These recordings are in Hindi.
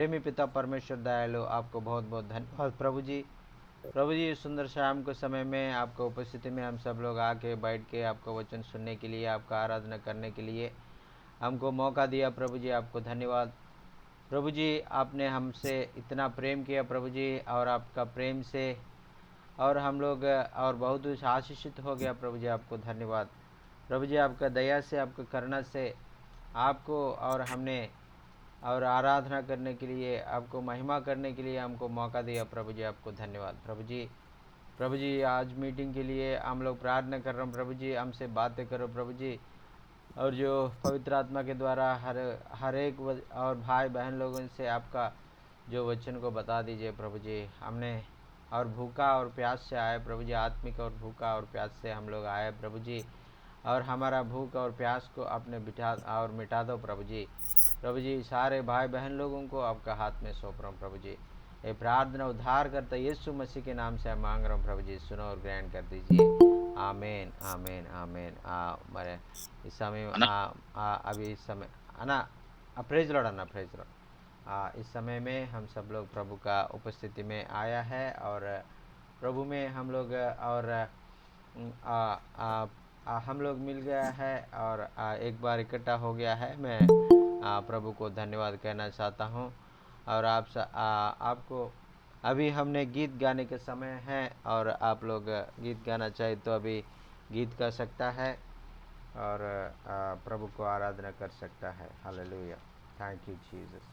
प्रेमी पिता परमेश्वर दयालु, आपको बहुत बहुत धन्यवाद प्रभु जी। प्रभु जी, इस सुंदर शाम के समय में आपको उपस्थिति में हम सब लोग आके बैठ के आपका वचन सुनने के लिए, आपका आराधना करने के लिए हमको मौका दिया प्रभु जी, आपको धन्यवाद। प्रभु जी, आपने हमसे इतना प्रेम किया प्रभु जी, और आपका प्रेम से और हम लोग और बहुत आशीषित हो गया प्रभु जी, आपको धन्यवाद। प्रभु जी, आपका दया से, आपका करुणा से आपको और हमने और आराधना करने के लिए, आपको महिमा करने के लिए हमको मौका दिया प्रभु जी, आपको धन्यवाद प्रभु जी। प्रभु जी, आज मीटिंग के लिए हम लोग प्रार्थना कर रहे हैं प्रभु जी, हमसे बातें करो प्रभु जी, और जो पवित्र आत्मा के द्वारा हर एक और भाई बहन लोगों से आपका जो वचन को बता दीजिए प्रभु जी। हमने और भूखा और प्यास से आए प्रभु जी, आत्मिक और भूखा और प्यास से हम लोग आए प्रभु जी, और हमारा भूख और प्यास को आपने मिटा दो प्रभु जी। प्रभु जी, सारे भाई बहन लोगों को आपका हाथ में सौंप रहा हूँ प्रभु जी। ये प्रार्थना उद्धार करता यीशु मसीह के नाम से मांग रहा हूँ प्रभु जी, सुनो और ग्रहण कर दीजिए। आमीन आमीन आमीन। मेरे इस समय अभी इस समय अन्ना प्रेज लॉर्ड, अन्ना प्रेज लॉर्ड। इस समय में हम सब लोग प्रभु का उपस्थिति में आया है, और प्रभु में हम लोग और हम लोग मिल गया है, और एक बार इकट्ठा हो गया है। मैं प्रभु को धन्यवाद कहना चाहता हूँ। और आपको अभी हमने गीत गाने के समय है, और आप लोग गीत गाना चाहे तो अभी गीत गा सकता है, और प्रभु को आराधना कर सकता है। Hallelujah, thank you Jesus.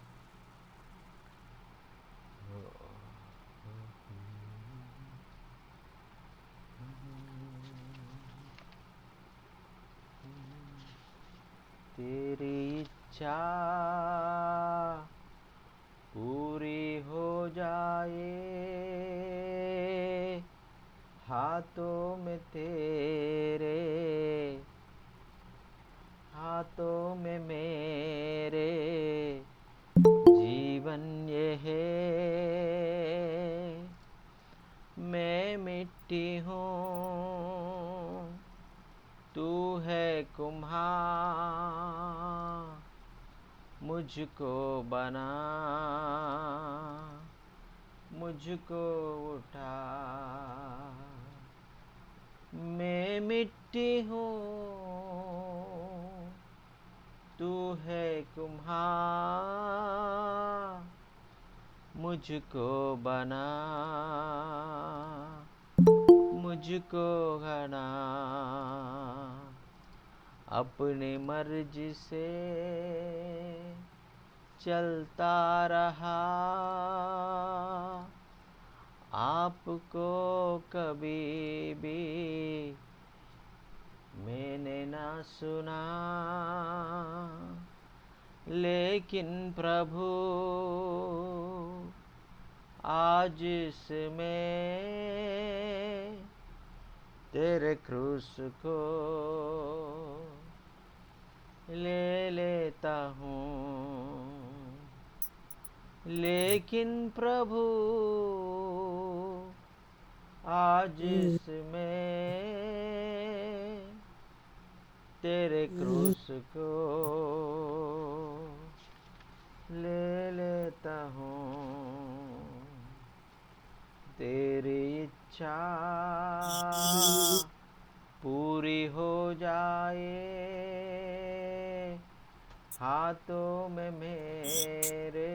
तेरी इच्छा पूरी हो जाए, हाथों में तेरे, हाथों में मेरे जीवन ये है। मैं मिट्टी हूँ, तू है कुम्हार, मुझको बना, मुझको उठा। मैं मिट्टी हूँ, तू है कुम्हार, मुझको बना, मुझको घना। अपनी मर्जी से चलता रहा, आपको कभी भी मैंने ना सुना। लेकिन प्रभु आज इसमें तेरे क्रूस को ले लेता हूँ। लेकिन प्रभु आज इसमें तेरे क्रूस को ले लेता हूँ। तेरी इच्छा पूरी हो जाए, हाथों में मेरे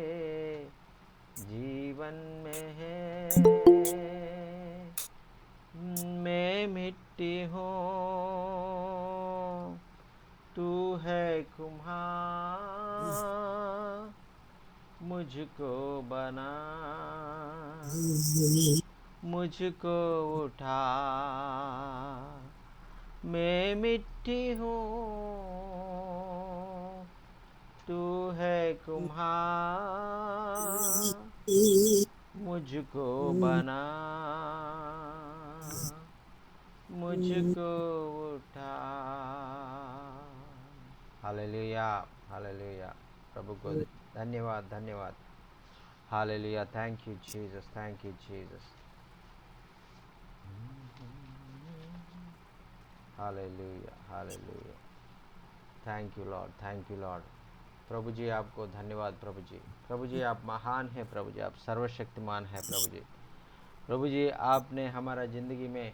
जीवन में है। मैं मिट्टी हूँ, तू है कुम्हार, मुझको बना, मुझको उठा। मैं मिट्टी हूँ, तू है कुम्हार, मुझको बना, मुझको उठा। Hallelujah, hallelujah. प्रभु को धन्यवाद, धन्यवाद। Hallelujah, thank you Jesus, thank you Jesus. Hallelujah, hallelujah. Thank you lord, thank you lord. प्रभु जी आपको धन्यवाद प्रभु जी। प्रभु जी आप महान हैं प्रभु जी, आप सर्वशक्तिमान हैं प्रभु जी। प्रभु जी आपने हमारा ज़िंदगी में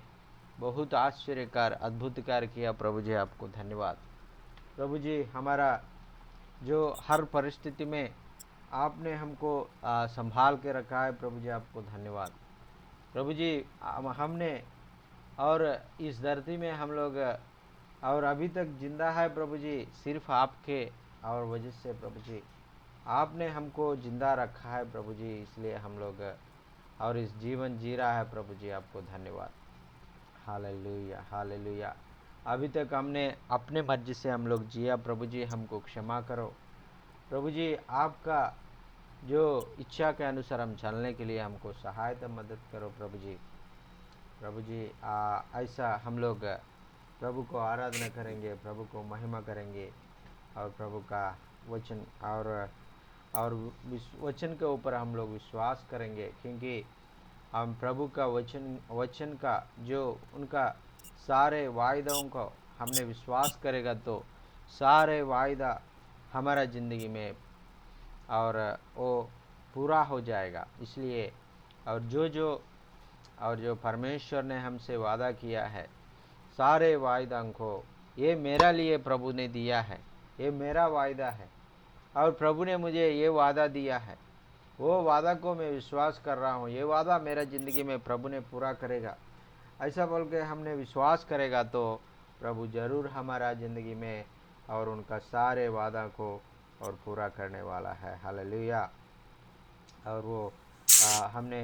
बहुत आश्चर्यकार अद्भुत कार्य किया प्रभु जी, आपको धन्यवाद। प्रभु जी हमारा जो हर परिस्थिति में आपने हमको संभाल के रखा है प्रभु जी, आपको धन्यवाद। प्रभु जी हमने और इस धरती में हम लोग और अभी तक जिंदा है प्रभु जी, सिर्फ आपके और वजह से प्रभु जी आपने हमको जिंदा रखा है प्रभु जी, इसलिए हम लोग और इस जीवन जी रहा है प्रभु जी, आपको धन्यवाद। Hallelujah hallelujah. अभी तक हमने अपने मर्जी से हम लोग जिया प्रभु जी, हमको क्षमा करो प्रभु जी। आपका जो इच्छा के अनुसार हम चलने के लिए हमको सहायता मदद करो प्रभु जी। प्रभु जी ऐसा हम लोग प्रभु को आराधना करेंगे, प्रभु को महिमा करेंगे और प्रभु का वचन और वचन के ऊपर हम लोग विश्वास करेंगे, क्योंकि हम प्रभु का वचन का जो उनका सारे वायदों को हमने विश्वास करेगा तो सारे वायदा हमारा ज़िंदगी में और वो पूरा हो जाएगा। इसलिए और जो परमेश्वर ने हमसे वादा किया है, सारे वायदा को ये मेरा लिए प्रभु ने दिया है, ये मेरा वायदा है और प्रभु ने मुझे ये वादा दिया है, वो वादा को मैं विश्वास कर रहा हूँ, ये वादा मेरा ज़िंदगी में प्रभु ने पूरा करेगा। ऐसा बोल के हमने विश्वास करेगा तो प्रभु ज़रूर हमारा ज़िंदगी में और उनका सारे वादा को और पूरा करने वाला है। हालेलुया। और वो हमने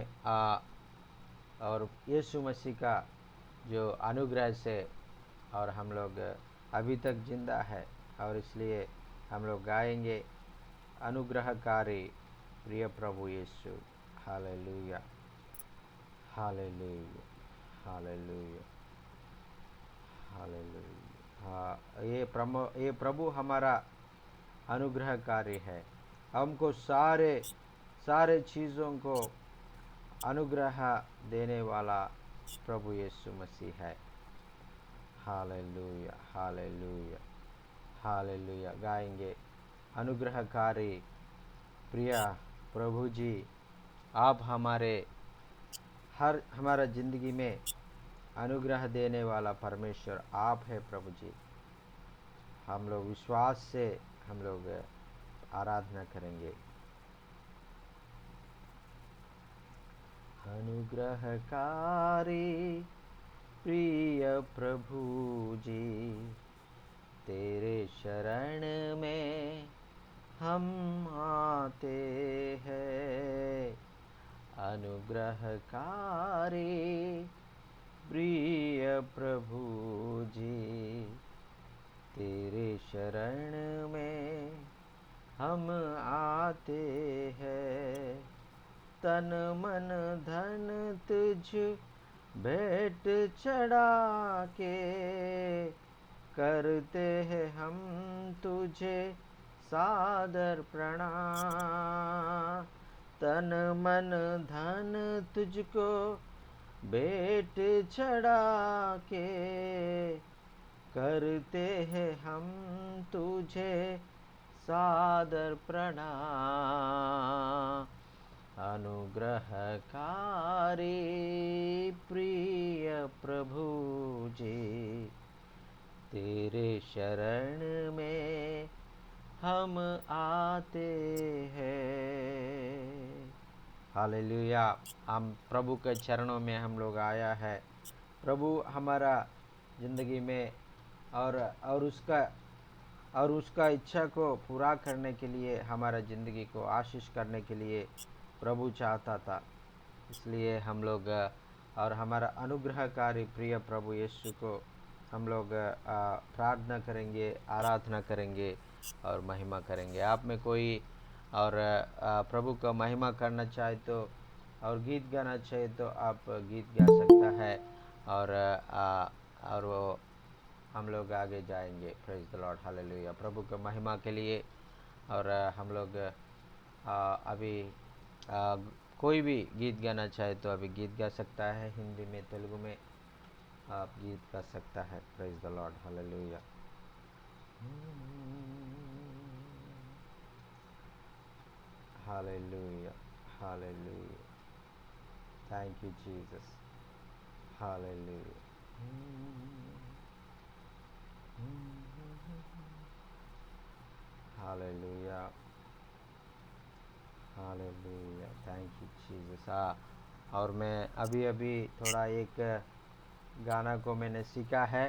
और यीशु मसीह का जो अनुग्रह से और हम लोग अभी तक जिंदा है और इसलिए हम लोग गाएंगे अनुग्रहकारी प्रिय प्रभु Yeshu. Hallelujah hallelujah hallelujah hallelujah. हाँ, ये प्रभु हमारा अनुग्रहकारी है, हमको सारे चीज़ों को अनुग्रह देने वाला प्रभु यीशु मसीह है। Hallelujah hallelujah hallelujah. गाएंगे अनुग्रहकारी प्रिय प्रभु जी, आप हमारा ज़िंदगी में अनुग्रह देने वाला परमेश्वर आप है प्रभु जी। हम लोग विश्वास से हम लोग आराधना करेंगे। अनुग्रहकारी प्रिय प्रभु जी, तेरे शरण में हम आते हैं। अनुग्रहकारी प्रिय प्रभु जी, तेरे शरण में हम आते हैं। तन मन धन तुझ भेंट चढ़ा के करते हैं हम तुझे सादर प्रणाम। तन मन धन तुझको भेंट चढ़ा के करते हैं हम तुझे सादर प्रणाम। अनुग्रहकारी प्रिय प्रभु जी, तेरे शरण में हम आते हैं। हालेलुया। हम प्रभु के चरणों में हम लोग आया है। प्रभु हमारा ज़िंदगी में और उसका इच्छा को पूरा करने के लिए, हमारा ज़िंदगी को आशीष करने के लिए प्रभु चाहता था। इसलिए हम लोग और हमारा अनुग्रहकारी प्रिय प्रभु यीशु को हम लोग प्रार्थना करेंगे, आराधना करेंगे और महिमा करेंगे। आप में कोई और प्रभु का महिमा करना चाहे तो और गीत गाना चाहे तो आप गीत गा सकता है और वो हम लोग आगे जाएंगे। Praise the lord hallelujah. प्रभु का महिमा के लिए और हम लोग अभी कोई भी गीत गाना चाहे तो अभी गीत गा सकता है, हिंदी में तेलुगु में आप गीत गा सकता है। Praise the lord hallelujah. Hallelujah. Hallelujah. Thank you, Jesus. Hallelujah. Hallelujah. Hallelujah, thank you Jesus. और मैं अभी अभी थोड़ा एक गाना को मैंने सीखा है,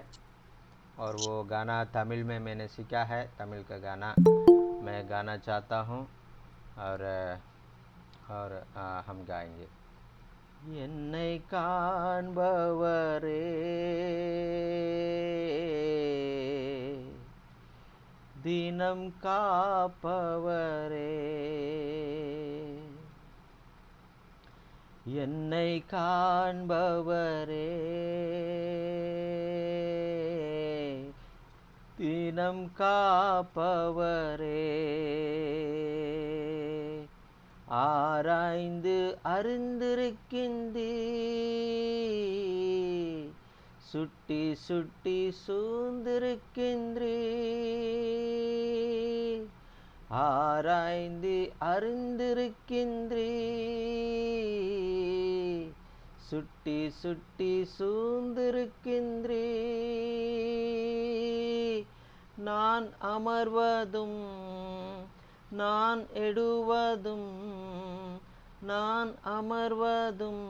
और वो गाना तमिल में मैंने सीखा है। तमिल का गाना मैं गाना चाहता हूँ, और हम गाएंगे। என்னை காண்பவரே, தினம் காப்பவரே, என்னை காண்பவரே, தினம் காப்பவரே, ஆராய்ந்து அறிந்திருக்கின்றீர், சுட்டி சுட்டி சூழ்ந்திருக்கின்றீர், ஆராய்ந்து அறிந்திருக்கின்றீர், சுட்டி சுட்டி சூழ்ந்திருக்கின்றீர். நான் அமர்வதும் நான் எடுவதும், நான் அமர்வதும்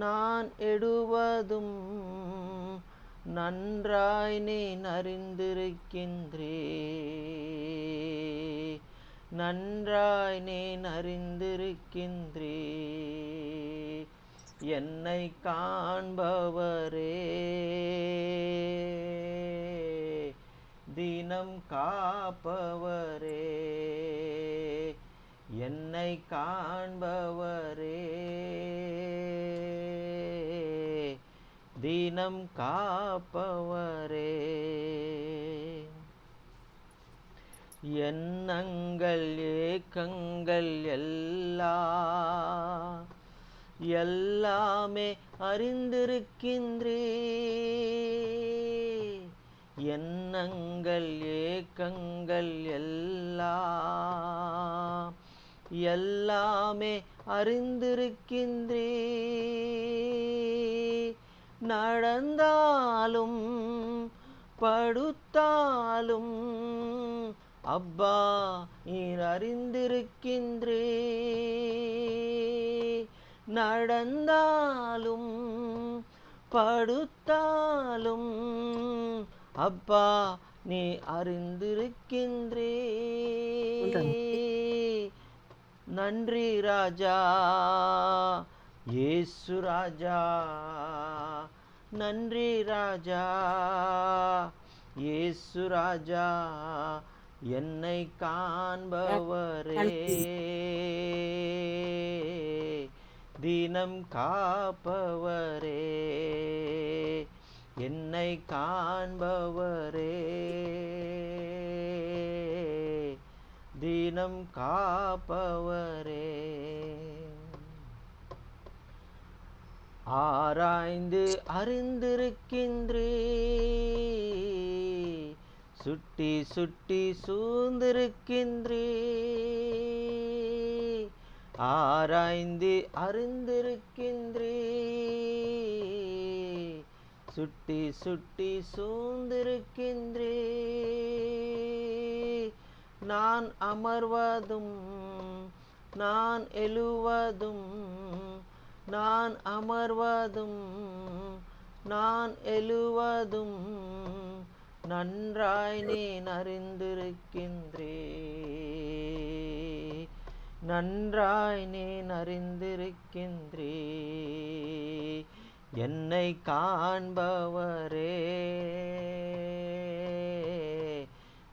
நான் எடுவதும் நன்றாய் நீ அறிந்திருக்கின்றீர், நன்றாய் நீ அறிந்திருக்கின்றீர். என்னை காண்பவரே, தினம் காப்பவரே, என்னை காண்பவரே, தினம் காப்பவரே. எண்ணங்கள் ஏக்கங்கள் எல்லாமே அறிந்திருக்கின்றீர், எண்ணங்கள் ஏக்கங்கள் எல்லாமே அறிந்திருக்கின்றீர். நடந்தாலும் படுத்தாலும் அப்பா நீர் அறிந்திருக்கின்றீர். நடந்தாலும் படுத்தாலும் அப்பா நீ அறிந்திருக்கின்றீர். நன்றி ராஜா, இயேசு ராஜா, நன்றி ராஜா, இயேசு ராஜா, என்னை காண்பவரே, தினம் காப்பவரே, என்னை காண்பவரே, தினம் காப்பவரே. ஆராய்ந்து அறிந்திருக்கின்றீர், சுட்டி சுட்டி சூழ்ந்திருக்கின்றீர், ஆராய்ந்து அறிந்திருக்கின்றீர், சுட்டி சுட்டி சூழ்ந்திருக்கின்றீர். நான் அமர்வதும் நான் எழுவதும், நான் அமர்வதும் நான் எழுவதும் நன்றாய் நீ அறிந்திருக்கின்றீர், நன்றாய் நீ அறிந்திருக்கின்றீர். என்னை காண்பவரே,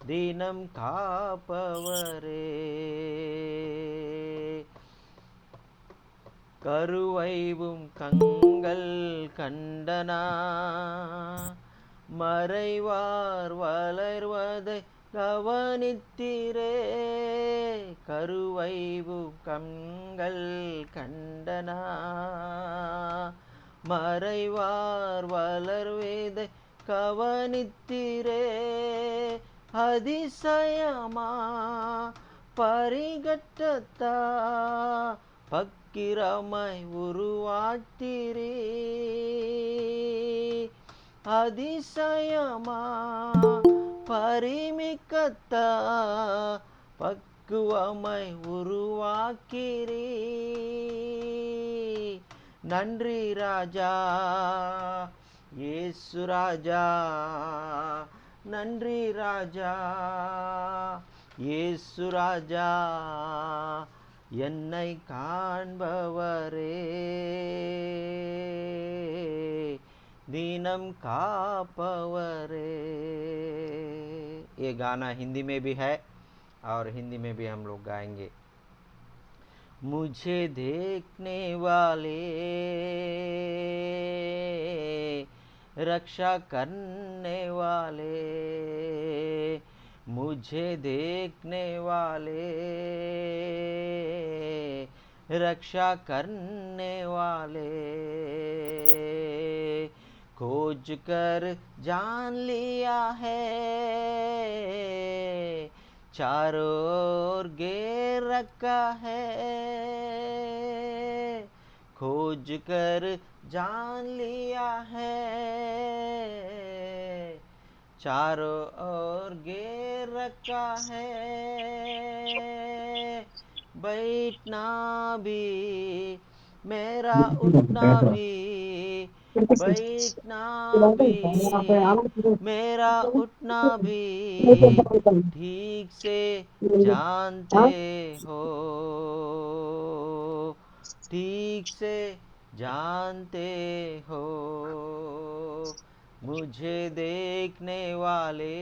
தினம் காப்பவரே, கருவைவும் கண்கள் கண்டனா, மறைவார் வளர்வதை கவனித்திரே, கருவைவு கண்கள் கண்டனா, மறைவார் வளர்வதை கவனித்திரே, அதிசயமா பரிகட்டத்தா பக்கிரமாய் உருவாக்கிரே அதிசயமா பரிமிக்கத்தா பக்குவமாய் உருவாக்கிரே நன்றி ராஜா இயேசு ராஜா நன்றி ராஜா இயேசு ராஜா என்னை காண்பவரே दीनम कापवरे। ये गाना हिंदी में भी है और हिंदी में भी हम लोग गाएंगे। मुझे देखने वाले रक्षा करने वाले मुझे देखने वाले रक्षा करने वाले खोज कर जान लिया है चारों ओर घेर रखा है खोज कर जान लिया है चारों ओर घेर रखा है बैठना भी मेरा उठना भी बैठना भी मेरा उठना भी ठीक से जानते हो ठीक से जानते हो मुझे देखने वाले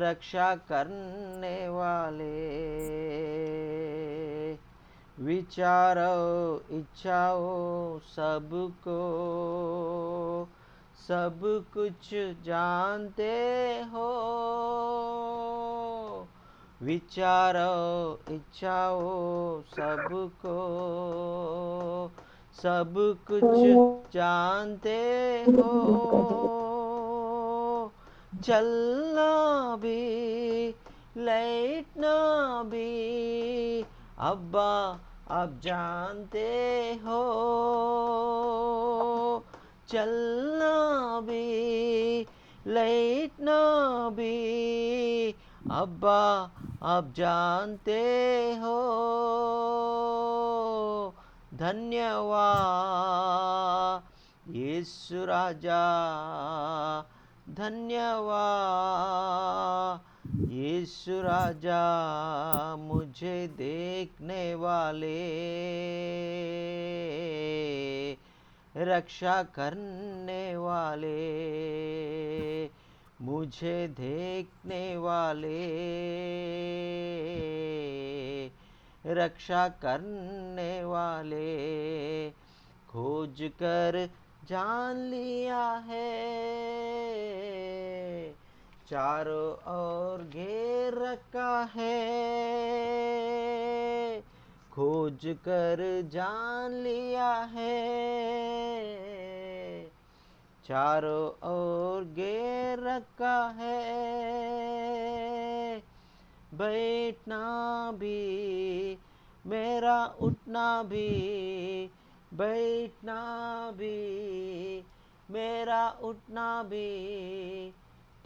रक्षा करने वाले विचारों इच्छाओं सबको सब कुछ जानते हो विचारों इच्छाओं सबको सब कुछ जानते हो चलना भी लेटना भी अब्बा आप जानते हो चलना भी लेटना भी अब्बा आप जानते हो धन्यवाद यीशु राजा धन्यवाद यीशु राजा मुझे देखने वाले रक्षा करने वाले मुझे देखने वाले रक्षा करने वाले खोज कर जान लिया है चारों ओर घेर रखा है खोज कर जान लिया है चारों ओर घेर रखा है बैठना भी मेरा उठना भी बैठना भी मेरा उठना भी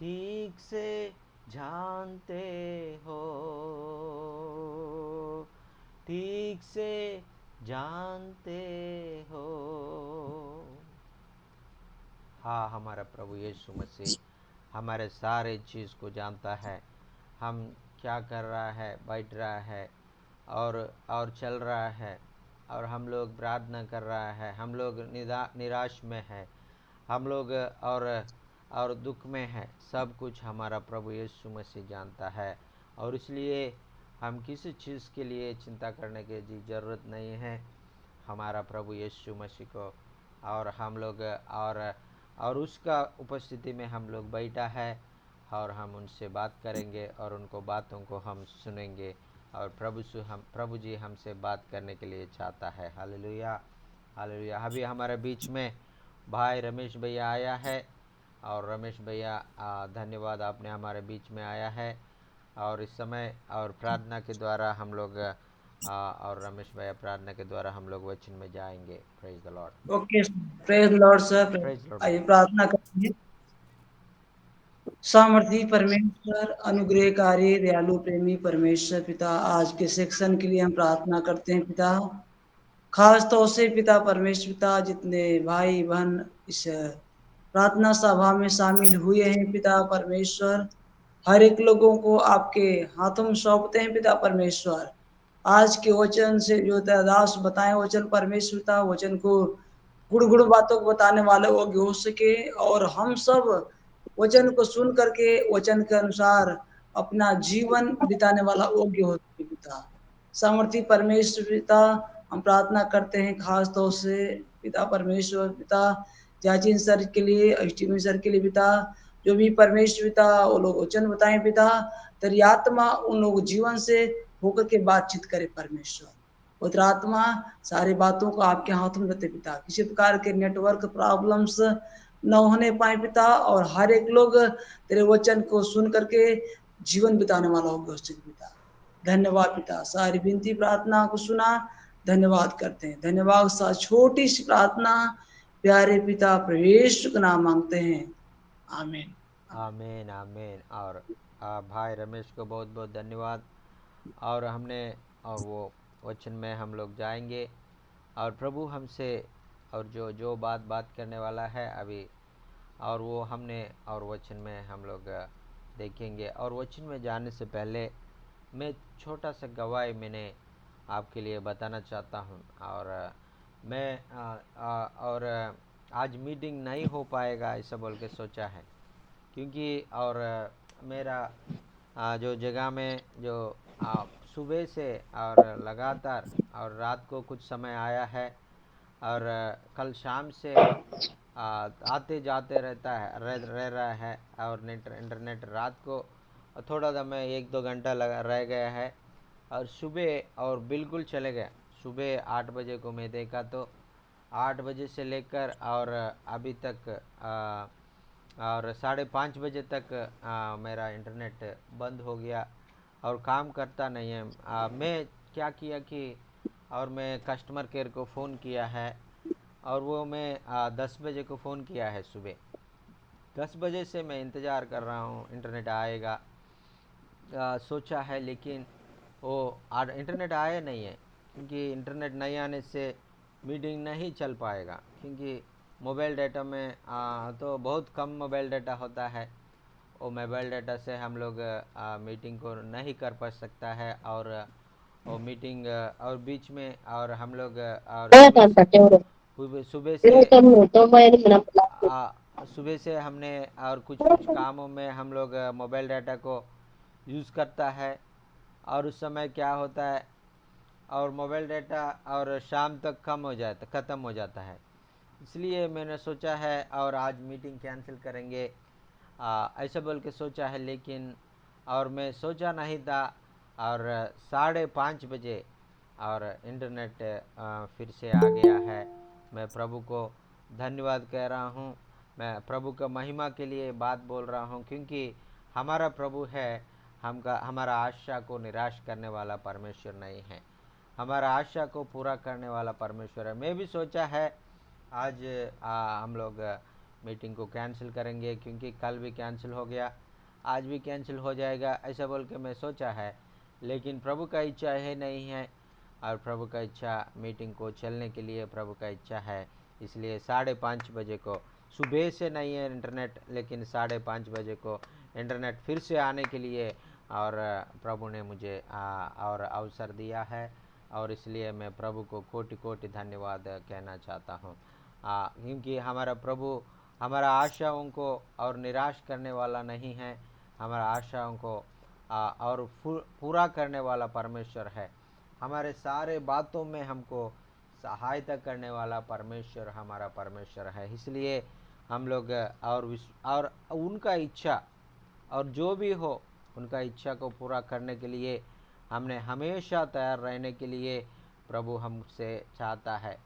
ठीक से जानते हो ठीक से जानते हो। हाँ, हमारा प्रभु यीशु मसीह हमारे सारे चीज़ को जानता है। हम क्या कर रहा है, बैठ रहा है और चल रहा है, और हम लोग प्रार्थना कर रहा है, हम लोग निराश में है, हम लोग और दुख में है, सब कुछ हमारा प्रभु यीशु मसीह जानता है। और इसलिए हम किसी चीज़ के लिए चिंता करने की ज़रूरत नहीं है। हमारा प्रभु यीशु मसीह को और हम लोग और उसका उपस्थिति में हम लोग बैठा है और हम उनसे बात करेंगे और उनको बातों को हम सुनेंगे और प्रभु जी हमसे बात करने के लिए चाहता है। Hallelujah hallelujah. अभी हमारे बीच में भाई रमेश भैया आया है और रमेश भैया धन्यवाद, आपने हमारे बीच में आया है और इस समय और प्रार्थना के द्वारा हम लोग और रमेश भैया प्रार्थना के द्वारा हम लोग वचन में जाएंगे। Praise the Lord. Okay, praise Lord sir. Praise Lord आइए ब्रदर। प्रार्थना करेंगे। सामर्थी परमेश्वर, अनुग्रहकारी, दयालु, प्रेमी परमेश्वर पिता, आज के सेक्शन के लिए हम प्रार्थना करते हैं पिता। खास तौर से पिता परमेश्वर पिता, जितने भाई बहन इस प्रार्थना सभा में शामिल हुए हैं पिता परमेश्वर, हर एक लोगों को आपके हाथों में सौंपते हैं पिता परमेश्वर। आज के वचन से जो दास बताए वचन परमेश्वर पिता, वचन को गुड़ गुड़ बातों को बताने वाले वो हो सके, और हम सब वचन को सुन करके वचन के अनुसार अपना जीवन बिताने वाला योग्य हो सके पिता। सामर्थी परमेश्वर पिता, हम प्रार्थना करते हैं खास तौर से पिता परमेश्वर पिता, जाचिन सर के लिए, अष्टमी सर के लिए पिता, जो भी परमेश्वर पिता वो लोग वचन बताएं पिता, तेरी आत्मा उन लोग जीवन से होकर के बातचीत करे परमेश्वर। पवित्र आत्मा सारी बातों को आपके हाथों में देते पिता, किसी प्रकार के नेटवर्क प्रॉब्लम्स न होने पाए पिता, और हर एक लोग तेरे वचन को सुन करके जीवन बिताने वाला होगा उस पिता। धन्यवाद पिता, सारी विनती प्रार्थना को सुना, धन्यवाद करते हैं। धन्यवाद सा छोटी सी प्रार्थना प्यारे पिता प्रवेश का नाम मांगते हैं, आमीन। आमीन आमीन। और भाई रमेश को बहुत बहुत धन्यवाद। और हमने और वो वचन में हम लोग जाएंगे और प्रभु हमसे और जो जो बात करने वाला है अभी, और वो हमने और वचन में हम लोग देखेंगे। और वचन में जाने से पहले मैं छोटा सा गवाही मैंने आपके लिए बताना चाहता हूँ। और मैं और आज मीटिंग नहीं हो पाएगा ऐसा बोल के सोचा है, क्योंकि और मेरा जो जगह में जो सुबह से और लगातार और रात को कुछ समय आया है और कल शाम से आते जाते रहता है रह रहा है। और इंटरनेट रात को थोड़ा समय 1-2 घंटा लगा रह गया है और सुबह और बिल्कुल चले गए। सुबह 8 बजे को मैं देखा तो 8 बजे से लेकर और अभी तक और 5:30 बजे तक मेरा इंटरनेट बंद हो गया और काम करता नहीं है। मैं क्या किया कि और मैं कस्टमर केयर को फ़ोन किया है और वो मैं 10 बजे को फ़ोन किया है। सुबह 10 बजे से मैं इंतज़ार कर रहा हूँ इंटरनेट आएगा सोचा है, लेकिन वो इंटरनेट आया नहीं है। क्योंकि इंटरनेट नहीं आने से मीटिंग नहीं चल पाएगा, क्योंकि मोबाइल डाटा में तो बहुत कम मोबाइल डाटा होता है। वो मोबाइल डाटा से हम लोग मीटिंग को नहीं कर पा सकता है। और वो मीटिंग और बीच में और हम लोग और सुबह से सुबह से हमने और कुछ कुछ कामों में हम लोग मोबाइल डाटा को यूज़ करता है। और उस समय क्या होता है और मोबाइल डाटा और शाम तक ख़त्म हो जाता है। इसलिए मैंने सोचा है और आज मीटिंग कैंसिल करेंगे ऐसा बोल के सोचा है। लेकिन और मैं सोचा नहीं था और 5:30 बजे और इंटरनेट फिर से आ गया है। मैं प्रभु को धन्यवाद कह रहा हूँ। मैं प्रभु का महिमा के लिए बात बोल रहा हूँ, क्योंकि हमारा प्रभु है, हमारा आशा को निराश करने वाला परमेश्वर नहीं है, हमारा आशा को पूरा करने वाला परमेश्वर है। मैं भी सोचा है आज हम लोग मीटिंग को कैंसिल करेंगे, क्योंकि कल भी कैंसिल हो गया, आज भी कैंसिल हो जाएगा ऐसा बोल के मैं सोचा है। लेकिन प्रभु का इच्छा है नहीं है, और प्रभु का इच्छा मीटिंग को चलने के लिए प्रभु का इच्छा है। इसलिए 5:30 बजे को सुबह से नहीं है इंटरनेट, लेकिन 5:30 बजे को इंटरनेट फिर से आने के लिए और प्रभु ने मुझे और अवसर दिया है। और इसलिए मैं प्रभु को कोटि कोटि धन्यवाद कहना चाहता हूँ, क्योंकि हमारा प्रभु हमारा आशाओं को और निराश करने वाला नहीं है, हमारा आशाओं को और पूरा करने वाला परमेश्वर है। हमारे सारे बातों में हमको सहायता करने वाला परमेश्वर हमारा परमेश्वर है। इसलिए हम लोग और उनका इच्छा और जो भी हो उनका इच्छा को पूरा करने के लिए हमने हमेशा तैयार रहने के लिए प्रभु हमसे चाहता है।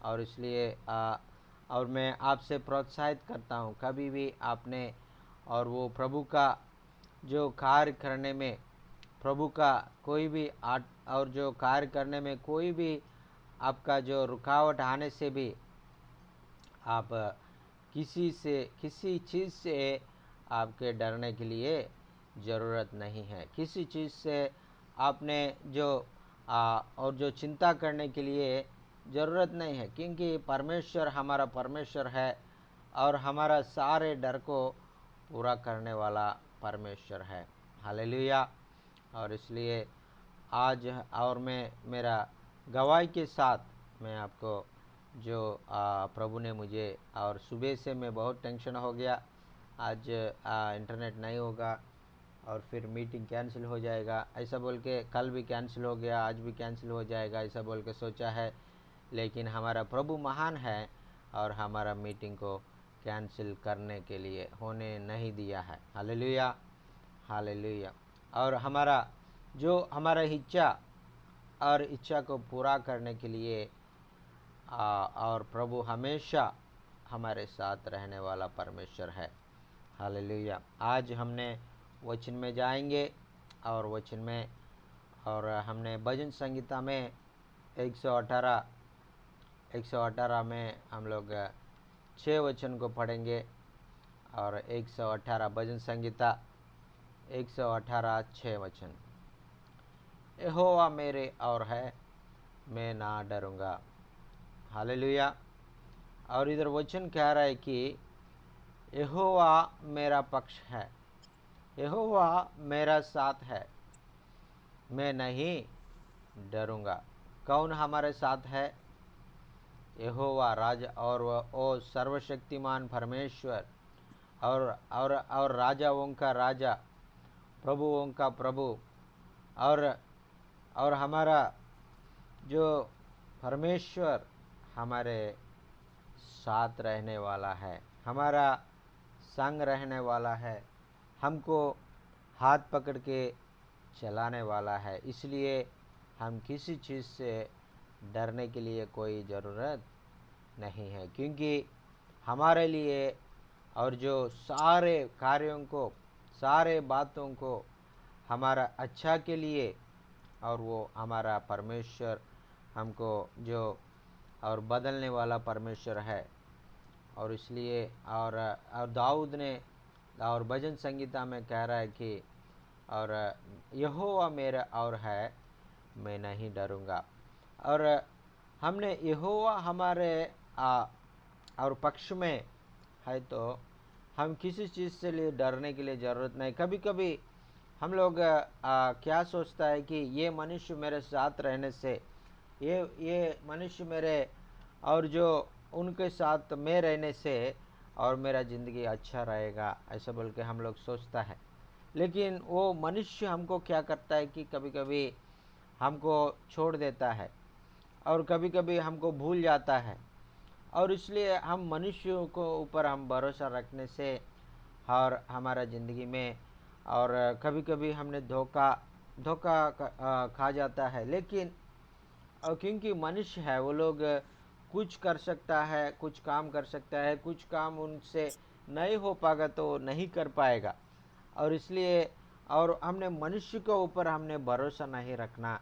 और इसलिए और मैं आपसे प्रोत्साहित करता हूँ, कभी भी आपने और वो प्रभु का जो कार्य करने में, प्रभु का कोई भी आट और जो कार्य करने में कोई भी आपका जो रुकावट आने से भी आप किसी चीज़ से आपके डरने के लिए ज़रूरत नहीं है। किसी चीज़ से आपने जो और जो चिंता करने के लिए ज़रूरत नहीं है, क्योंकि परमेश्वर हमारा परमेश्वर है और हमारा सारे डर को पूरा करने वाला परमेश्वर है। हालेलुया। और इसलिए आज और मैं मेरा गवाही के साथ मैं आपको जो प्रभु ने मुझे, और सुबह से मैं बहुत टेंशन हो गया, आज इंटरनेट नहीं होगा और फिर मीटिंग कैंसिल हो जाएगा ऐसा बोल के, कल भी कैंसिल हो गया, आज भी कैंसिल हो जाएगा ऐसा बोल के सोचा है, लेकिन हमारा प्रभु महान है और हमारा मीटिंग को कैंसिल करने के लिए होने नहीं दिया है। Hallelujah, hallelujah. और हमारा इच्छा को पूरा करने के लिए और प्रभु हमेशा हमारे साथ रहने वाला परमेश्वर है। हालेलुया। आज हमने वचन में जाएंगे और वचन में, और हमने भजन संगीता में 118 में हम लोग 6 वचन को पढ़ेंगे, और 118 भजन संगीता 118 6 वचन। यहोवा मेरे और है, मैं ना डरूंगा। हालेलुया। और इधर वचन कह रहा है कि यहोवा मेरा पक्ष है, यहोवा मेरा साथ है, मैं नहीं डरूंगा। कौन हमारे साथ है? यहोवा राजा, और ओ सर्वशक्तिमान परमेश्वर, और राजाओं का राजा, प्रभुओं का प्रभु, और हमारा जो परमेश्वर हमारे साथ रहने वाला है, हमारा संग रहने वाला है, हमको हाथ पकड़ के चलाने वाला है। इसलिए हम किसी चीज़ से डरने के लिए कोई ज़रूरत नहीं है, क्योंकि हमारे लिए और जो सारे कार्यों को, सारे बातों को हमारा अच्छा के लिए, और वो हमारा परमेश्वर हमको जो और बदलने वाला परमेश्वर है। और इसलिए और दाऊद ने और भजन संगीता में कह रहा है कि और यहोवा मेरा और है, मैं नहीं डरूंगा। और हमने यहोवा हमारे और पक्ष में है, तो हम किसी चीज़ से लिए डरने के लिए ज़रूरत नहीं। कभी कभी हम लोग क्या सोचता है कि ये मनुष्य मेरे साथ रहने से, ये मनुष्य मेरे और जो उनके साथ मैं रहने से और मेरा ज़िंदगी अच्छा रहेगा ऐसा बोल के हम लोग सोचता है। लेकिन वो मनुष्य हमको क्या करता है कि कभी कभी हमको छोड़ देता है और कभी कभी हमको भूल जाता है। और इसलिए हम मनुष्यों को ऊपर हम भरोसा रखने से और हमारा ज़िंदगी में, और कभी कभी हमने धोखा खा जाता है। लेकिन क्योंकि मनुष्य है, वो लोग कुछ कर सकता है, कुछ काम कर सकता है, कुछ काम उनसे नहीं हो पाएगा तो नहीं कर पाएगा। और इसलिए और हमने मनुष्य के ऊपर हमने भरोसा नहीं रखना,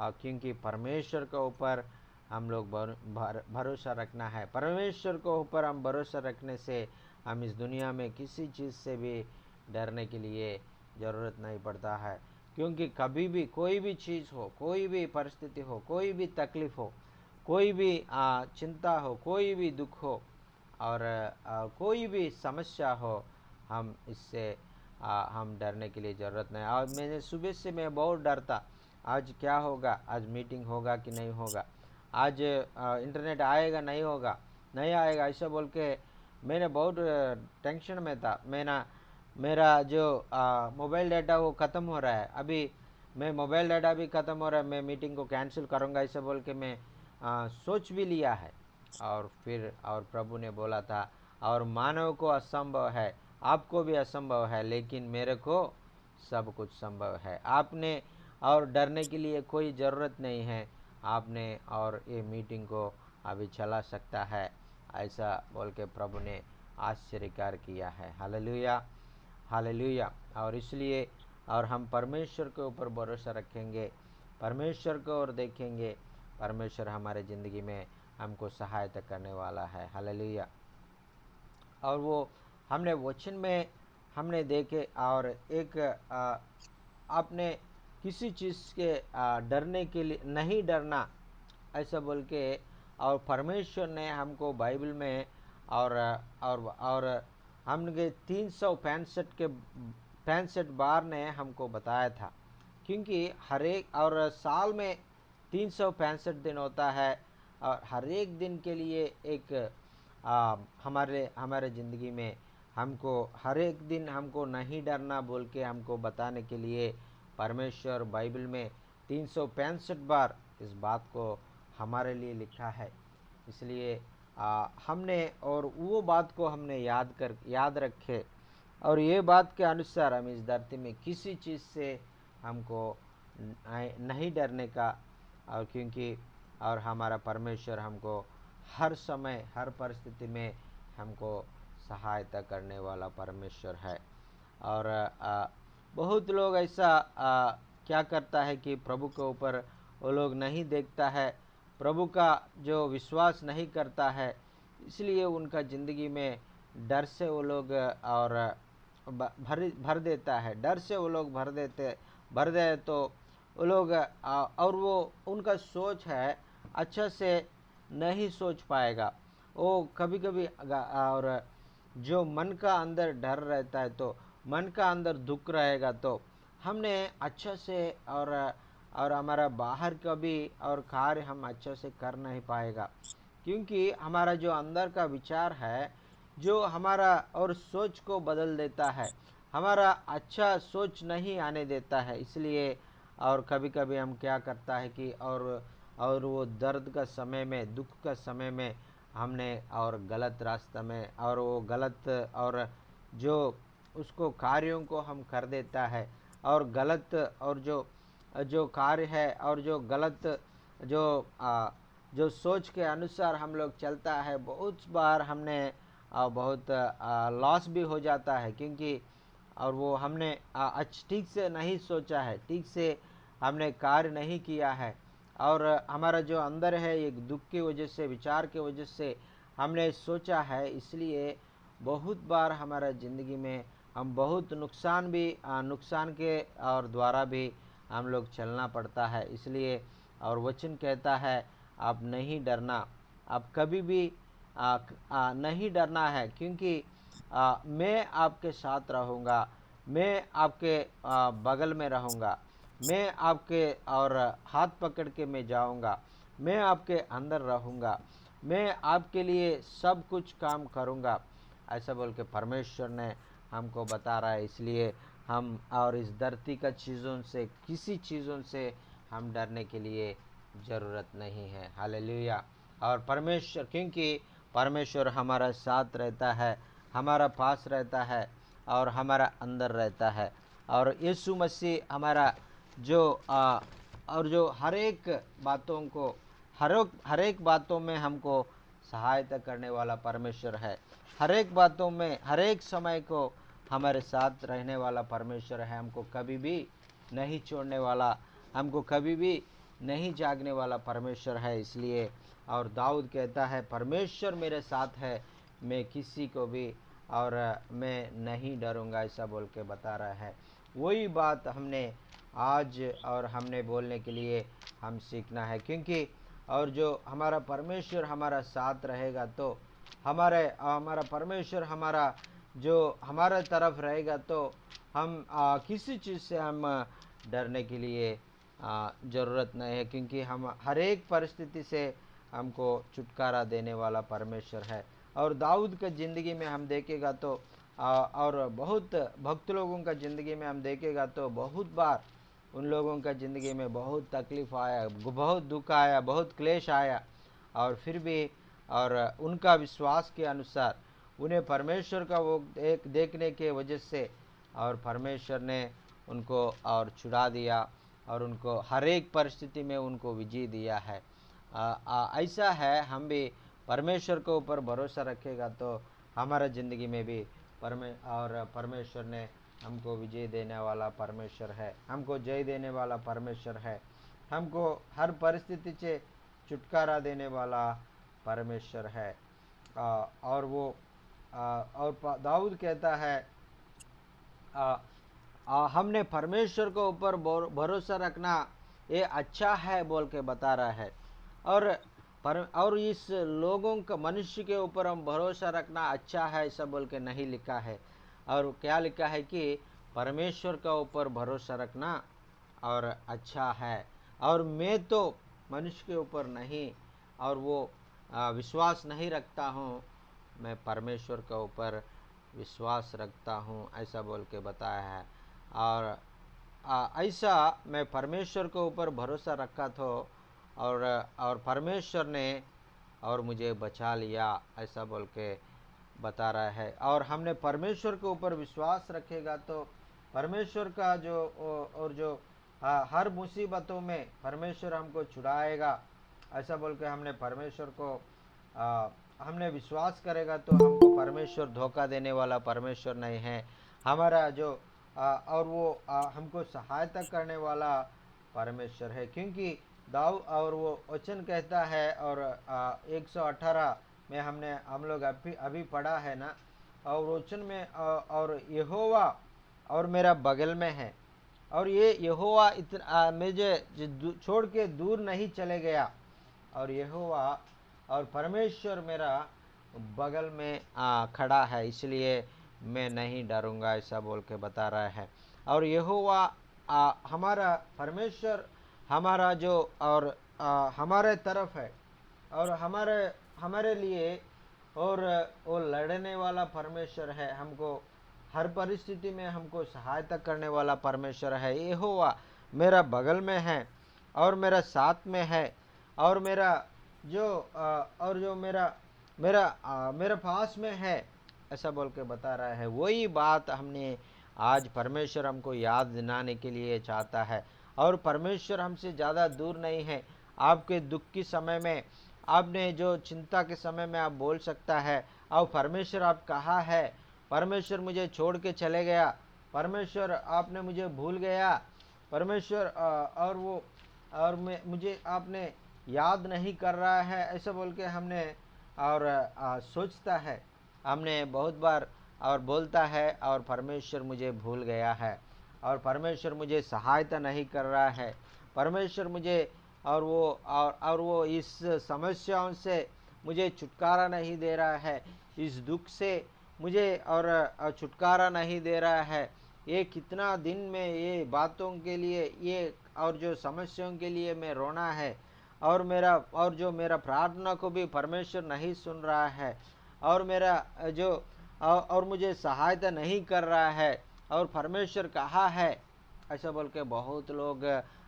क्योंकि परमेश्वर के ऊपर हम लोग भरोसा रखना है। परमेश्वर के ऊपर हम भरोसा रखने से हम इस दुनिया में किसी चीज़ से भी डरने के लिए ज़रूरत नहीं पड़ता है। क्योंकि कभी भी कोई भी चीज़ हो, कोई भी परिस्थिति हो, कोई भी तकलीफ़ हो, कोई भी चिंता हो, कोई भी दुख हो, और कोई भी समस्या हो, हम इससे हम डरने के लिए ज़रूरत नहीं। और मैंने सुबह से मैं बहुत डरता, आज क्या होगा, आज मीटिंग होगा कि नहीं होगा, आज इंटरनेट आएगा नहीं होगा, नहीं आएगा ऐसा बोल के मैंने बहुत टेंशन में था। मेरा जो मोबाइल डाटा वो ख़त्म हो रहा है, अभी मैं मोबाइल डाटा भी ख़त्म हो रहा है, मैं मीटिंग को कैंसिल करूँगा ऐसा बोल के मैं सोच भी लिया है। और फिर और प्रभु ने बोला था, और मानव को असंभव है, आपको भी असंभव है, लेकिन मेरे को सब कुछ संभव है। आपने और डरने के लिए कोई ज़रूरत नहीं है, आपने और ये मीटिंग को अभी चला सकता है। ऐसा बोल के प्रभु ने आश्चर्यकार किया है। Hallelujah, hallelujah. और इसलिए और हम परमेश्वर के ऊपर भरोसा रखेंगे, परमेश्वर को और देखेंगे, परमेश्वर हमारे ज़िंदगी में हमको सहायता करने वाला है। हालेलुया। और वो हमने वचन में हमने देखे, और एक आपने किसी चीज़ के डरने के लिए नहीं डरना ऐसा बोल के, और परमेश्वर ने हमको बाइबल में और हमने 365 के 65 बार ने हमको बताया था, क्योंकि हर एक और साल में 365 दिन होता है, और हर एक दिन के लिए एक हमारे हमारे ज़िंदगी में हमको हर एक दिन हमको नहीं डरना बोल के हमको बताने के लिए परमेश्वर बाइबल में 365 बार इस बात को हमारे लिए लिखा है। इसलिए हमने और वो बात को हमने याद रखे, और ये बात के अनुसार हम इस धरती में किसी चीज़ से हमको नहीं डरने का, और क्योंकि और हमारा परमेश्वर हमको हर समय हर परिस्थिति में हमको सहायता करने वाला परमेश्वर है। और बहुत लोग ऐसा क्या करता है कि प्रभु के ऊपर वो लोग नहीं देखता है, प्रभु का जो विश्वास नहीं करता है, इसलिए उनका ज़िंदगी में डर से वो लोग और भर देता है, डर से वो लोग भर दे तो वो लोग और वो उनका सोच है अच्छा से नहीं सोच पाएगा। वो कभी कभी और जो मन का अंदर डर रहता है, तो मन का अंदर दुख रहेगा, तो हमने अच्छा से और हमारा बाहर का भी और कार्य हम अच्छा से कर नहीं पाएगा, क्योंकि हमारा जो अंदर का विचार है जो हमारा और सोच को बदल देता है, हमारा अच्छा सोच नहीं आने देता है। इसलिए और कभी कभी हम क्या करता है कि और वो दर्द का समय में, दुख का समय में हमने और गलत रास्ता में और वो गलत और जो उसको कार्यों को हम कर देता है, और गलत और जो जो कार्य है और जो गलत जो जो सोच के अनुसार हम लोग चलता है, बहुत बार हमने बहुत लॉस भी हो जाता है, क्योंकि और वो हमने ठीक से नहीं सोचा है, ठीक से हमने कार्य नहीं किया है, और हमारा जो अंदर है एक दुख की वजह से, विचार की वजह से हमने सोचा है, इसलिए बहुत बार हमारा ज़िंदगी में हम बहुत नुकसान के और द्वारा भी हम लोग चलना पड़ता है। इसलिए और वचन कहता है आप नहीं डरना, आप कभी भी नहीं डरना है, क्योंकि मैं आपके साथ रहूँगा, मैं आपके बगल में रहूँगा, मैं आपके और हाथ पकड़ के मैं जाऊँगा, मैं आपके अंदर रहूँगा, मैं आपके लिए सब कुछ काम करूँगा, ऐसा बोल के परमेश्वर ने हमको बता रहा है। इसलिए हम और इस धरती का चीज़ों से, किसी चीज़ों से हम डरने के लिए ज़रूरत नहीं है। हालेलुया। और परमेश्वर, क्योंकि परमेश्वर हमारा साथ रहता है, हमारा पास रहता है और हमारा अंदर रहता है, और यीशु मसीह हमारा जो और जो हर एक बातों को हर एक बातों में हमको सहायता करने वाला परमेश्वर है, हर एक बातों में हर एक समय को हमारे साथ रहने वाला परमेश्वर है, हमको कभी भी नहीं छोड़ने वाला, हमको कभी भी नहीं जागने वाला परमेश्वर है। इसलिए और दाऊद कहता है परमेश्वर मेरे साथ है, मैं किसी को भी और मैं नहीं डरूंगा, ऐसा बोल के बता रहा है। वही बात हमने आज और हमने बोलने के लिए हम सीखना है, क्योंकि और जो हमारा परमेश्वर हमारा साथ रहेगा, तो हमारा परमेश्वर हमारा जो हमारा तरफ रहेगा, तो हम किसी चीज़ से हम डरने के लिए ज़रूरत नहीं है, क्योंकि हम हर एक परिस्थिति से हमको छुटकारा देने वाला परमेश्वर है। और दाऊद का ज़िंदगी में हम देखेगा तो और बहुत भक्त लोगों का ज़िंदगी में हम देखेगा तो बहुत बार उन लोगों का ज़िंदगी में बहुत तकलीफ़ आया, बहुत दुख आया, बहुत क्लेश आया, और फिर भी और उनका विश्वास के अनुसार उन्हें परमेश्वर का वो देखने के वजह से और परमेश्वर ने उनको और छुड़ा दिया, और उनको हर एक परिस्थिति में उनको विजय दिया है। ऐसा है हम भी परमेश्वर के ऊपर भरोसा रखेगा तो हमारा ज़िंदगी में भी परमेश्वर ने हमको विजय देने वाला परमेश्वर है, हमको जय देने वाला परमेश्वर है, हमको हर परिस्थिति से छुटकारा देने वाला परमेश्वर है। और वो दाऊद कहता है, हमने परमेश्वर के ऊपर भरोसा रखना ये अच्छा है बोल के बता रहा है। और इस लोगों का मनुष्य के ऊपर हम भरोसा रखना अच्छा है ऐसा बोल के नहीं लिखा है। और क्या लिखा है कि परमेश्वर का ऊपर भरोसा रखना और अच्छा है। और मैं तो मनुष्य के ऊपर नहीं और वो विश्वास नहीं रखता हूँ, मैं परमेश्वर के ऊपर विश्वास रखता हूँ ऐसा बोल के बताया है। और ऐसा मैं परमेश्वर के ऊपर भरोसा रखा था और परमेश्वर ने और मुझे बचा लिया ऐसा बोल के बता रहा है। और हमने परमेश्वर के ऊपर विश्वास रखेगा तो परमेश्वर का और जो हर मुसीबतों में परमेश्वर हमको छुड़ाएगा ऐसा बोल के हमने परमेश्वर को हमने विश्वास करेगा तो हमको परमेश्वर धोखा देने वाला परमेश्वर नहीं है। हमारा जो और वो हमको सहायता करने वाला परमेश्वर है। क्योंकि और वो वचन कहता है और 118 में हम लोग अभी पढ़ा है ना, और वचन में और यहोवा और मेरा बगल में है और ये यहोवा इतना मुझे छोड़ के दूर नहीं चले गया और यहोवा और परमेश्वर मेरा बगल में खड़ा है इसलिए मैं नहीं डरूंगा ऐसा बोल के बता रहा है। और यहोवा हमारा परमेश्वर हमारा जो और हमारे तरफ है और हमारे हमारे लिए और वो लड़ने वाला परमेश्वर है, हमको हर परिस्थिति में हमको सहायता करने वाला परमेश्वर है। यहोवा मेरा बगल में है और मेरा साथ में है और मेरा जो और जो मेरा मेरा मेरे पास में है ऐसा बोल के बता रहा है। वही बात हमने आज परमेश्वर हमको याद दिलाने के लिए चाहता है। और परमेश्वर हमसे ज़्यादा दूर नहीं है। आपके दुख के समय में आपने जो चिंता के समय में आप बोल सकता है और परमेश्वर आप कहाँ है, परमेश्वर मुझे छोड़ के चले गया, परमेश्वर आपने मुझे भूल गया, परमेश्वर और वो और मैं मुझे आपने याद नहीं कर रहा है ऐसा बोल के हमने और सोचता है हमने बहुत बार और बोलता है और परमेश्वर मुझे भूल गया है और परमेश्वर मुझे सहायता नहीं कर रहा है, परमेश्वर मुझे और वो इस समस्याओं से मुझे छुटकारा नहीं दे रहा है, इस दुख से मुझे और छुटकारा नहीं दे रहा है। ये कितना दिन में ये बातों के लिए ये और जो समस्याओं के लिए मैं रोना है और जो मेरा प्रार्थना को भी परमेश्वर नहीं सुन रहा है और मेरा जो और मुझे सहायता नहीं कर रहा है और परमेश्वर कहाँ है ऐसा बोल के बहुत लोग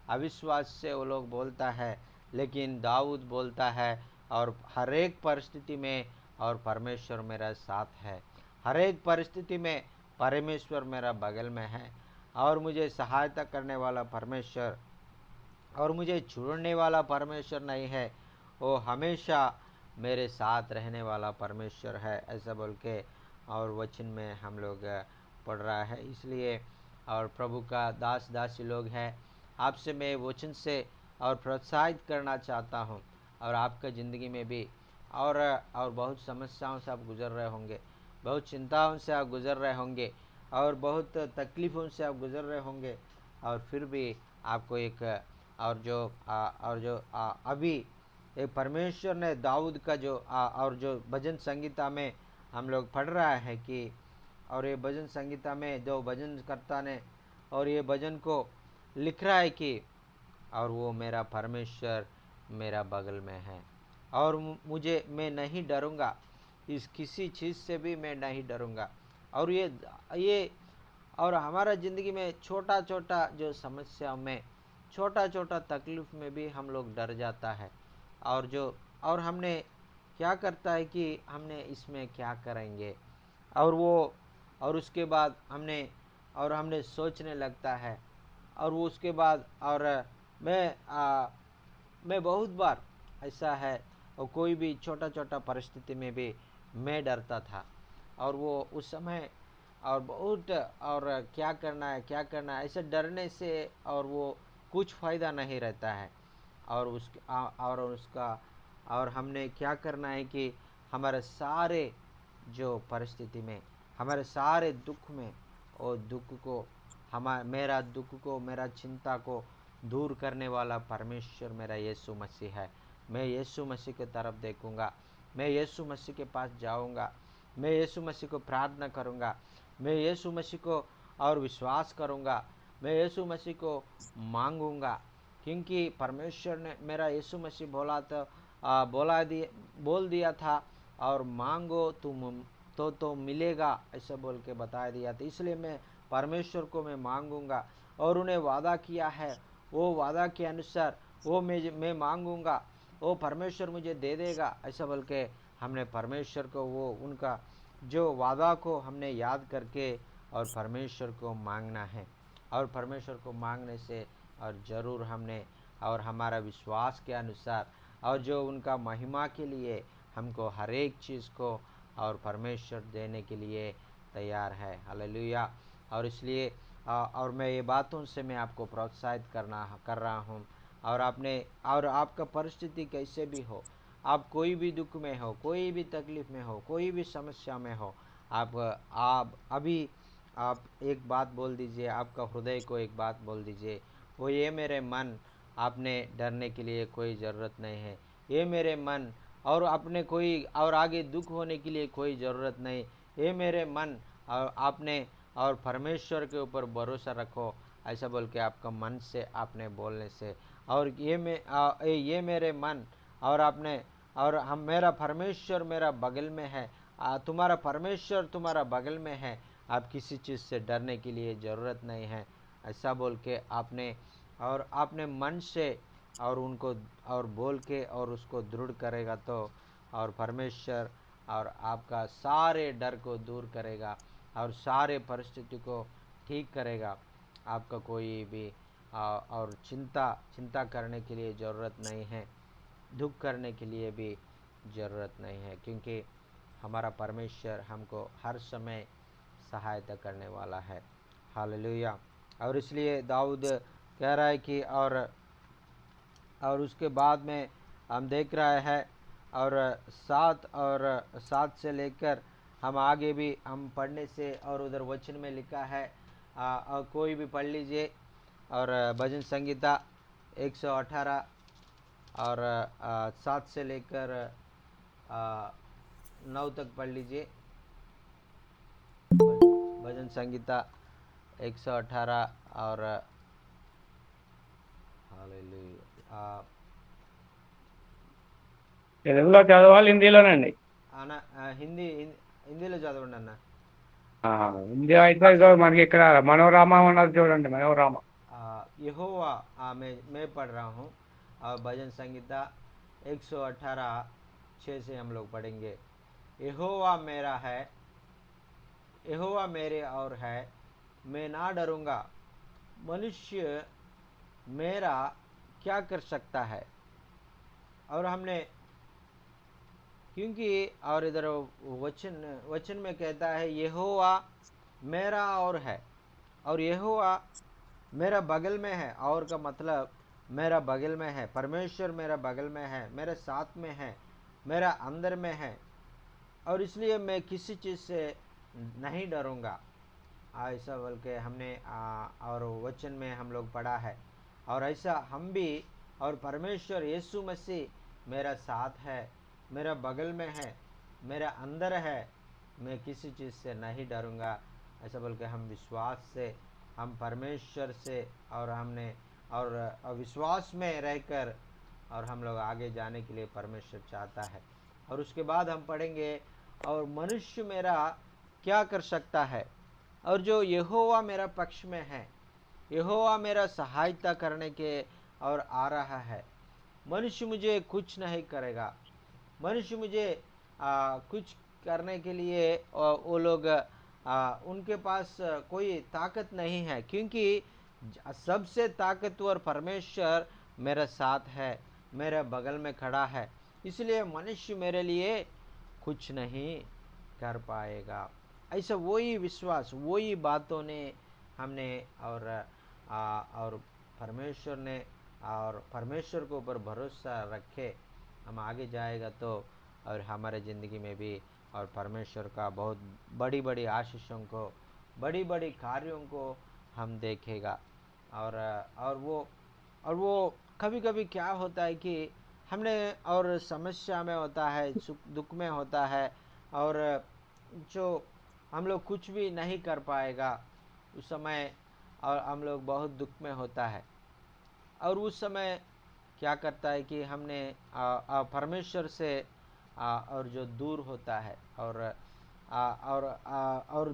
अविश्वास से वो लोग बोलता है। लेकिन दाऊद बोलता है और हर एक परिस्थिति में और परमेश्वर मेरा साथ है, हर एक परिस्थिति में परमेश्वर मेरा बगल में है और मुझे सहायता करने वाला परमेश्वर और मुझे छोड़ने वाला परमेश्वर नहीं है, वो हमेशा मेरे साथ रहने वाला परमेश्वर है ऐसा बोल के और वचन में हम लोग पढ़ रहा है। इसलिए और प्रभु का दास दासी लोग हैं, आपसे मैं वचन से और प्रोत्साहित करना चाहता हूँ और आपका ज़िंदगी में भी और बहुत समस्याओं से आप गुज़र रहे होंगे, बहुत चिंताओं से आप गुज़र रहे होंगे और बहुत तकलीफ़ों से आप गुज़र रहे होंगे और फिर भी आपको एक अभी ये परमेश्वर ने दाऊद का जो और जो भजन संगीता में हम लोग पढ़ रहा है कि और ये भजन संगीता में जो भजनकर्ता ने और ये भजन को लिख रहा है कि और वो मेरा परमेश्वर मेरा बगल में है और मुझे मैं नहीं डरूंगा, इस किसी चीज़ से भी मैं नहीं डरूंगा। और ये और हमारा ज़िंदगी में छोटा छोटा जो समस्या में छोटा छोटा तकलीफ़ में भी हम लोग डर जाता है और हमने क्या करता है कि हमने इसमें क्या करेंगे और वो और उसके बाद हमने सोचने लगता है और वो उसके बाद और मैं बहुत बार ऐसा है और कोई भी छोटा छोटा परिस्थिति में भी मैं डरता था। और वो उस समय और बहुत और क्या करना है ऐसे डरने से और वो कुछ फ़ायदा नहीं रहता है। और और उसका और हमने क्या करना है कि हमारे सारे जो परिस्थिति में, हमारे सारे दुख में, और दुख को मेरा दुख को, मेरा चिंता को दूर करने वाला परमेश्वर मेरा यीशु मसीह है। मैं यीशु मसीह की तरफ देखूंगा, मैं यीशु मसीह के पास जाऊंगा, मैं यीशु मसीह को प्रार्थना करूंगा, मैं यीशु मसीह को और विश्वास करूंगा, मैं यीशु मसीह को मांगूंगा। क्योंकि परमेश्वर ने मेरा यीशु मसीह बोल दिया था, और मांगो तुम तो मिलेगा, ऐसा बोल के बता दिया था। इसलिए मैं परमेश्वर को मैं मांगूंगा, और उन्हें वादा किया है, वो वादा के अनुसार वो मैं मांगूंगा, वो परमेश्वर मुझे दे देगा, ऐसा बोल के हमने परमेश्वर को वो उनका जो वादा को हमने याद करके और परमेश्वर को मांगना है। और परमेश्वर को मांगने से और ज़रूर हमने और हमारा विश्वास के अनुसार और जो उनका महिमा के लिए हमको हर एक चीज़ को और परमेश्वर देने के लिए तैयार है। हालेलुया। और इसलिए और मैं ये बातों से मैं आपको प्रोत्साहित कर रहा हूँ। और आपका परिस्थिति कैसे भी हो, आप कोई भी दुख में हो, कोई भी तकलीफ में हो, कोई भी समस्या में हो, आप अभी आप एक बात बोल दीजिए, आपका हृदय को एक बात बोल दीजिए, वो ये मेरे मन, आपने डरने के लिए कोई ज़रूरत नहीं है। ये मेरे मन, और अपने कोई और आगे दुख होने के लिए कोई ज़रूरत नहीं। ये मेरे मन, और आपने और परमेश्वर के ऊपर भरोसा रखो, ऐसा बोल के आपका मन से आपने बोलने से, और ये मेरे मन, और आपने और हम मेरा परमेश्वर मेरा बगल में है, तुम्हारा परमेश्वर तुम्हारा बगल में है, आप किसी चीज़ से डरने के लिए ज़रूरत नहीं है, ऐसा बोल के आपने मन से और उनको और बोल के और उसको दृढ़ करेगा, तो और परमेश्वर और आपका सारे डर को दूर करेगा और सारे परिस्थिति को ठीक करेगा। आपका कोई भी और चिंता करने के लिए ज़रूरत नहीं है, दुख करने के लिए भी ज़रूरत नहीं है, क्योंकि हमारा परमेश्वर हमको हर समय सहायता करने वाला है। हालेलुया। और इसलिए दाऊद कह रहा है कि और उसके बाद में हम देख रहे हैं, और 7 से लेकर हम आगे भी हम पढ़ने से, और उधर वचन में लिखा है, और कोई भी पढ़ लीजिए, और भजन संगीता 118 और 7 से लेकर 9 तक पढ़ लीजिए। भजन संगीता 118 और हालेलुया తెలుగులో చదవాలి హిందీలోనండి? అన్న హిందీలో చదవండి అన్న. హిందీ అయితే ఇదో మనకి ఇక్కడ మనోరామ ఉన్నది చూడండి, మనోరామ. यहोवा मैं पढ़ रहा हूँ, और भजन संगीता 118 6 से हम लोग पढ़ेंगे। यहोवा मेरा है, यहोवा मेरे और है, मैं ना डरूंगा, मनुष्य मेरा क्या कर सकता है। और हमने क्योंकि और इधर वचन में कहता है यहोवा मेरा और है, और यहोवा मेरा बगल में है। और का मतलब मेरा बगल में है, परमेश्वर मेरा बगल में है, मेरे साथ में है, मेरा अंदर में है, और इसलिए मैं किसी चीज़ से नहीं डरूंगा, ऐसा बोल के हमने और वचन में हम लोग पढ़ा है। और ऐसा हम भी, और परमेश्वर यीशु मसीह मेरा साथ है, मेरा बगल में है, मेरा अंदर है, मैं किसी चीज़ से नहीं डरूंगा, ऐसा बोल के हम विश्वास से हम परमेश्वर से और हमने और विश्वास में रहकर और हम लोग आगे जाने के लिए परमेश्वर चाहता है। और उसके बाद हम पढ़ेंगे, और मनुष्य मेरा क्या कर सकता है, और जो यहोवा मेरा पक्ष में है, यहोवा मेरा सहायता करने के और आ रहा है, मनुष्य मुझे कुछ नहीं करेगा। मनुष्य मुझे कुछ करने के लिए वो लोग उनके पास कोई ताकत नहीं है, क्योंकि सबसे ताकतवर परमेश्वर मेरे साथ है, मेरे बगल में खड़ा है, इसलिए मनुष्य मेरे लिए कुछ नहीं कर पाएगा। ऐसा वही विश्वास, वही बातों ने हमने और परमेश्वर ने और परमेश्वर के ऊपर भरोसा रखे हम आगे जाएगा तो और हमारे ज़िंदगी में भी और परमेश्वर का बहुत बड़ी बड़ी आशीषों को, बड़ी बड़ी कार्यों को हम देखेगा। और वो कभी कभी क्या होता है कि हमने और समस्या में होता है, सुख दुख में होता है, और जो हम लोग कुछ भी नहीं कर पाएगा उस समय, और हम लोग बहुत दुख में होता है। और उस समय क्या करता है कि हमने परमेश्वर से और जो दूर होता है, और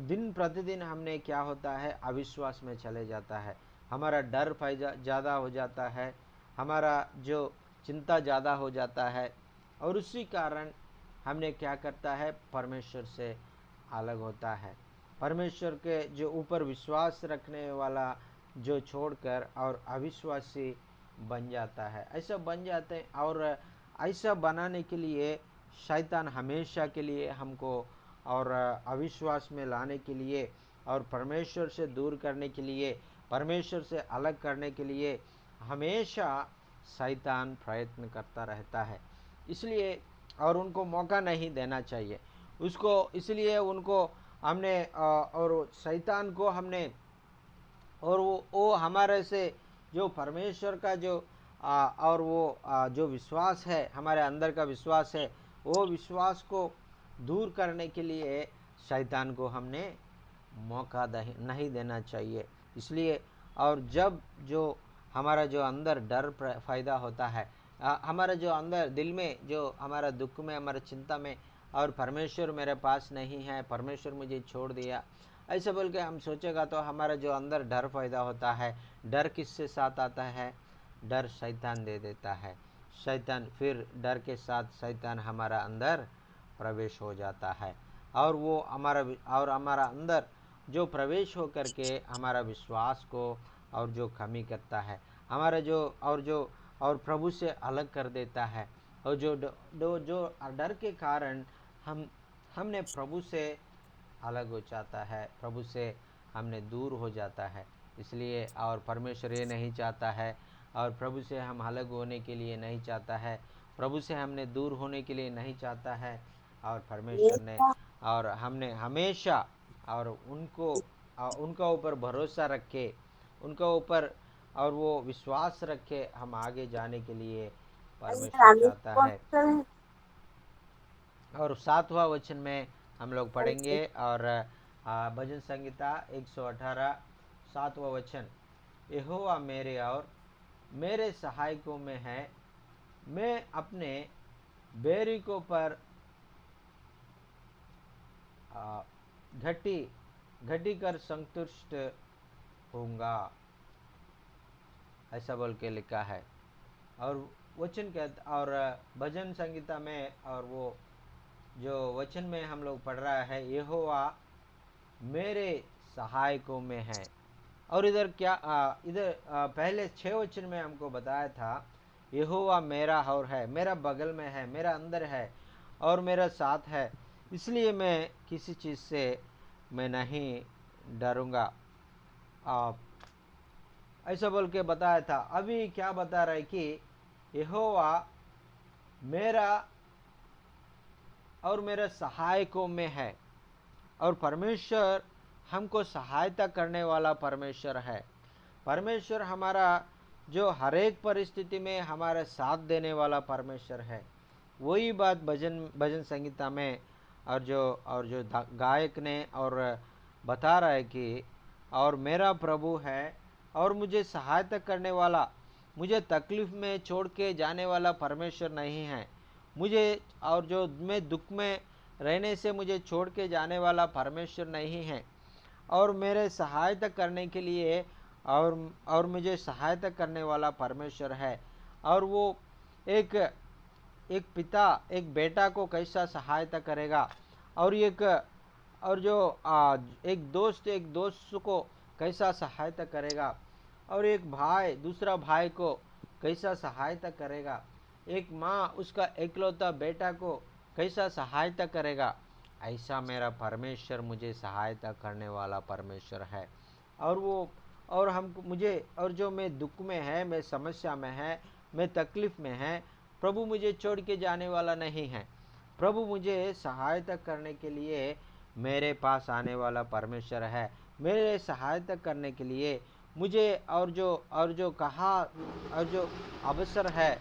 दिन प्रतिदिन हमने क्या होता है अविश्वास में चले जाता है, हमारा डर ज़्यादा हो जाता है, हमारा जो चिंता ज़्यादा हो जाता है, और उसी कारण हमने क्या करता है परमेश्वर से अलग होता है। परमेश्वर के जो ऊपर विश्वास रखने वाला जो छोड़कर और अविश्वासी बन जाता है, ऐसा बन जाते हैं। और ऐसा बनाने के लिए शैतान हमेशा के लिए हमको और अविश्वास में लाने के लिए और परमेश्वर से दूर करने के लिए, परमेश्वर से अलग करने के लिए हमेशा शैतान प्रयत्न करता रहता है। इसलिए और उनको मौका नहीं देना चाहिए उसको, इसलिए उनको हमने और शैतान को हमने, और वो हमारे से जो परमेश्वर का जो और वो जो विश्वास है, हमारे अंदर का विश्वास है, वो विश्वास को दूर करने के लिए शैतान को हमने मौका नहीं देना चाहिए। इसलिए और जब जो हमारा जो अंदर डर पैदा होता है, हमारा जो अंदर दिल में जो हमारा दुख में, हमारा चिंता में, और परमेश्वर मेरे पास नहीं है, परमेश्वर मुझे छोड़ दिया, ऐसा बोल के हम सोचेगा तो हमारा जो अंदर डर पैदा होता है। डर किससे साथ आता है? डर शैतान दे देता है। शैतान फिर डर के साथ शैतान हमारा अंदर प्रवेश हो जाता है, और वो हमारा अंदर जो प्रवेश हो करके हमारा विश्वास को और जो कमी करता है, हमारा और प्रभु से अलग कर देता है। और जो डर के कारण हमने प्रभु से अलग हो जाता है, प्रभु से हमने दूर हो जाता है। इसलिए और परमेश्वर ये नहीं चाहता है, और प्रभु से हम अलग होने के लिए नहीं चाहता है, प्रभु से हमने दूर होने के लिए नहीं चाहता है। और परमेश्वर ने और हमने हमेशा और उनका ऊपर भरोसा रखे, उनका ऊपर और वो विश्वास रखे हम आगे जाने के लिए परमेश्वर चाहता है। और 7वां वचन में हम लोग पढ़ेंगे, और भजन संहिता 118 7वां वचन। यहोवा मेरे और मेरे सहायकों में है, मैं अपने बैरिकों पर घटी घटी कर संतुष्ट होऊंगा, ऐसा बोल के लिखा है। और वचन कहता, और भजन संहिता में और वो जो वचन में हम लोग पढ़ रहा है, यहोवा मेरे सहायकों में है। और इधर क्या पहले 6 वचन में हमको बताया था, यहोवा मेरा और है, मेरा बगल में है, मेरा अंदर है और मेरा साथ है, इसलिए मैं किसी चीज़ से मैं नहीं डरूंगा, ऐसा बोल के बताया था। अभी क्या बता रहा है कि यहोवा मेरा और मेरे सहायकों में है, और परमेश्वर हमको सहायता करने वाला परमेश्वर है। परमेश्वर हमारा जो हर एक परिस्थिति में हमारे साथ देने वाला परमेश्वर है। वही बात भजन संगीता में और जो गायक ने और बता रहा है कि और मेरा प्रभु है और मुझे सहायता करने वाला, मुझे तकलीफ में छोड़ के जाने वाला परमेश्वर नहीं है, मुझे और जो मैं दुख में रहने से मुझे छोड़ के जाने वाला परमेश्वर नहीं है, और मेरे सहायता करने के लिए और मुझे सहायता करने वाला परमेश्वर है। और वो एक एक पिता एक बेटा को कैसा सहायता करेगा, और एक दोस्त को कैसा सहायता करेगा, और एक भाई दूसरा भाई को कैसा सहायता करेगा, एक माँ उसका एकलौता बेटा को कैसा सहायता करेगा, ऐसा मेरा परमेश्वर मुझे सहायता करने वाला परमेश्वर है। और वो और हमको मुझे और जो मैं दुख में है, मैं समस्या में है, मैं तकलीफ में है, प्रभु मुझे छोड़ के जाने वाला नहीं है। प्रभु मुझे सहायता करने के लिए मेरे पास आने वाला परमेश्वर है। मेरे सहायता करने के लिए मुझे और जो कहा और जो अवसर है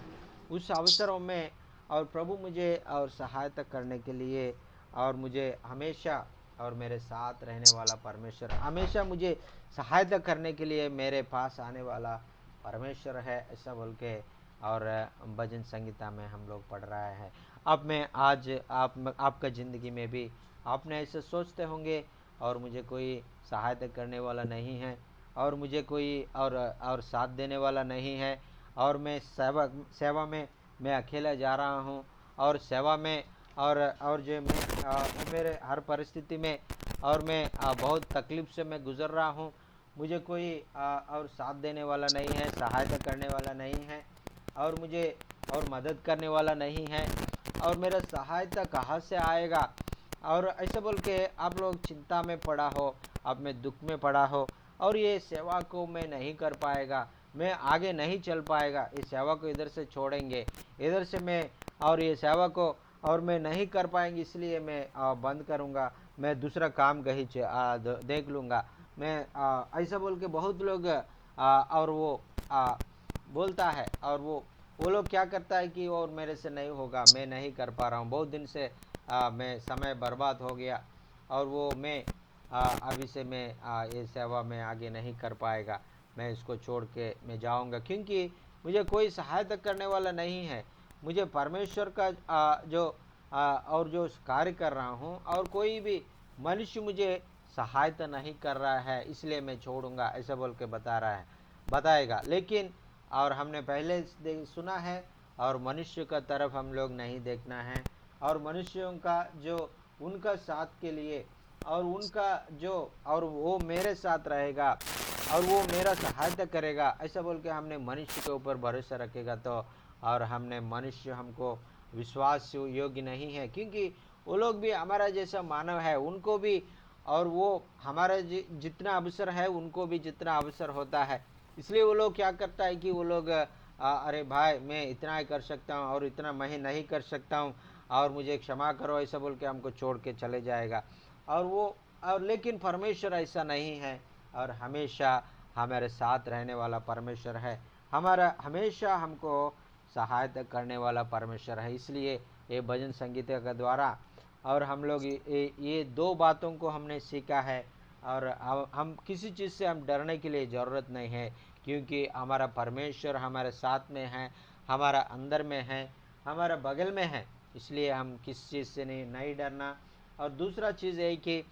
उस अवसरों में और प्रभु मुझे और सहायता करने के लिए और मुझे हमेशा और मेरे साथ रहने वाला परमेश्वर हमेशा मुझे सहायता करने के लिए मेरे पास आने वाला परमेश्वर है, ऐसा बोल के और भजन संगीता में हम लोग पढ़ रहे हैं। अब मैं आज आपका ज़िंदगी में भी आपने ऐसे सोचते होंगे और मुझे कोई सहायता करने वाला नहीं है और मुझे कोई और साथ देने वाला नहीं है और मैं सेवा में मैं अकेला जा रहा हूँ और सेवा में और जो मैं मेरे हर परिस्थिति में और मैं बहुत तकलीफ से मैं गुज़र रहा हूँ। मुझे कोई और साथ देने वाला नहीं है, सहायता करने वाला नहीं है और मुझे और मदद करने वाला नहीं है और मेरा सहायता कहाँ से आएगा। और ऐसे बोल के आप लोग चिंता में पड़ा हो, अब मैं दुख में पड़ा हो और ये सेवा को मैं नहीं कर पाएगा, मैं आगे नहीं चल पाएगा, इस सेवा को इधर से छोड़ेंगे, इधर से मैं और ये सेवा को और मैं नहीं कर पाएंगे, इसलिए मैं बंद करूँगा, मैं दूसरा काम कहीं देख लूँगा। मैं ऐसा बोल के बहुत लोग और वो बोलता है और वो लोग क्या करता है कि और मेरे से नहीं होगा, मैं नहीं कर पा रहा हूँ, बहुत दिन से मैं समय बर्बाद हो गया और वो मैं अभी से मैं ये सेवा में आगे नहीं कर पाएगा, मैं इसको छोड़ के मैं जाऊंगा क्योंकि मुझे कोई सहायता करने वाला नहीं है। मुझे परमेश्वर का और जो कार्य कर रहा हूँ और कोई भी मनुष्य मुझे सहायता नहीं कर रहा है, इसलिए मैं छोड़ूंगा, ऐसा बोल के बताएगा। लेकिन और हमने पहले सुना है और मनुष्य का तरफ हम लोग नहीं देखना है और मनुष्यों का जो उनका साथ के लिए और उनका जो और वो मेरे साथ रहेगा और वो मेरा सहायता करेगा, ऐसा बोल के हमने मनुष्य के ऊपर भरोसा रखेगा तो और हमने मनुष्य हमको विश्वास योग्य नहीं है क्योंकि वो लोग भी हमारा जैसा मानव है, उनको भी और वो हमारा जितना अवसर है उनको भी जितना अवसर होता है। इसलिए वो लोग क्या करता है कि वो लोग अरे भाई मैं इतना ही कर सकता हूँ और इतना मैं नहीं कर सकता हूँ और मुझे क्षमा करो, ऐसा बोल के हमको छोड़ के चले जाएगा। और वो और लेकिन परमेश्वर ऐसा नहीं है और हमेशा हमारे साथ रहने वाला परमेश्वर है, हमारा हमेशा हमको सहायता करने वाला परमेश्वर है। इसलिए ये भजन संगीत के द्वारा और हम लोग ये दो बातों को हमने सीखा है और हम किसी चीज़ से हम डरने के लिए ज़रूरत नहीं है क्योंकि हमारा परमेश्वर हमारे साथ में है, हमारा अंदर में है, हमारा बगल में है, इसलिए हम किस चीज़ से नहीं डरना। और दूसरा चीज़ है कि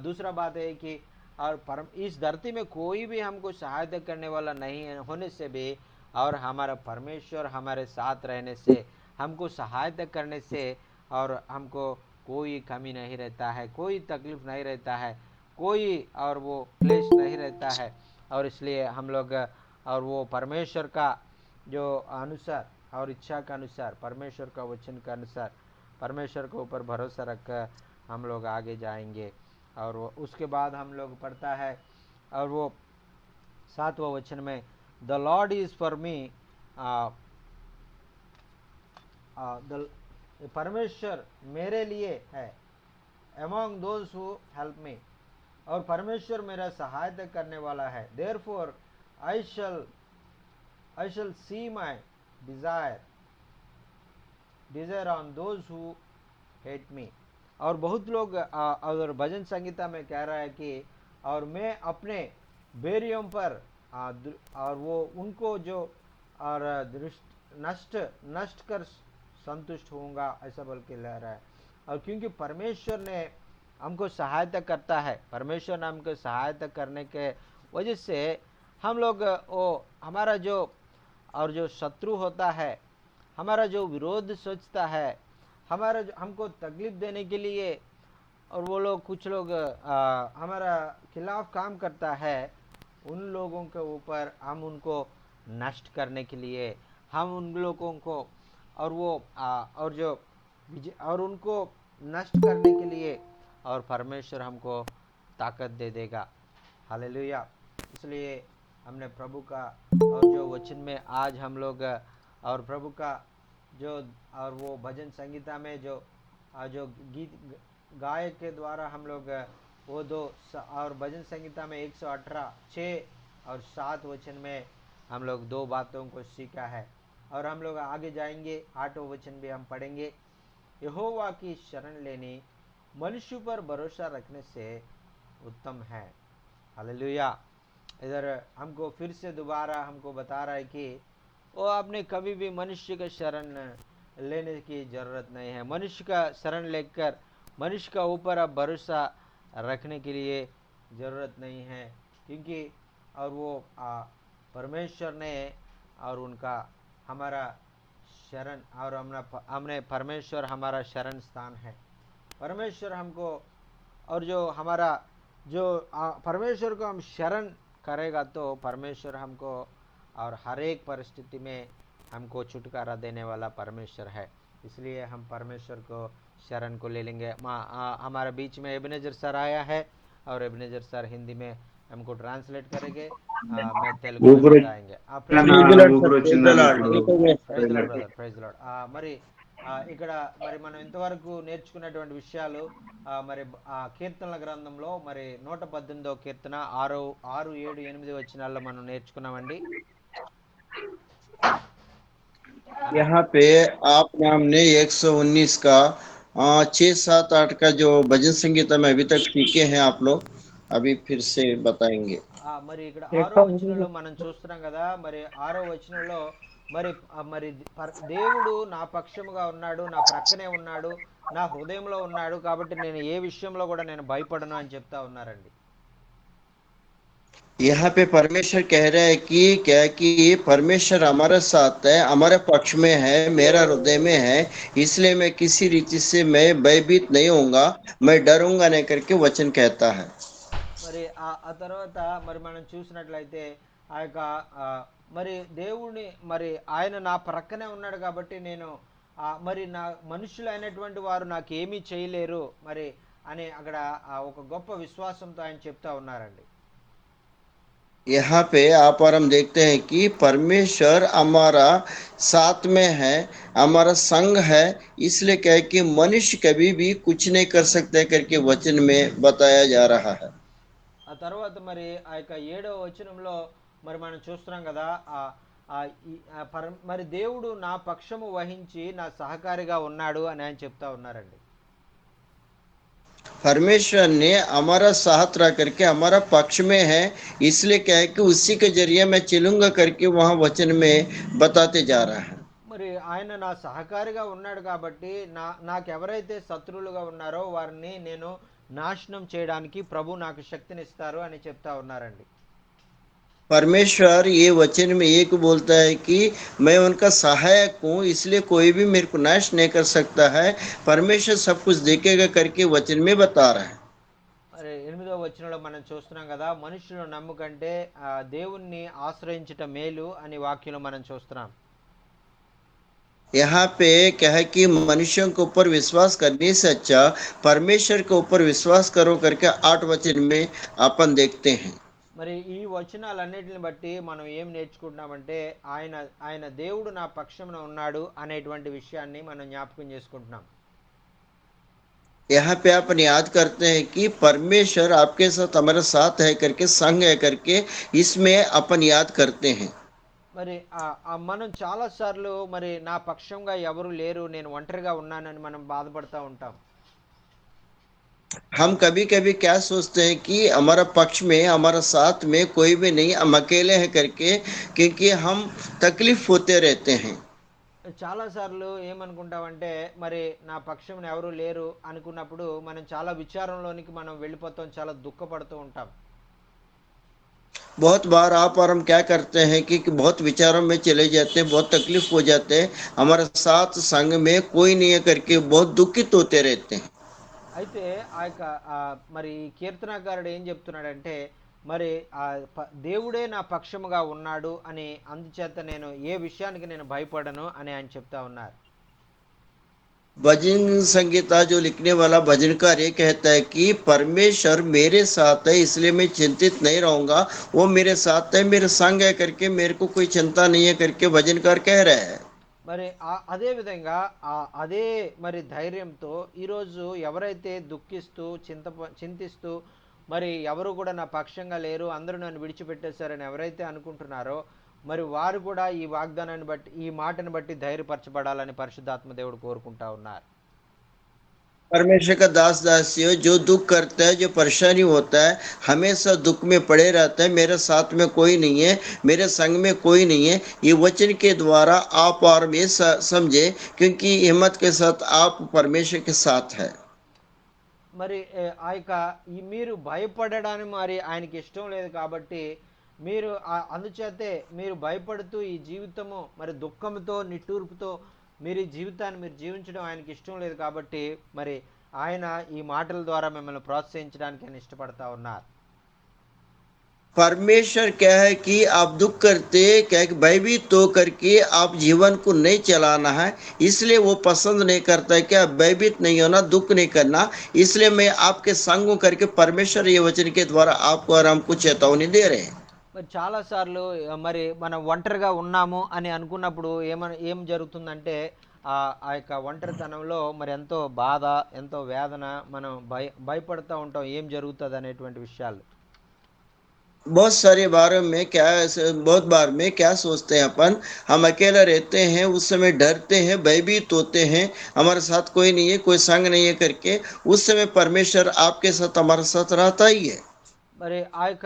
दूसरा बात है कि और इस धरती में कोई भी हमको सहायता करने वाला नहीं होने से भी और हमारा परमेश्वर हमारे साथ रहने से हमको सहायता करने से और हमको कोई कमी नहीं रहता है, कोई तकलीफ नहीं रहता है, कोई और वो क्लेश नहीं रहता है। और इसलिए हम लोग और वो परमेश्वर का जो अनुसार और इच्छा के अनुसार परमेश्वर का वचन के अनुसार परमेश्वर के ऊपर भरोसा रख कर हम लोग आगे जाएंगे। और वो उसके बाद हम लोग पढ़ता है और वो 7वां वचन में the Lord is for me, परमेश्वर मेरे लिए है among those who help me, और परमेश्वर मेरा सहायता करने वाला है। therefore I shall see my desire on those who hate me। और बहुत लोग अगर भजन संगीता में कह रहा है कि और मैं अपने बैरियों पर और वो उनको जो और नष्ट कर संतुष्ट होऊंगा, ऐसा बोल के ले रहा है। और क्योंकि परमेश्वर ने हमको सहायता करता है, परमेश्वर ने हमको सहायता करने के वजह से हम लोग वो हमारा जो और जो शत्रु होता है, हमारा जो विरोध सोचता है, हमारा जो हमको तकलीफ देने के लिए और वो लोग कुछ लोग हमारा खिलाफ काम करता है, उन लोगों के ऊपर हम उनको नष्ट करने के लिए हम उन लोगों को और वो और जो और उनको नष्ट करने के लिए और परमेश्वर हमको ताकत दे देगा। हालेलुया। इसलिए हमने प्रभु का और जो वचन में आज हम लोग और प्रभु का जो और वो भजन संगीता में जो जो गीत गायक के द्वारा हम लोग वो और भजन संगीता में 118 6 और 7 वचन में हम लोग 2 बातों को सीखा है। और हम लोग आगे जाएंगे, 8वां वचन भी हम पढ़ेंगे। यहोवा की शरण लेनी मनुष्य पर भरोसा रखने से उत्तम है। हालेलुया। इधर हमको फिर से दोबारा हमको बता रहा है कि वो आपने कभी भी मनुष्य का शरण लेने की ज़रूरत नहीं है। मनुष्य का शरण लेकर मनुष्य का ऊपर आप भरोसा रखने के लिए ज़रूरत नहीं है, क्योंकि और वो परमेश्वर ने और उनका हमारा शरण और हमने परमेश्वर हमारा शरण स्थान है। परमेश्वर हमको और जो हमारा जो परमेश्वर को हम शरण करेगा तो परमेश्वर हमको और हर एक परिस्थिति में हमको छुटकारा देने वाला परमेश्वर है। इसलिए हम परमेश्वर को शरण को ले लेंगे। हमारे बीच में एबनेजर सर आया है और एबनेजर सर हिंदी में हमको ट्रांसलेट करेंगे। मैं तेलुगु में बताएंगे। Praise lord brother, praise lord. మరి ఇక్కడ మరి మనం ఇంతవరకు నేర్చుకున్నటువంటి విషయాలు మరి కీర్తనల గ్రంథంలో మరి 118వ కీర్తన 6 7 8 వచనాల్లో మనం నేర్చుకున్నామండి. यहाँ पे आपने हमने 119 का 6 7 8 का जो भजन संगीत में अभी तक सीखे हैं आप लोग, अभी फिर से बताएंगे। మరి ఇక్కడ 6వ వచనంలో మనం చూస్తున్నాం కదా, మరి 6వ వచనంలో మరి మరి దేవుడు నా పక్షముగా ఉన్నాడు, నా ప్రక్కనే ఉన్నాడు, నా హృదయంలో ఉన్నాడు, కాబట్టి నేను ఏ విషయంలో కూడా నేను భయపడను అని చెప్తా ఉన్నారండి. यहाँ पे परमेश्वर कह रहा है कि क्या कि परमेश्वर हमारे साथ है, हमारे पक्ष में है, मेरा हृदय में है, इसलिए मैं किसी रीति से मैं भयभीत नहीं होऊंगा, मैं डरूंगा नहीं करके वचन कहता है। మరి ఆ తర్వాత మరి మనం చూసినట్లయితే ఆ యొక్క మరి దేవుని మరి ఆయన నా ప్రక్కనే ఉన్నాడు కాబట్టి నేను మరి నా మనుషులు అయినటువంటి వారు నాకు ఏమీ చేయలేరు మరి అని అక్కడ ఒక గొప్ప విశ్వాసంతో ఆయన చెప్తా ఉన్నారండి. यहाँ पे आप और हम देखते हैं कि परमेश्वर हमारा साथ में है, हमारा संग है, इसलिए कह कि मनुष्य कभी भी कुछ नहीं कर सकते करके वचन में बताया जा रहा है। ఆ తర్వాత మరి ఆ యొక్క 7వ వచనంలో మరి మనం చూస్తున్నాం కదా, మరి దేవుడు నా పక్షము వహించి నా సహకారిగా ఉన్నాడు అని ఆయన చెప్తా ఉన్నారండి. परमेश्वर ने हमारा साथ रह करके हमारा पक्ष में है, इसलिए क्या है कि उसी के जरिए मैं चलूंगा करके वहां वचन में बताते जा रहा है। మరి ఆయన నా సహకారిగా ఉన్నాడు కాబట్టి నాకెవరైతే శత్రువులుగా ఉన్నారో వారిని నేను నాశనం చేయడానికి ప్రభు నాకు శక్తినిస్తారు అని చెప్తా ఉన్నారండి. परमेश्वर ये वचन में एक बोलता है कि मैं उनका सहायक हूँ, इसलिए कोई भी मेरे को नाश नहीं कर सकता है, परमेश्वर सब कुछ देखेगा करके वचन में बता रहा है। అరే 8వ వచనంలో మనం చూస్తున్నాం కదా, మనుషులు నమ్ముకంటే దేవుణ్ణి ఆశ్రయించుట మేలు అని వాక్యంలో మనం చూస్తున్నాం. यहाँ पे क्या है कि मनुष्यों के ऊपर विश्वास करने से अच्छा परमेश्वर के ऊपर विश्वास करो करके 8 वचन में अपन देखते हैं। మరి ఈ వచనాలన్నిటిని బట్టి మనం ఏం నేర్చుకుంటున్నామంటే ఆయన ఆయన దేవుడు నా పక్షమున ఉన్నాడు అనేటువంటి విషయాన్ని మనం జ్ఞాపకం చేసుకుంటున్నాం. यहाँ पे अपन याद करते हैं कि परमेश्वर आपके साथ हमारे साथ है करके संग है करके इसमें अपन याद करते हैं। మరి మనం చాలా సార్లు మరి నా పక్షంగా ఎవరు లేరు, నేను ఒంటరిగా ఉన్నానని మనం బాధపడతా ఉంటాం. हम कभी कभी क्या सोचते हैं कि हमारा पक्ष में हमारा साथ में कोई भी नहीं, हम अकेले हैं करके, क्योंकि हम तकलीफ होते रहते हैं। చాలా సార్లు ఏమనుకుంటామంటే మరి నా పక్షం ఎవరు లేరు అనుకున్నప్పుడు మనం చాలా విచారంలోనికి మనం వెళ్ళిపోతాం, చాలా దుఃఖపడుతూ ఉంటాం. बहुत बार आप और हम क्या करते हैं कि बहुत विचारों में चले जाते हैं, बहुत तकलीफ हो जाते हैं, हमारे साथ संग में कोई नहीं है करके बहुत दुखित होते रहते हैं। అయితే ఆ యొక్క మరి కీర్తనాకారుడు ఏం చెప్తున్నాడంటే మరి దేవుడే నా పక్షముగా ఉన్నాడు అని, అందుచేత నేను ఏ విషయానికి నేను భయపడను అని ఆయన చెప్తా ఉన్నారు. भजन संगीता जो लिखने वाला भजनकार ये कहता है कि परमेश्वर मेरे साथ है, इसलिए मैं चिंतित नहीं रहूंगा, वो मेरे साथ है, मेरे संग है करके मेरे को कोई चिंता नहीं है करके भजनकार कह रहा है। మరి అదే విధంగా అదే మరి ధైర్యంతో ఈరోజు ఎవరైతే దుఃఖిస్తూ చింతిస్తూ మరి ఎవరు కూడా నా పక్షంగా లేరు, అందరూ నన్ను విడిచిపెట్టేశారని ఎవరైతే అనుకుంటున్నారో మరి వారు కూడా ఈ వాగ్దానాన్ని బట్టి, ఈ మాటను బట్టి ధైర్యపరచబడాలని పరిశుద్ధాత్మ దేవుడు కోరుకుంటా ఉన్నారు. परमेश्वर का दास दासियों, जो दुख करता है, जो परेशानी होता है, हमेशा दुख में पड़े रहता है, मेरे साथ में कोई नहीं है, मेरे संग में कोई नहीं है, ये वचन के द्वारा आप और मैं समझे, क्योंकि हिम्मत के साथ आप परमेश्वर के साथ है। మరి ఆ యొక్క మీరు భయపడడానికి మరి ఆయనకి ఇష్టం లేదు కాబట్టి మీరు అందుచేతే మీరు భయపడుతూ ఈ జీవితము మరి దుఃఖంతో నిట్టూర్పుతో మీరు ఈ జీవితాన్ని మీరు జీవించడం ఆయనకి ఇష్టం లేదు కాబట్టి మరి ఆయన ఈ మాటల ద్వారా మిమ్మల్ని ప్రోత్సహించడానికి ఆయన ఇష్టపడతా ఉన్నారు. परमेश्वर क्या है कि आप दुख करते, क्या है कि भयभीत तो करके आप जीवन को नहीं चलाना है, इसलिए वो पसंद नहीं करता है कि आप भयभीत नहीं होना, दुख नहीं करना, इसलिए मैं आपके संग हूं करके परमेश्वर ये वचन के द्वारा आपको और हमको चेतावनी दे रहे हैं। మరి చాలాసార్లు మరి మనం ఒంటరిగా ఉన్నాము అని అనుకున్నప్పుడు ఏం జరుగుతుందంటే ఆ యొక్క ఒంటరితనంలో మరి ఎంతో బాధ, ఎంతో వేదన, మనం భయపడుతూ ఉంటాం ఏం జరుగుతుంది అనేటువంటి విషయాలు. बहुत सारे बारों में क्या, बहुत बार में क्या सोचते हैं अपन, हम अकेला रहते हैं, उस समय डरते हैं, भयभीत होते हैं, हमारे साथ कोई नहीं है, कोई संग नहीं है करके, उस समय परमेश्वर आपके साथ हमारे साथ रहता ही है। మరి ఆ యొక్క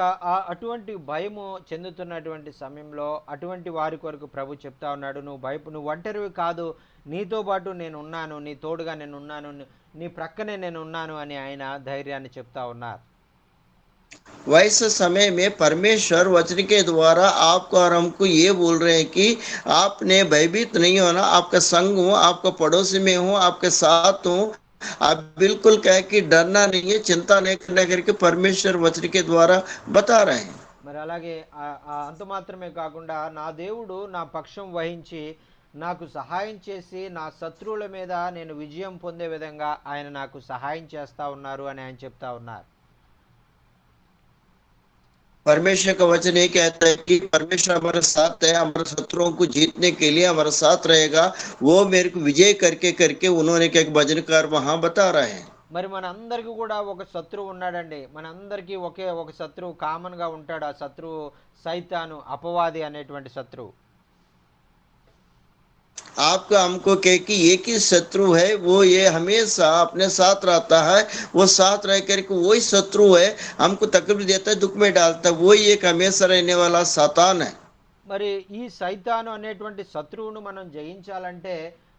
అటువంటి భయము చెందుతున్నటువంటి సమయంలో అటువంటి వారి కొరకు ప్రభు చెప్తా ఉన్నాడు, నువ్వు ఒంటరివి కాదు, నీతో పాటు నేను ఉన్నాను, నీ తోడుగా నేను ఉన్నాను, నీ ప్రక్కనే నేను ఉన్నాను అని ఆయన ధైర్యాన్ని చెప్తా ఉన్నారు. वैसे समय में परमेश्वर वचन के द्वारा आपको और हमको ये बोल रहे हैं कि आपने भयभीत नहीं होना, आपका संग हूँ, आपका पड़ोसी में हूँ, आपके साथ हूँ, आप बिल्कुल कहे कि डरना नहीं है, चिंता नहीं करना करके परमेश्वर वचन के द्वारा बता रहे हैं। మరి అలాగే అంత మాత్రమే కాకుండా నా దేవుడు నా పక్షం వహించి నాకు సహాయం చేసి నా శత్రువుల మీద నేను విజయం పొందే విధంగా ఆయన నాకు సహాయం చేస్తా ఉన్నారు అని ఆయన చెప్తా ఉన్నారు. परमेश्वर का वचन ये कहता है कि परमेश्वर हमारे साथ है, हमारे शत्रुओं को जीतने के लिए हमारे साथ रहेगा, वो मेरे को विजय करके करके उन्होंने क्या भजनकार वहां बता रहे हैं। మరి మనందరికీ కూడా ఒక శత్రువు ఉన్నాడండి, మనందరికీ ఒక శత్రువు కామన్గా ఉంటాడు. ఆ శత్రువు సైతాను, అపవాది అనేటువంటి శత్రువు. आपका हमको कह कि एक ही शत्रु है, वो ये हमेशा अपने साथ रहता है, वो साथ रह करके वही शत्रु है, हमको तकलीफ देता है, दुख में डालता है, वही एक हमेशा रहने वाला सातान है। మరి ఈ సైతాను అనేటువంటి శత్రువును మనం జయించాలంటే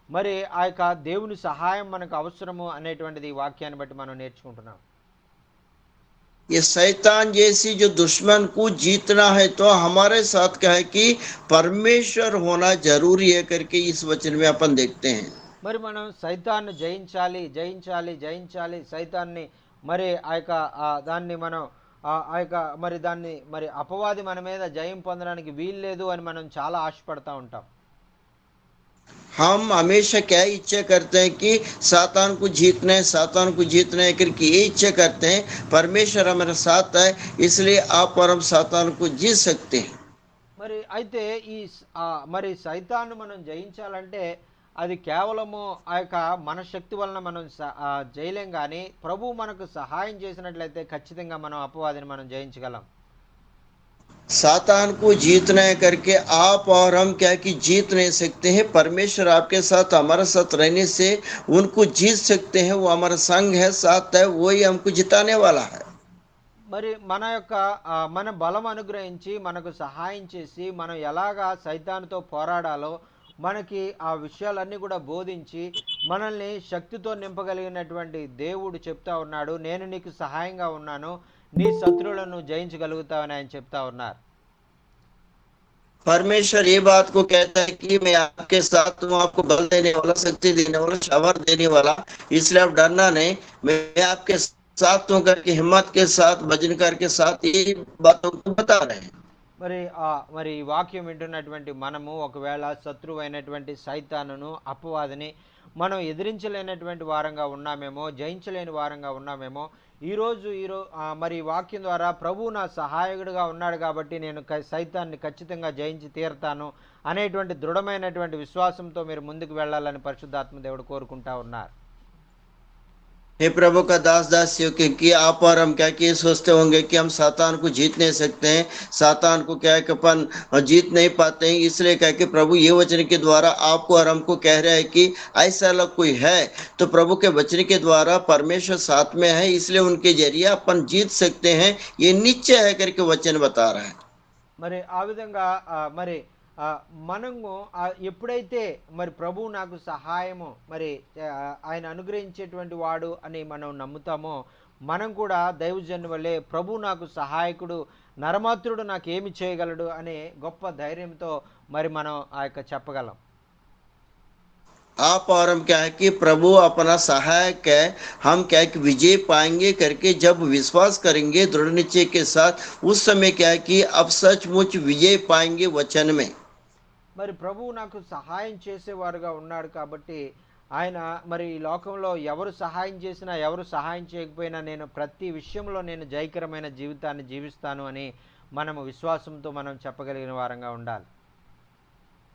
మరి ఆ యొక్క దేవుని సహాయం మనకు అవసరము అనేటువంటిది ఈ వాక్యాన్ని బట్టి మనం నేర్చుకుంటున్నాం. ये शैतान जैसी जो दुश्मन को जीतना है तो हमारे साथ क्या है कि परमेश्वर होना जरूरी है करके इस वचन में अपन देखते हैं। మరి మనం సైతాన్ని జయించాలి, జయించాలి, జయించాలి, సైతాన్ని మరి ఆ యొక్క దాన్ని మనం ఆ యొక్క మరి దాన్ని మరి అపవాది మన మీద జయం పొందడానికి వీల్లేదు అని మనం చాలా ఆశపడతా ఉంటాం. हम हमेशा क्या इच्छा करते हैं कि सातान को जीतना है, सातान को जीतना है करके ये इच्छा करते हैं। परमेश्वर हमारे साथ है, इसलिए आप और हम सातान को जीत सकते हैं। మరి అయితే మరి సైతాన్ని మనం జయించాలంటే అది కేవలము ఆ యొక్క మన శక్తి వలన మనం చేయలేం, కానీ ప్రభు మనకు సహాయం చేసినట్లయితే ఖచ్చితంగా మనం అపవాదిని మనం జయించగలం. सातान को जीतना है करके आप और हम क्या कि जीत नहीं सकते हैं, परमेश्वर आपके साथ हमारे साथ रहने से उनको जीत सकते हैं, वो हमारा संग है, साथ है, वही हमको जिताने वाला है। మరి మన బలం అనుగ్రహించి మనకు సహాయం చేసి మనం ఎలాగా సైతాన్తో పోరాడాలో మనకి ఆ విషయాలన్నీ కూడా బోధించి మనల్ని శక్తితో నింపగలిగినటువంటి దేవుడు చెప్తా ఉన్నాడు, నేను నీకు సహాయంగా ఉన్నాను, నీ శత్రువులను జయించగలుగుతావని ఆయన చెప్తా ఉన్నారు. परमेश्वर ये बात को कहता है कि मैं आपके साथ हूँ, आपको बल देने वाला, शक्ति देने वाला, शवर देने वाला, इसलिए आप डरना नहीं, मैं आपके साथ हूँ करके हिम्मत के साथ भजनकार के साथ ये बातों को बता रहे हैं। మరి ఈ వాక్యం వింటున్నటువంటి మనము ఒకవేళ శత్రువు అయినటువంటి సైతానును, అపవాదిని మనం ఎదిరించలేనటువంటి వారంగా ఉన్నామేమో, జయించలేని వారంగా ఉన్నామేమో, మరి ఈ వాక్యం ద్వారా ప్రభువు నా సహాయకుడిగా ఉన్నాడు కాబట్టి నేను సైతాన్ని ఖచ్చితంగా జయించి తీరతాను అనేటువంటి దృఢమైనటువంటి విశ్వాసంతో మీరు ముందుకు వెళ్ళాలని పరిశుద్ధాత్మ దేవుడు కోరుకుంటా ఉన్నారు. हे प्रभु का दास दासियों कि आप और हम क्या कि सोचते होंगे कि हम सातान को जीत नहीं सकते हैं, सातान को क्या है कि अपन जीत नहीं पाते हैं, इसलिए क्या कि प्रभु ये वचन के द्वारा आपको और हमको कह रहे हैं कि ऐसा अलग कोई है तो प्रभु के वचन के द्वारा परमेश्वर साथ में है, इसलिए उनके जरिए अपन जीत सकते हैं, ये निश्चय है करके वचन बता रहा है. మరి ఆ విధంగా మరి మనము ఎప్పుడైతే మరి ప్రభువు నాకు సహాయము మరి ఆయన అనుగ్రహించేటువంటి వాడు అని మనం నమ్ముతామో, మనం కూడా దైవజను వల్లే ప్రభు నాకు సహాయకుడు, నరమాత్రుడు నాకు ఏమి చేయగలడు అనే గొప్ప ధైర్యంతో మరి మనం చెప్పగలం. आप और हम क्या है कि प्रभु अपना सहायक है, हम क्या है कि विजय पाएंगे करके जब विश्वास करेंगे दृढ़ निश्चय के साथ, उस समय क्या है कि अब सचमुच विजय पाएंगे वचन में. మరి ప్రభువు నాకు సహాయం చేసేవారుగా ఉన్నాడు కాబట్టి ఆయన మరి ఈ లోకంలో ఎవరు సహాయం చేసినా ఎవరు సహాయం చేయకపోయినా నేను ప్రతి విషయంలో నేను జయకరమైన జీవితాన్ని జీవిస్తాను అని మనము విశ్వాసంతో మనం చెప్పగలిగిన వారంగా ఉండాలి.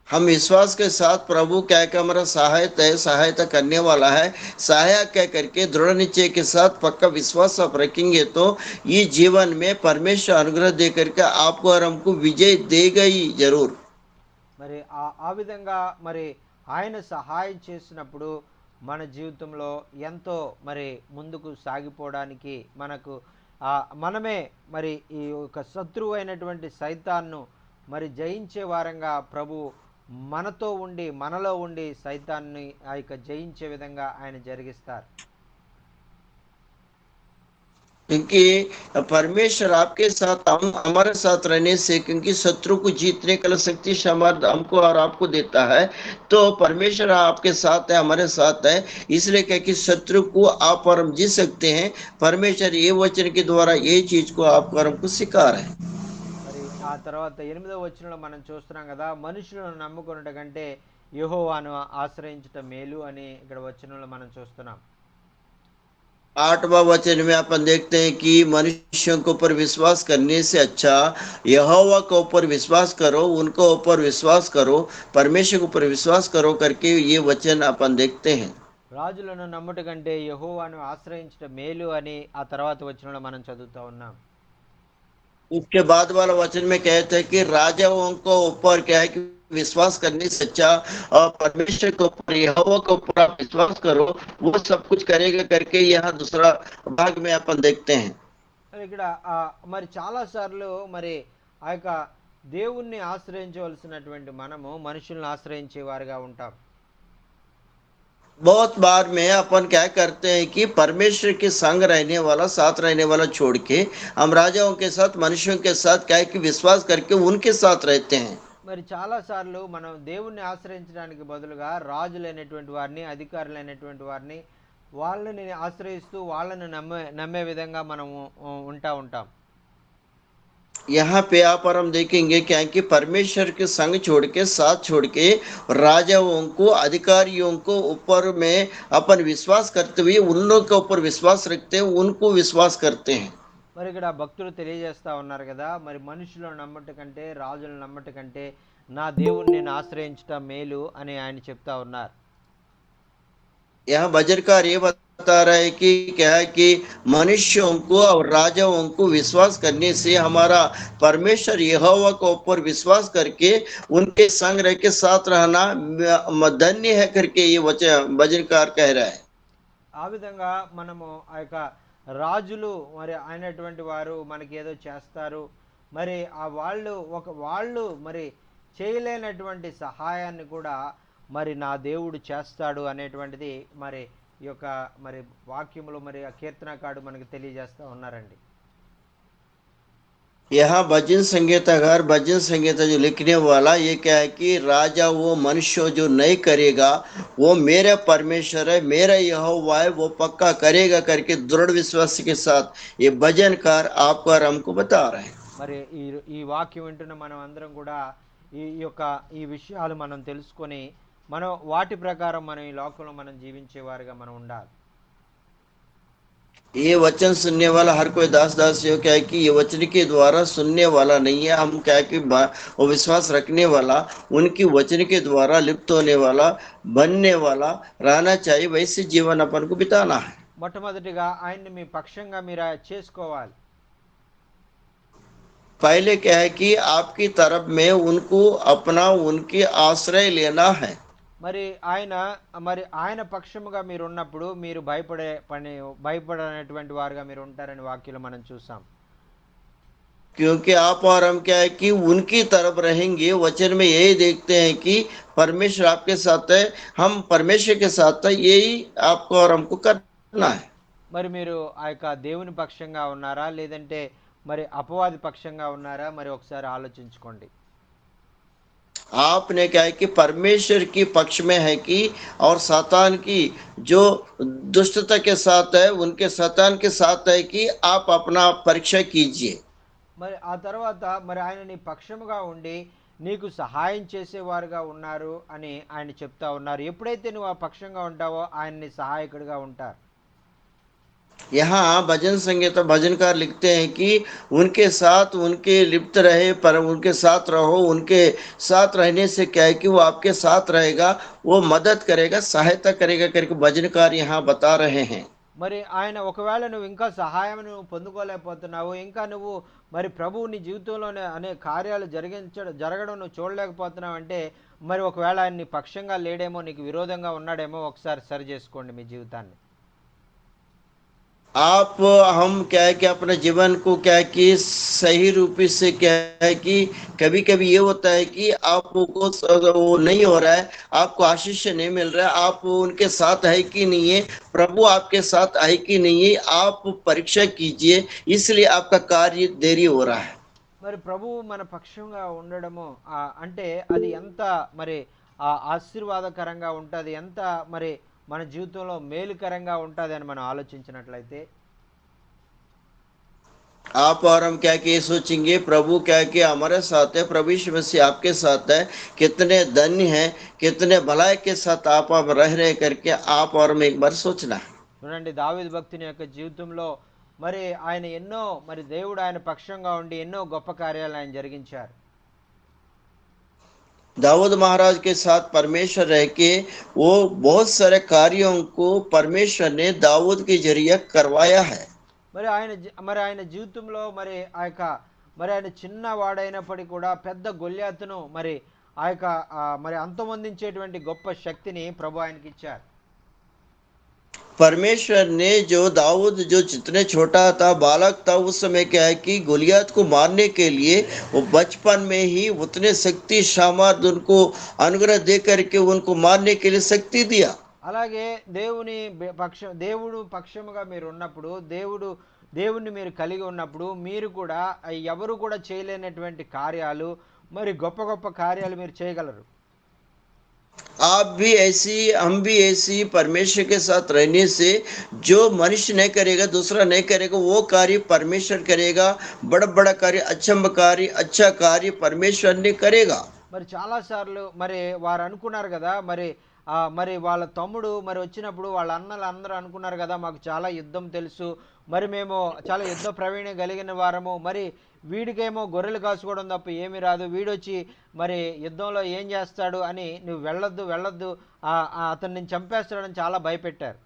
हम विश्वास के साथ प्रभु क्या कि हमारा सहायता है, सहायता करने वाला है, सहायक कह करके दृढ़ निश्चय के साथ पक्का विश्वास आप रखेंगे तो ये जीवन में परमेश्वर अनुग्रह दे करके आपको और हमको विजय देगा ही जरूर. మరి ఆ విధంగా మరి ఆయన సహాయం చేసినప్పుడు మన జీవితంలో ఎంతో మరి ముందుకు సాగిపోవడానికి మనమే మరి ఈ ఒక శత్రువు అయినటువంటి సైతాన్ను మరి జయించే వారంగా ప్రభు మనతో ఉండి మనలో ఉండి సైతాన్ని జయించే విధంగా ఆయన జరిగిస్తారు. क्योंकि परमेश्वर आपके साथ हमारे साथ रहने से, क्योंकि शत्रु को जीतने का शक्ति हमको और आपको देता है, तो परमेश्वर आपके साथ है, हमारे साथ है, इसलिए क्या कि शत्रु को आप और हम जीत सकते हैं. परमेश्वर ये वचन के द्वारा ये चीज को आपको और हमको सिखा रहे हैं. మరి ఆ తర్వాత 8వ వచనంలో మనం చూస్తున్నాం కదా, మనుషులను నమ్ముకొనుట కంటే యెహోవాను ఆశ్రయించుట మేలు అని ఇక్కడ వచనంలో మనం చూస్తున్నాం. 8वां वचन में अपन देखते हैं कि मनुष्यों के ऊपर विश्वास करने से अच्छा यहोवा के ऊपर विश्वास करो, उनको ऊपर विश्वास करो, परमेश्वर के ऊपर विश्वास करो करके ये वचन अपन देखते हैं. రాజులను నమ్ముట కంటే యెహోవాను ఆశ్రయించుట మేలు అని ఆ తర్వాత వచనంలో మనం చదువుతా ఉన్నాం. उसके बाद वाला वचन में कहते हैं कि राजाओं को ऊपर क्या है कि विश्वास करने से अच्छा और परमेश्वर के ऊपर यहोवा के ऊपर आप विश्वास करो, वो सब कुछ करेगा करके यहाँ दूसरा भाग में अपन देखते हैं. ఇక్కడ మరి చాలా సార్లు మరి ఆ యొక్క దేవుణ్ణి ఆశ్రయించవలసినటువంటి మనము మనుషుల్ని ఆశ్రయించే వారిగా ఉంటాం. बहुत बार में अपन क्या करते हैं कि परमेश्वर के संग रहने वाला, साथ रहने वाला छोड़ के हम राजाओं के साथ, मनुष्यों के साथ क्या है कि विश्वास करके उनके साथ रहते हैं. మరి చాలా సార్లు మనం దేవుణ్ణి ఆశ్రయించడానికి బదులుగా రాజులైనటువంటి వారిని, అధికారులైనటువంటి వారిని, వాళ్ళని ఆశ్రయిస్తూ వాళ్ళని నమ్మే విధంగా మనము ఉంటాం. यहाँ पे आप और हम देखेंगे क्या कि परमेश्वर के संग छोड़ के, साथ छोड़ के राजाओं को, अधिकारियों को ऊपर में अपन विश्वास करते हुए उन लोग के ऊपर विश्वास रखते हैं, उनको विश्वास करते हैं. మరి ఇక్కడ భక్తులు తెలియజేస్తా ఉన్నారు కదా, మరి మనుషులను నమ్మట కంటే రాజులను నమ్మట కంటే నా దేవుణ్ణి నేను ఆశ్రయించటం మేలు అని ఆయన చెప్తా ఉన్నారు. यहाँ भजनकार ये बता रहा है कि क्या है कि मनुष्यों को और राजाओं को विश्वास करने से हमारा परमेश्वर यहोवा के ऊपर विश्वास करके उनके संग रह के साथ रहना धन्य है करके ये भजनकार कह रहा है. ఆ విధంగా మనము ఆ యొక్క రాజులు మరి అయినటువంటి వారు మనకి ఏదో చేస్తారు, మరి వాళ్ళు మరి చేయలేనటువంటి సహాయాన్ని కూడా మరి నా దేవుడు చేస్తాడు అనేటువంటిది మరి ఈ యొక్క మరి వాక్యములు మరి ఆ కీర్తనకారుడు మనకు తెలియజేస్తా ఉన్నారండి. यहाँ भजन संगीतकार, भजन संगीत जो लिखने वाला ये क्या है कि राजा वो मनुष्य जो नहीं करेगा वो मेरा परमेश्वर है, मेरा यहोवा है, वो पक्का करेगा करके दृढ़ विश्वास के साथ ये भजनकार आपको और हमको बता रहे हैं. మరి ఈ వాక్యం వింటున్న మనం అందరం కూడా ఈ విషయాలు మనం తెలుసుకొని మనం వాటి ప్రకారం మనం ఈ లోకంలో మనం జీవించేవారుగా మనం ఉండాలి. ये वचन सुनने वाला हर कोई दास दास यो क्या है कि ये वचन के द्वारा सुनने वाला नहीं है, हम क्या है कि वो विश्वास रखने वाला, उनकी वचन के द्वारा लिप्त होने वाला, बनने वाला रहना चाहिए। वैसे जीवन अपन को बिताना है। మొట్టమొదటిగా ఆయన్ని మీ పక్షంగా మీరు చేసుకోవాలి. पहले क्या है कि आपकी तरफ में उनको अपना उनकी आश्रय लेना है। మరి ఆయన పక్షముగా మీరు ఉన్నప్పుడు మీరు భయపడనటువంటి వారుగా మీరు ఉంటారని వాక్యంలో మనం చూసాం. क्योंकि आप और हम क्या है कि उनकी तरफ रहेंगे। वचन में यही देखते हैं कि परमेश्वर आपके साथ है, हम परमेश्वर के साथ है, यही आपको और हमको करना है। మరి మీరు ఆ యొక్క దేవుని పక్షంగా ఉన్నారా లేదంటే మరి అపవాది పక్షంగా ఉన్నారా? మరి ఒకసారి ఆలోచించుకోండి. आपने क्या है कि परमेश्वर की पक्ष में है कि और सातान की जो दुष्टता के साथ है, उनके सातान के साथ है कि आप अपना परीक्षा कीजिए। మరి ఆ తర్వాత మరి ఆయన నీ పక్షముగా ఉండి నీకు సహాయం చేసేవారుగా ఉన్నారు అని ఆయన చెప్తా ఉన్నారు. ఎప్పుడైతే నువ్వు ఆ పక్షంగా ఉంటావో ఆయన నీ సహాయకుడిగా ఉంటారు. यहाँ भजन संगीता भजनकार लिखते हैं कि उनके साथ उनके लिप्त रहे, पर उनके साथ रहो। उनके साथ रहने से क्या है कि वो आपके साथ रहेगा, वो मदद करेगा, सहायता करेगा करके भजनकार यहाँ बता रहे हैं। మరి ఆయన ఒకవేళ నువ్వు ఇంకా సహాయం నువ్వు పొందుకోలేకపోతున్నావు, ఇంకా నువ్వు మరి ప్రభువు నీ జీవితంలోనే అనే కార్యాలు జరగడం నువ్వు చూడలేకపోతున్నావు అంటే మరి ఒకవేళ ఆయన నీ పక్షంగా లేడేమో, నీకు విరోధంగా ఉన్నాడేమో. ఒకసారి సరి చేసుకోండి మీ జీవితాన్ని. आप हम क्या है कि अपने जीवन को क्या है कि सही रूप से क्या है कि कभी कभी ये होता है कि आपको वो नहीं हो रहा है, आपको आशीष नहीं मिल रहा है, आप उनके साथ है कि नहीं है, प्रभु आपके साथ है कि नहीं है, आप परीक्षा कीजिए। इसलिए आपका कार्य देरी हो रहा है। మరి ప్రభువు మన పక్షంగా ఉండడము అంటే అది ఎంత మరి ఆశీర్వాదకరంగా ఉంటుంది, ఎంత మరి మన జీవితంలో మేలుకరంగా ఉంటుంది అని మనం ఆలోచించినట్లయితే आप और हम क्या कि सोचेंगे प्रभु क्या कि हमारे साथ है, प्रभु यीशु मसीह आपके साथ है, कितने धन्य हैं, कितने भलाई के साथ आप रह रहे करके आप और हम एक बार सोचना है। చూడండి, దావీదు భక్తుని యొక్క జీవితంలో మరి ఆయన ఎన్నో మరి దేవుడు ఆయన పక్షంగా ఉండి ఎన్నో గొప్ప కార్యాలు ఆయన జరిగించారు. दाऊद महाराज के साथ परमेश्वर रह के वो बहुत सारे कार्यों को परमेश्वर ने दाऊद के जरिए करवाया है। మరి ఆయన జీవితంలో మరి ఆయన చిన్న వాడైనప్పటికీ కూడా పెద్ద గొల్యాతును మరి మరి అంతమొందించేటువంటి గొప్ప శక్తిని ప్రభు ఆయనకి ఇచ్చారు. परमेश्वर ने जो दाऊद जो जितने छोटा था, बालक था, उस समय क्या है कि गोलियत को मारने के लिए वो बचपन में ही उतने शक्ति सामर्थ उनको अनुग्रह दे करके उनको मारने के लिए शक्ति दिया। అలాగే దేవుడు పక్షముగా మీరు ఉన్నప్పుడు, దేవుణ్ణి మీరు కలిగి ఉన్నప్పుడు మీరు కూడా ఎవరు కూడా చేయలేనటువంటి కార్యాలు మరి గొప్ప గొప్ప కార్యాలు మీరు చేయగలరు. आप भी ऐसी, हम भी ऐसी परमेश्वर के साथ रहने से जो मनुष्य नहीं करेगा, दूसरा नहीं करेगा, वो कार्य परमेश्वर करेगा। बड़ा बड़ा कार्य, अच्छा कार्य परमेश्वर ने करेगा। మరి చాలా సార్లు మరి వారు అనుకున్నారు కదా, మరి వాళ్ళ తమ్ముడు మరి వచ్చినప్పుడు వాళ్ళ అన్నలు అందరూ అనుకున్నారు కదా, మాకు చాలా యుద్ధం తెలుసు, మరి మేము చాలా యుద్ధ ప్రవీణ్యం కలిగిన వారము, మరి వీడికేమో గొర్రెలు కాసుకోవడం తప్ప ఏమీ రాదు, వీడొచ్చి మరి యుద్ధంలో ఏం చేస్తాడు అని నువ్వు వెళ్ళొద్దు అతన్ని చంపేస్తాడని చాలా భయపెట్టారు.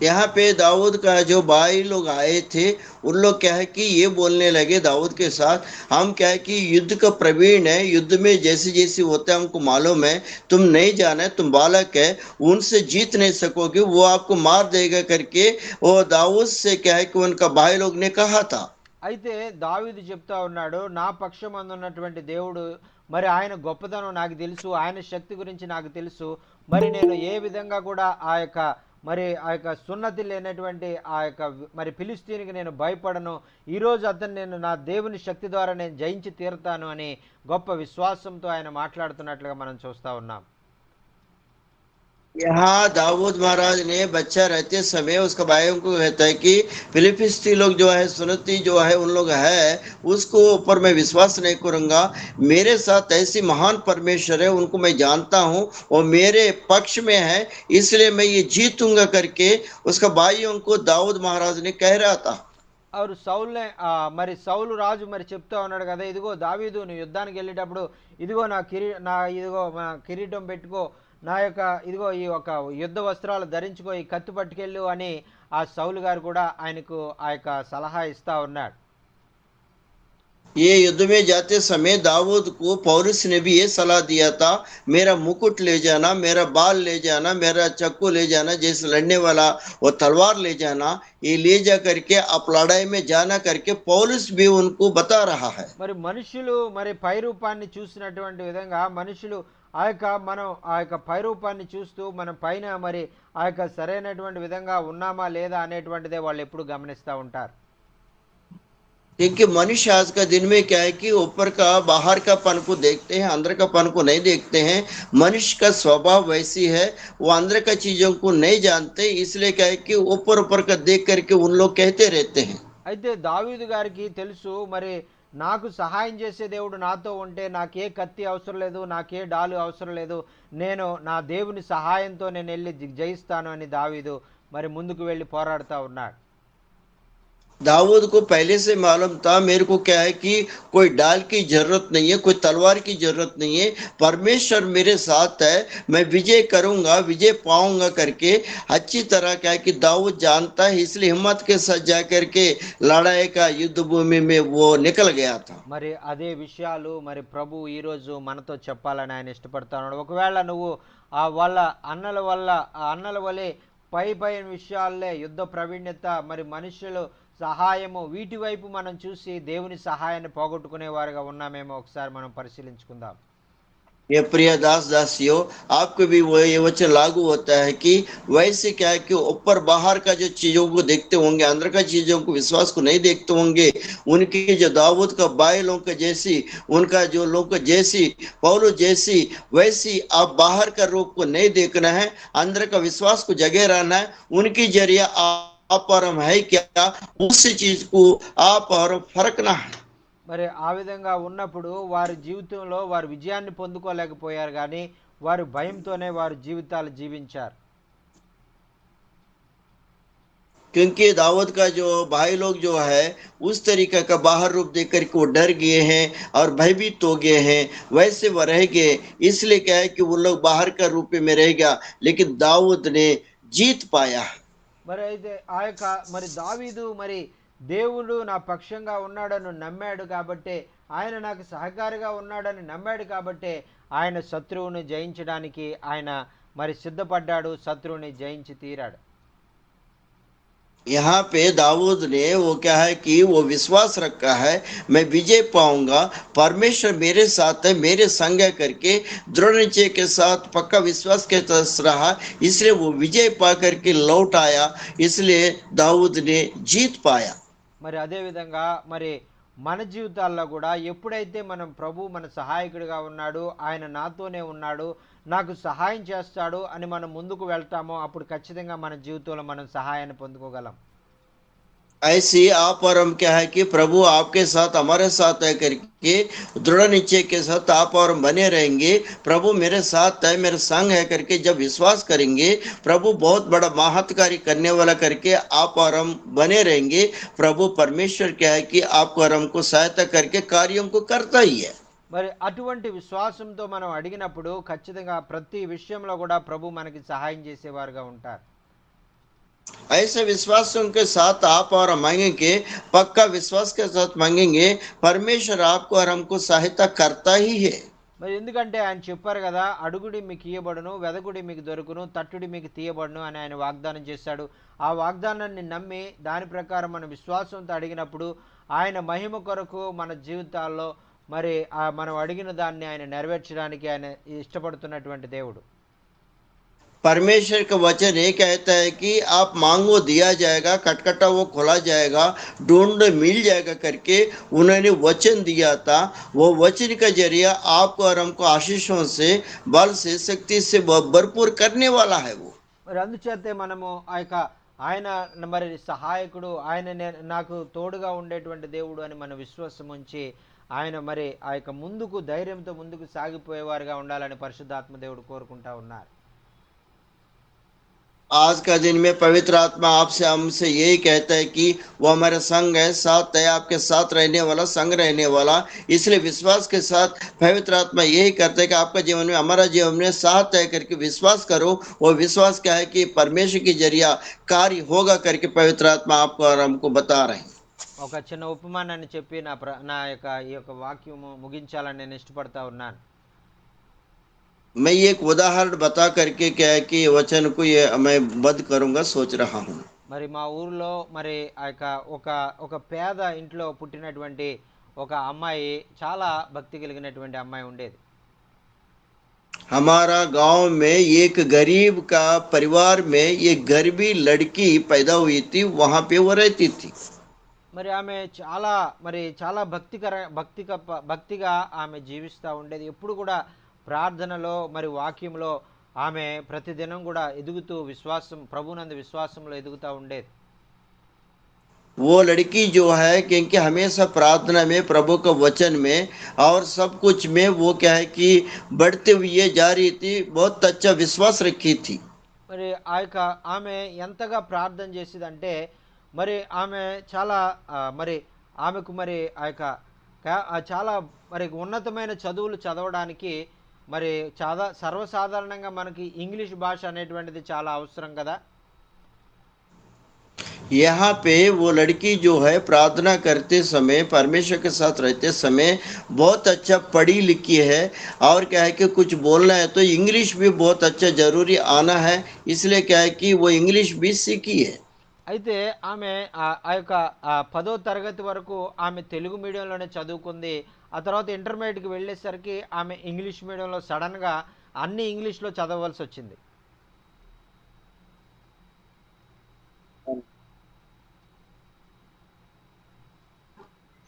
यहाँ पे दाऊद का जो भाई लोग आए थे, उन लोग क्या है कि ये बोलने लगे दाऊद के साथ, हम क्या है कि युद्ध का प्रवीण है, युद्ध में जैसे जैसे होता है हमको मालूम है, तुम नहीं जाना है, तुम बालक है, उनसे जीत नहीं सकोगे, वो आपको मार देगा करके वो दाऊद से क्या है कि उनका भाई लोग ने कहा था। అయితే దావీదు చెప్తా ఉన్నాడు, నా పక్షమందు ఉన్నటువంటి దేవుడు మరి ఆయన గొప్పతనం నాకు తెలుసు, ఆయన శక్తి గురించి నాకు తెలుసు, మరి నేను ఏ విధంగా కూడా ఆ యొక్క సున్నతి లేనటువంటి మరి ఫిలిస్తీనికి నేను భయపడను, ఈరోజు అతను నేను నా దేవుని శక్తి ద్వారా నేను జయించి తీరుతాను అని గొప్ప విశ్వాసంతో ఆయన మాట్లాడుతున్నట్లుగా మనం చూస్తూ ఉన్నాం. यहाँ दाऊद महाराज ने बच्चा रहते समय उसका भाइयों को कहता है कि फिलिस्ती लोग जो है सुन्नती जो है उन लोग है उसको ऊपर मैं विश्वास नहीं करूंगा। मेरे साथ ऐसी महान परमेश्वर है उनको मैं जानता हूँ और मेरे पक्ष में है, इसलिए मैं ये जीतूंगा करके उसका भाइयों को दाऊद महाराज ने कह रहा था। और సౌలునే మరి సౌలు రాజు మరి చెప్తా ఉన్నాడు కదా, ఇదిగో దావీదు నువ్వు యుద్ధానికి వెళ్ళేటప్పుడు ఇదిగో ఇదిగో నా కిరీటం పెట్టుకో, నా యొక్క ఇదిగో ఈ ఒక యుద్ధ వస్త్రాలు ధరించుకో, ఈ కత్తి పట్టుకెళ్ళు అని ఆ సౌలు గారు కూడా ఆయనకు ఆ యొక్క సలహా ఇస్తా ఉన్నాడు. ये युद्ध में जाते समय दाऊद को पौलुस ने भी ये सलाह दिया था, मेरा मुकुट ले जाना, मेरा बाल ले जाना, मेरा चक्कू ले जाना, जैसे लड़ने वाला वो तलवार ले जाना, ये ले जा करके आप लड़ाई में जाना करके पौलुस भी उनको बता रहा है। మరి మనుషులు మరి పైరూపాన్ని చూసినటువంటి విధంగా మనుషులు ఆ యొక్క మనం ఆ యొక్క పైరూపాన్ని చూస్తూ మనం పైన మరి ఆ యొక్క సరైనటువంటి విధంగా ఉన్నామా లేదా అనేటువంటిదే వాళ్ళు ఎప్పుడు గమనిస్తూ ఉంటారు. क्योंकि मनुष्य आज का दिन में क्या है कि ऊपर का बाहर का पन को देखते हैं, अंदर का पन को नहीं देखते हैं। मनुष्य का स्वभाव वैसी है, वो अंदर का चीजों को नहीं जानते, इसलिए क्या है कि ऊपर ऊपर का देख करके उन लोग कहते रहते हैं। అయితే దావీదు గారికి తెలుసు, మరి నాకు సహాయం చేసే దేవుడు నాతో ఉంటే నాకే కత్తి అవసరం లేదు, నాకే డాలు అవసరం లేదు, నేను నా దేవుని సహాయంతో నేను వెళ్ళి జయిస్తాను అని దావీదు మరి ముందుకు వెళ్ళి పోరాడుతూ ఉన్నాడు. दाऊद को पहले से मालूम था, मेरे को क्या है कि कोई डाल की जरूरत नहीं है, कोई तलवार की जरूरत नहीं है, परमेश्वर मेरे साथ है, मैं विजय करूंगा, विजय पाऊंगा करके अच्छी तरह क्या है कि दाऊद जानता है, इसलिए हिम्मत के साथ जा करके लड़ाई का युद्ध भूमि में वो निकल गया था। మరి అదే విషయాలు మరి ప్రభు ఈరోజు మనతో చెప్పాలని ఆయన ఇష్టపడుతున్నాడు. ఒకవేళ నువ్వు వాళ్ళ అన్నల వలె పైన విషయాలే యుద్ధ ప్రావీణ్యత మరి మనుషులు సహాయము వీటి వైపు మనం చూసి దేవుని సహాయాన్ని పోగొట్టుకునేవారుగా ఉన్నామేమో ఒకసారి మనం పరిశీలించుకుందాం. ये प्रिय दास दासियों, आपको भी वो ये वचन लागू होता है कि वैसे क्या है कि ऊपर बाहर का जो चीजों को देखते होंगे, अंदर का चीजों को विश्वास को नहीं देखते होंगे, उनकी जो दाऊद का बाई लोग का जैसी, उनका जो लोग का जैसी, पौलुस जैसी, वैसी आप बाहर का रूप को नहीं देखना है, अंदर का विश्वास को जगे रहना है। उनकी जरिए आप और हम है क्या, उसी चीज को आप और फर्कना है। మరి ఆ విధంగా ఉన్నప్పుడు వారి జీవితంలో వారు విజయాన్ని పొందుకోలేకపోయారు, కానీ వారు భయంతోనే వారి జీవితాలు జీవించారు. क्योंकि दाऊद का जो भाई लोग जो है उस तरीके का बाहर रूप देख कर के वो डर गए हैं और भयभीत हो गए हैं, वैसे वो रह गए, इसलिए क्या है कि वो लोग बाहर का रूप में रह गया, लेकिन दाऊद ने जीत पाया। మరి అయితే ఆ యొక్క మరి దావీదు మరి దేవుడు నా పక్షంగా ఉన్నాడని నమ్మాడు కాబట్టి, ఆయన నాకు సహకారిగా ఉన్నాడని నమ్మాడు కాబట్టి ఆయన శత్రువుని జయించడానికి ఆయన మరి సిద్ధపడ్డాడు, శత్రువుని జయించి తీరాడు. यहाँ पे दाऊद ने वो क्या है कि वो विश्वास रखा है, मैं विजय पाऊंगा, परमेश्वर मेरे साथ है, मेरे संग है करके दृढ़ निश्चय के साथ पक्का विश्वास के साथ रहा, इसलिए वो विजय पा करके लौट आया, इसलिए दाऊद ने जीत पाया। మరి అదేవిధంగా మరి మన జీవితాల్లో కూడా ఎప్పుడైతే మనం ప్రభు మన సహాయకుడిగా ఉన్నాడు, ఆయన నాతోనే ఉన్నాడు, నాకు సహాయం చేస్తాడు అని మనం ముందుకు వెళ్తామో అప్పుడు ఖచ్చితంగా మన జీవితంలో మనం సహాయాన్ని పొందుకోగలం. ऐसी आप और हम क्या है कि प्रभु आपके साथ हमारे साथ है करके दृढ़ निश्चय के साथ आप और हम बने रहेंगे, प्रभु मेरे साथ है, मेरे संग है करके जब विश्वास करेंगे, प्रभु बहुत बड़ा महत्कारी करने वाला करके आप और हम बने रहेंगे। प्रभु परमेश्वर क्या है कि आपको और हमको सहायता करके कार्यों को करता ही है। మరి అటువంటి విశ్వాసంతో మనం అడిగినప్పుడు ఖచ్చితంగా ప్రతి విషయంలో కూడా ప్రభు మనకి సహాయం చేసేవారుగా ఉంటారు. ऐसे विश्वासों के साथ आप और हम मांगेंगे, पक्का विश्वास के साथ मांगेंगे, परमेश्वर आपको और हमको सहायता करता ही है। మరి ఎందుకంటే ఆయన చెప్పారు కదా, అడుగుడి మీకు ఇయ్యబడును, వెదకుడి మీకు దొరుకును, తట్టుడి మీకు తీయబడును అని ఆయన వాగ్దానం చేశాడు. ఆ వాగ్దానాన్ని నమ్మి దాని ప్రకారం మన విశ్వాసంతో అడిగినప్పుడు ఆయన మహిమ కొరకు మన జీవితాల్లో మరి మనం అడిగిన దాన్ని ఆయన నెరవేర్చడానికి ఆయన ఇష్టపడుతున్నటువంటి దేవుడు. परमेश्वर का वचन ये कहता है कि आप मांगो दिया जाएगा, खटखटा वो खोला जाएगा, ढूंढो मिल जाएगा करके उन्होंने वचन दिया था। वो वचन का जरिया आपको और हमको आशीषों से, बल से, शक्ति से भरपूर करने वाला है वो। మరి అందుచేతే మనము ఆ యొక్క ఆయన మరి సహాయకుడు, ఆయన నాకు తోడుగా ఉండేటువంటి దేవుడు అని మన విశ్వాసం ఉంచి ఆయన మరి ఆ యొక్క ముందుకు ధైర్యంతో ముందుకు సాగిపోయేవారుగా ఉండాలని పరిశుద్ధాత్మ దేవుడు కోరుకుంటా ఉన్నారు. आज का दिन में पवित्र आत्मा आपसे हमसे यही कहता है कि वो हमारे संग है, साथ है, आपके साथ रहने वाला, संग रहने वाला। इसलिए विश्वास के साथ पवित्र आत्मा यही करता है कि आपका जीवन में, हमारा जीवन में साथ है करके विश्वास करो। वो विश्वास क्या है कि परमेश्वर के जरिया कार्य होगा करके पवित्र आत्मा आपको और हमको बता रहे हैं। ఒక చిన్న ఉపమానాన్ని చెప్పి నా యొక్క ఈ యొక్క వాక్యము ముగించాలని నేను ఇష్టపడతా ఉన్నాను. मैं एक उदाहरण बता करके क्या है कि वचन को ये मैं बंद करूंगा सोच रहा हूँ। మరి మా ఊర్లో మరి ఆ యొక్క ఒక ఒక పేద ఇంట్లో పుట్టినటువంటి ఒక అమ్మాయి, చాలా భక్తి కలిగినటువంటి అమ్మాయి ఉండేది. हमारा गांव में एक गरीब का परिवार में एक गरीबी लड़की पैदा हुई थी, वहां पे वो रहती थी। మరి ఆమె చాలా భక్తిగా ఆమె జీవిస్తూ ఉండేది. ఎప్పుడు కూడా ప్రార్థనలో మరి వాక్యంలో ఆమె ప్రతిదినం కూడా ఎదుగుతూ ప్రభునందు విశ్వాసంలో ఎదుగుతూ ఉండేది. वो लड़की जो है क्योंकि हमेशा प्रार्थना में, प्रभु का वचन में और सब कुछ में वो क्या है कि बढ़ते हुए जा रही थी, बहुत अच्छा विश्वास रखी थी। మరి ఆ యొక్క ఆమె ఎంతగా ప్రార్థన చేసేదంటే మరి ఆమె చాలా మరి ఆమెకు మరి ఆ యొక్క చాలా మరి ఉన్నతమైన చదువులు చదవడానికి మరి సర్వసాధారణంగా మనకి ఇంగ్లీష్ భాష అనేటువంటిది చాలా అవసరం కదా. यहाँ पे वो लड़की जो है प्रार्थना करते समय, परमेश्वर के साथ रहते समय बहुत अच्छा पढ़ी लिखी है। और क्या है कि कुछ बोलना है तो इंग्लिश भी बहुत अच्छा जरूरी आना है, इसलिए क्या है कि वो इंग्लिश भी सीखी है। అయితే ఆమె ఆ యొక్క 10వ తరగతి వరకు ఆమె తెలుగు మీడియంలోనే చదువుకుంది. ఆ తర్వాత ఇంటర్మీడియట్కి వెళ్ళేసరికి ఆమె ఇంగ్లీష్ మీడియంలో సడన్గా అన్ని ఇంగ్లీష్లో చదవవలసి వచ్చింది.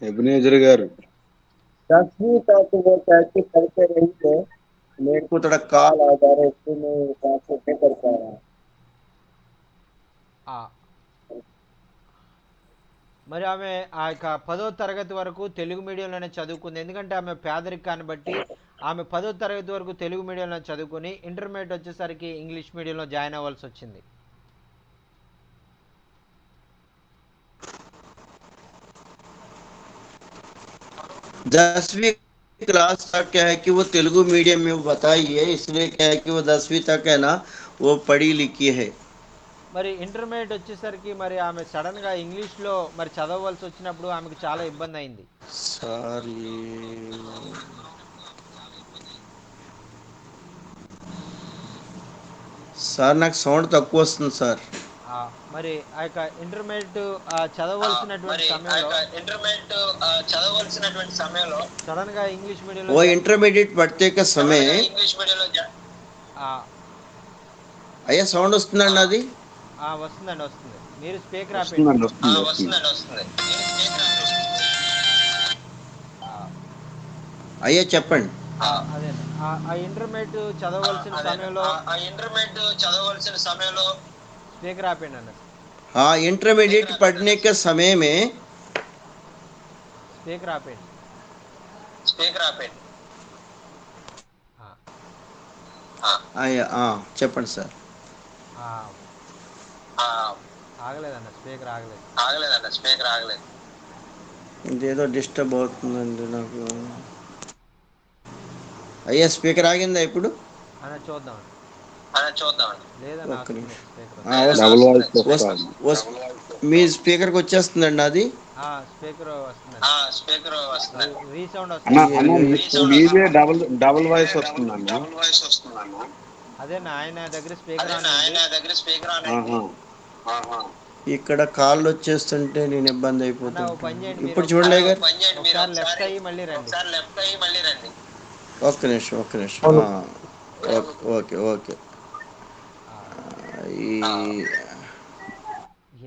ఎబినేజర్ గారు 10वीं तक वो कैसे पढ़ते रही थे, मेरे को थोड़ा कॉल आ जा रहा है, इसलिए मैं ट्रांसलेट नहीं कर पा रहा हूँ। మరి ఆమె ఆ యొక్క 10వ తరగతి వరకు తెలుగు మీడియంలోనే చదువుకుంది. ఎందుకంటే ఆమె పేదరికాన్ని బట్టి ఆమె 10వ తరగతి వరకు తెలుగు మీడియంలో చదువుకుని ఇంటర్మీడియట్ వచ్చేసరికి ఇంగ్లీష్ మీడియంలో జాయిన్ అవ్వాల్సి వచ్చింది. 10वीं क्लास तक क्या है कि वो तेलुगु मीडियम में बताई है, इसलिए क्या है कि वो 10वीं तक है ना वो पढ़ी लिखी है। మరి ఇంటర్మీడియట్ వచ్చేసరికి మరి ఆమె సడన్గా ఇంగ్లీష్లో మరి చదవవలసి వచ్చినప్పుడు ఆమెకు చాలా ఇబ్బంది అయింది. సార్ నాకు సౌండ్ తక్కువ వస్తుంది సార్. మరి ఆ యొక్క ఇంటర్మీడియట్ చదవవలసినటువంటి సమయంలో సడన్ గా ఇంగ్లీష్ మీడియంలో वो इंटरमीडिएट पढ़ते के समय అయ్యా సౌండ్ వస్తుందండి అది వస్తుంది. మీరు స్పీకర్ వస్తుందండి అయ్యా చెప్పండి. అదే ఆ ఇంటర్మీడియట్ చదవవలసిన సమయంలో स्पीकर आपेंड अन्न. हाँ, इंटरमीडिएट पढ़ने के समय में स्पीकर आपेंड. అయ్యా చెప్పండి సార్. ఆగలేదన్న స్పీకర్ ఆగలేదు. ఇదేదో డిస్టర్బ్ అవుతుందండి నాకు. అయ్యా స్పీకర్ ఆగిందా ఇప్పుడు? అన్న చూద్దాం. మీ స్పీకర్కి వచ్చేస్తుందండి అది. స్పీకర్ మీదే డబుల్ వాయిస్ వస్తుందండి. అదేనా ఆయన దగ్గర స్పీకర్ ఇక్కడ కాళ్ళు వచ్చేస్తుంటే నేను ఇబ్బంది అయిపోతాను. ఇప్పుడు చూడలే గారు, లెఫ్ట్ అయ్యి మళ్ళీ రండి. ఒక్క నిమిషం. ఓకే. ఈ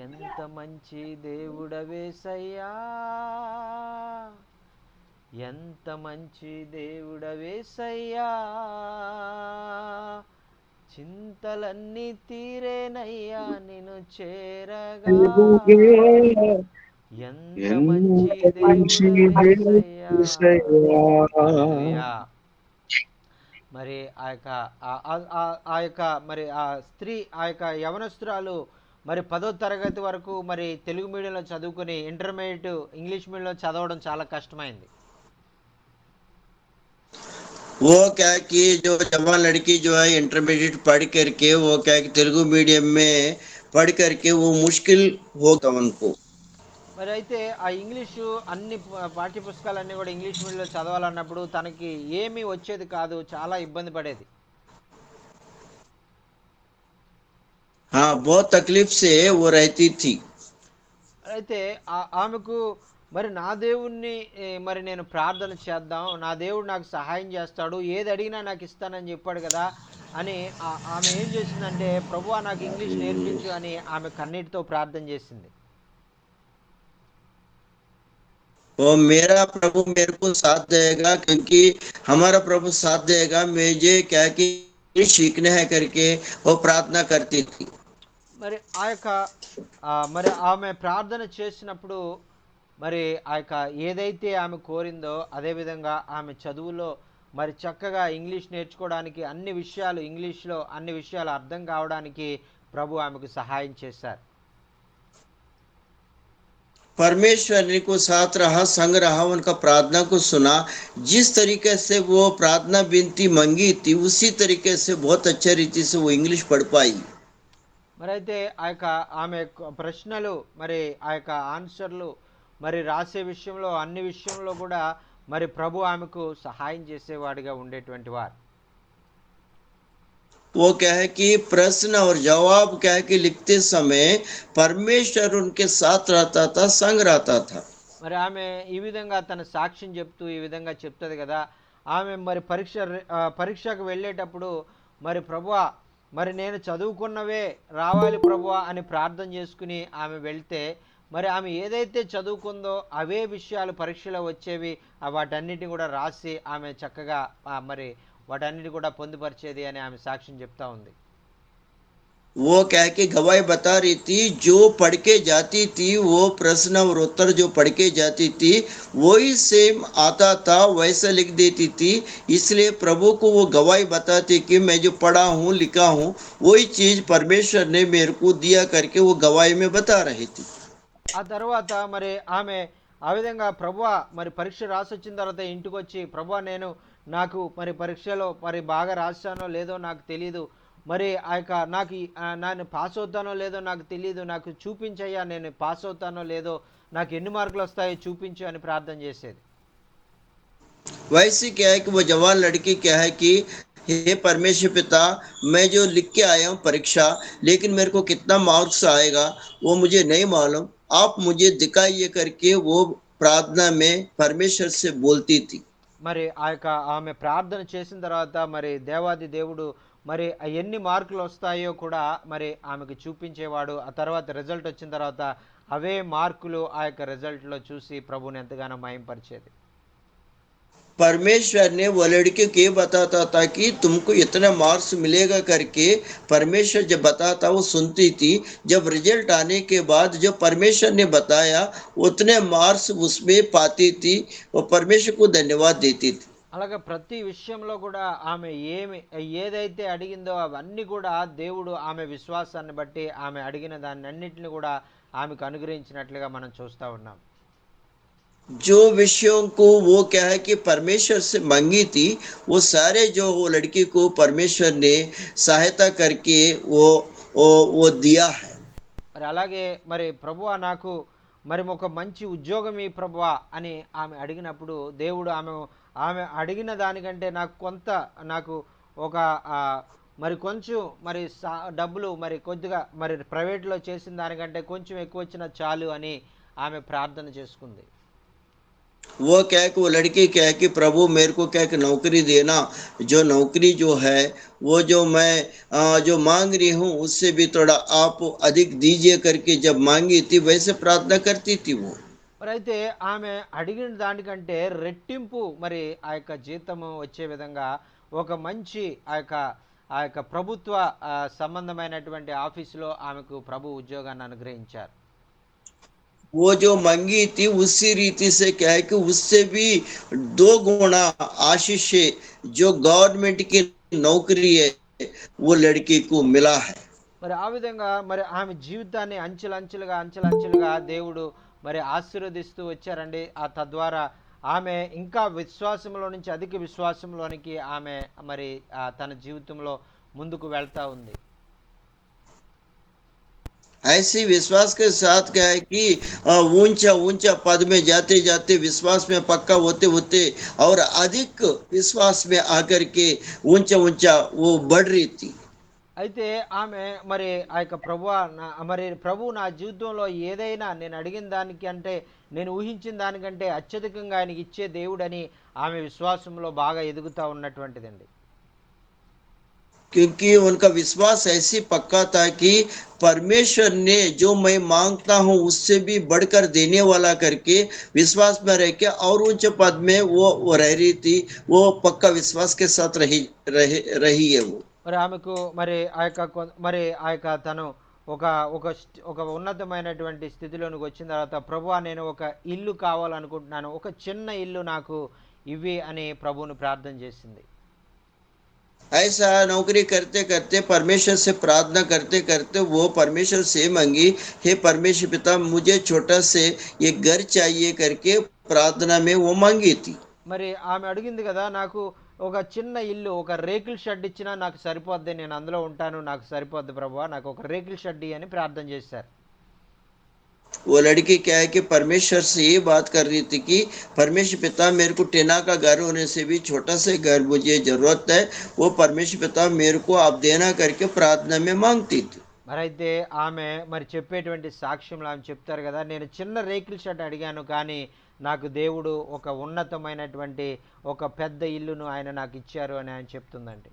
ఎంత మంచి దేవుడవేసయ్యా, ఎంత మంచి దేవుడవేసయ్యా, చింతలన్నీ తీరేనయ్యా నిన్ను చేరగా, ఎంత మంచి దేవుడవేసయ్యా. హల్లెలూయా. మరి ఆ యొక్క ఆ యొక్క మరి ఆ స్త్రీ ఆ యొక్క యవనస్తురాలు మరి 10వ తరగతి వరకు మరి తెలుగు మీడియంలో చదువుకుని ఇంటర్మీడియట్ ఇంగ్లీష్ మీడియంలో చదవడం చాలా కష్టమైంది. वो क्या है कि जो जवान लड़की जो है इंटरमीडिएट पढ़ करके वो क्या है कि तेलुगु मीडियम में पढ़ करके वो मुश्किल होगा उनको। మరి అయితే ఆ ఇంగ్లీషు అన్ని పాఠ్య పుస్తకాలన్నీ కూడా ఇంగ్లీష్ మీడియంలో చదవాలన్నప్పుడు తనకి ఏమీ వచ్చేది కాదు, చాలా ఇబ్బంది పడేది. हाँ, बहुत तकलीफ से वो रहती थी। అయితే ఆమెకు మరి నా దేవుణ్ణి మరి నేను ప్రార్థన చేద్దాం, నా దేవుడు నాకు సహాయం చేస్తాడు, ఏది అడిగినా నాకు ఇస్తానని చెప్పాడు కదా అని ఆమె ఏం చేసిందంటే, ప్రభువా నాకు ఇంగ్లీష్ నేర్పించు అని ఆమె కన్నీటితో ప్రార్థన చేసింది. वो मेरा प्रभु मेरे को साथ देगा, क्योंकि हमारा प्रभु साथ देगा, मुझे क्या कि सीखना है करके वो प्रार्थना करती थी। మరి ఆ యొక్క మరి ఆమె ప్రార్థన చేసినప్పుడు మరి ఆ యొక్క ఏదైతే ఆమె కోరిందో అదేవిధంగా ఆమె చదువులో మరి చక్కగా ఇంగ్లీష్ నేర్చుకోవడానికి అన్ని విషయాలు ఇంగ్లీష్లో అన్ని విషయాలు అర్థం కావడానికి ప్రభు ఆమెకు సహాయం చేశారు. परमेश्वर ने को साथ रहा, संग रहा, उनका प्रार्थना को सुना। जिस तरीके से वो प्रार्थना विनती मांगी थी उसी तरीके से बहुत अच्छे रीति से वो इंग्लिश पढ़ पाई। మరి అయితే ఆ యొక్క ఆమె ప్రశ్నలు మరి ఆ యొక్క ఆన్సర్లు మరి రాసే విషయంలో అన్ని విషయంలో కూడా మరి ప్రభు ఆమెకు సహాయం చేసేవాడిగా ఉండేటువంటి వారు. वो क्या है कि प्रश्न और जवाब क्या है कि लिखते समय परमेश्वर उनके साथ रहता था, संग रहता था। మరి ఆమె ఈ విధంగా తన సాక్ష్యం చెప్తూ ఈ విధంగా చెప్తుంది కదా, ఆమె మరి పరీక్షకు వెళ్ళేటప్పుడు మరి ప్రభువా మరి నేను చదువుకున్నవే రావాలి ప్రభువా అని ప్రార్థన చేసుకుని ఆమె వెళ్తే మరి ఆమె ఏదైతే చదువుకుందో అవే విషయాలు పరీక్షలో వచ్చేవి, వాటన్నిటిని కూడా రాసి ఆమె చక్కగా మరి వాటన్నిటి కూడా పొందుపరిచేది అని ఆమె సాక్ష్యం చెప్తా ఉంది. वो क्या है कि गवाही बता रही थी, जो पढ़ के जाती थी वो प्रश्न और उत्तर जो पढ़ के जाती थी वही सेम आता था, वैसा लिख देती थी। इसलिए प्रभु को वो गवाही बताती कि मैं जो पढ़ा हूँ लिखा हूँ वही चीज परमेश्वर ने मेरे को दिया करके वो गवाही में बता रही थी। ఆ తర్వాత మరి ఆమె ఆ విధంగా ప్రభువా మరి పరీక్ష రాసొచ్చిన తర్వాత ఇంటికి వచ్చి ప్రభువా నేను నాకు మరి పరీక్షలో మరి బాగా రాశానో లేదో నాకు తెలీదు, మరి ఆ యొక్క నాకు నేను పాస్ అవుతానో లేదో నాకు తెలియదు, నాకు చూపించయ్యా నేను పాస్ అవుతానో లేదో, నాకు ఎన్ని మార్కులు వస్తాయో చూపించు అని ప్రార్థన చేసేది. वैसे क्या है कि वो जवान लड़की क्या है कि हे परमेश्वर पिता, मैं जो लिख के आया हूँ परीक्षा, लेकिन मेरे को कितना मार्क्स आएगा वो मुझे नहीं मालूम, आप मुझे दिखाइए करके वो प्रार्थना में परमेश्वर से बोलती थी। మరి ఆ యొక్క ఆమె ప్రార్థన చేసిన తర్వాత మరి దేవాది దేవుడు మరి ఎన్ని మార్కులు వస్తాయో కూడా మరి ఆమెకు చూపించేవాడు. ఆ తర్వాత రిజల్ట్ వచ్చిన తర్వాత అవే మార్కులు ఆ యొక్క రిజల్ట్లో చూసి ప్రభుని ఎంతగానో మహింపరిచేది. परमेश्वर ने वो लड़के को ये बताता था कि तुमको इतना मार्क्स मिलेगा करके परमेश्वर जब बताता वो सुनती थी। जब रिजल्ट आने के बाद जो परमेश्वर ने बताया उतने मार्क्स उसमें पाती थी, वो परमेश्वर को धन्यवाद देती थी। అలాగే ప్రతి విషయంలో కూడా ఆమె ఏదైతే అడిగిందో అవన్నీ కూడా దేవుడు ఆమె విశ్వాసాన్ని బట్టి ఆమె అడిగిన దాన్ని అన్నింటిని కూడా ఆమెకు అనుగ్రహించినట్లుగా మనం చూస్తూ ఉన్నాం. जो विषयों को वो क्या है कि परमेश्वर से मांगी थी वो सारे जो वो लड़की को परमेश्वर ने सहायता करके वो दिया है। మరి అలాగే మరి ప్రభువా నాకు మరి ఒక మంచి ఉద్యోగం ఈ ప్రభువా అని ఆమె అడిగినప్పుడు దేవుడు ఆమె అడిగిన దానికంటే నాకు ఒక మరి కొంచెం మరి డబ్బులు మరి కొద్దిగా మరి ప్రైవేట్లో చేసిన దానికంటే కొంచెం ఎక్కువ వచ్చినా చాలు అని ఆమె ప్రార్థన చేసుకుంది. वो क्या है कि वो लड़की क्या है कि प्रभु मेरे को क्या है कि नौकरी देना, जो नौकरी जो है वो जो मैं जो मांग रही हूँ उससे भी थोड़ा आप अधिक दीजिए करके जब मांगी थी वैसे प्रार्थना करती थी वो। మరి అయితే ఆమె అడిగిన దానికంటే రెట్టింపు మరి ఆ యొక్క జీతము వచ్చే విధంగా ఒక మంచి ఆ యొక్క ప్రభుత్వ సంబంధమైనటువంటి ఆఫీసులో ఆమెకు ప్రభు ఉద్యోగాన్ని అనుగ్రహించారు. वो जो मांगी थी उसी रीति से क्या है कि उससे भी 2 गुना आशीष से जो गवर्नमेंट की नौकरी है वो लड़की को मिला है। మరి ఆ విధంగా మరి ఆమె జీవితాన్ని అంచెలంచెలుగా దేవుడు మరి ఆశీర్వదిస్తూ వచ్చారండి. తద్వారా ఆమె ఇంకా విశ్వాసంలో నుంచి అధిక విశ్వాసంలోనికి ఆమె మరి తన జీవితంలో ముందుకు వెళ్తా ఉంది. ऐसे विश्वास के साथ क्या है कि ऊंचा ऊंचा पद में जाते जाते विश्वास में पक्का होते होते और अधिक विश्वास में आकर के ऊंचा ऊंचा वो बढ़ रही थी। అయితే ఆమె మరి ఆ యొక్క ప్రభువా మరి ప్రభు నా జీవితంలో ఏదైనా నేను అడిగిన దానికి అంటే నేను ఊహించిన దానికంటే అత్యధికంగా ఆయనకి ఇచ్చే దేవుడని ఆమె విశ్వాసంలో బాగా ఎదుగుతూ ఉన్నటువంటిదండి. क्योंकि उनका विश्वास ऐसी पक्का था कि परमेश्वर ने जो मैं मांगता हूं उससे भी बढ़कर देने वाला करके विश्वास में रह के और ऊंचे पद में वो रह रही थी। वो पक्का विश्वास के साथ रही है वो। మరి ఆమెకు మరి ఆ యొక్క తను ఒక ఒక ఒక ఉన్నతమైనటువంటి స్థితిలోనికి వచ్చిన తర్వాత ప్రభువా నేను ఒక ఇల్లు కావాలనుకుంటున్నాను, ఒక చిన్న ఇల్లు నాకు ఇవి అని ప్రభువుని ప్రార్థన చేసింది. ऐसा नौकरी करते करते परमेश्वर से प्रार्थना करते करते वो परमेश्वर से मांगी, हे परमेश्वर पिता मुझे छोटा से ये घर चाहिए करके प्रार्थना में वो मांगी थी। మరి ఆమె అడిగింది కదా, నాకు ఒక చిన్న ఇల్లు, ఒక రేకుల షెడ్ ఇచ్చినా నాకు సరిపోద్ది, నేను అందులో ఉంటాను, నాకు సరిపోద్ది ప్రభువా, నాకు ఒక రేకుల షెడ్ అని ప్రార్థన చేశారు. वो लड़की क्या है कि परमेश्वर से ये बात कर रही थी कि परमेश्वर पिता मेरे को टेना का घर होने से भी छोटा से घर मुझे जरूरत है, वो परमेश्वर पिता मेरे को आप देना करके प्रार्थना में मांगती थी। మరి అయితే ఆమె మరి చెప్పేటువంటి సాక్ష్యంలో ఆమె చెప్తారు కదా, నేను చిన్న రేకుల షెడ్ అడిగాను కానీ నాకు దేవుడు ఒక ఉన్నతమైనటువంటి ఒక పెద్ద ఇల్లును ఆయన నాకు ఇచ్చారు అని ఆయన చెప్తుందండి.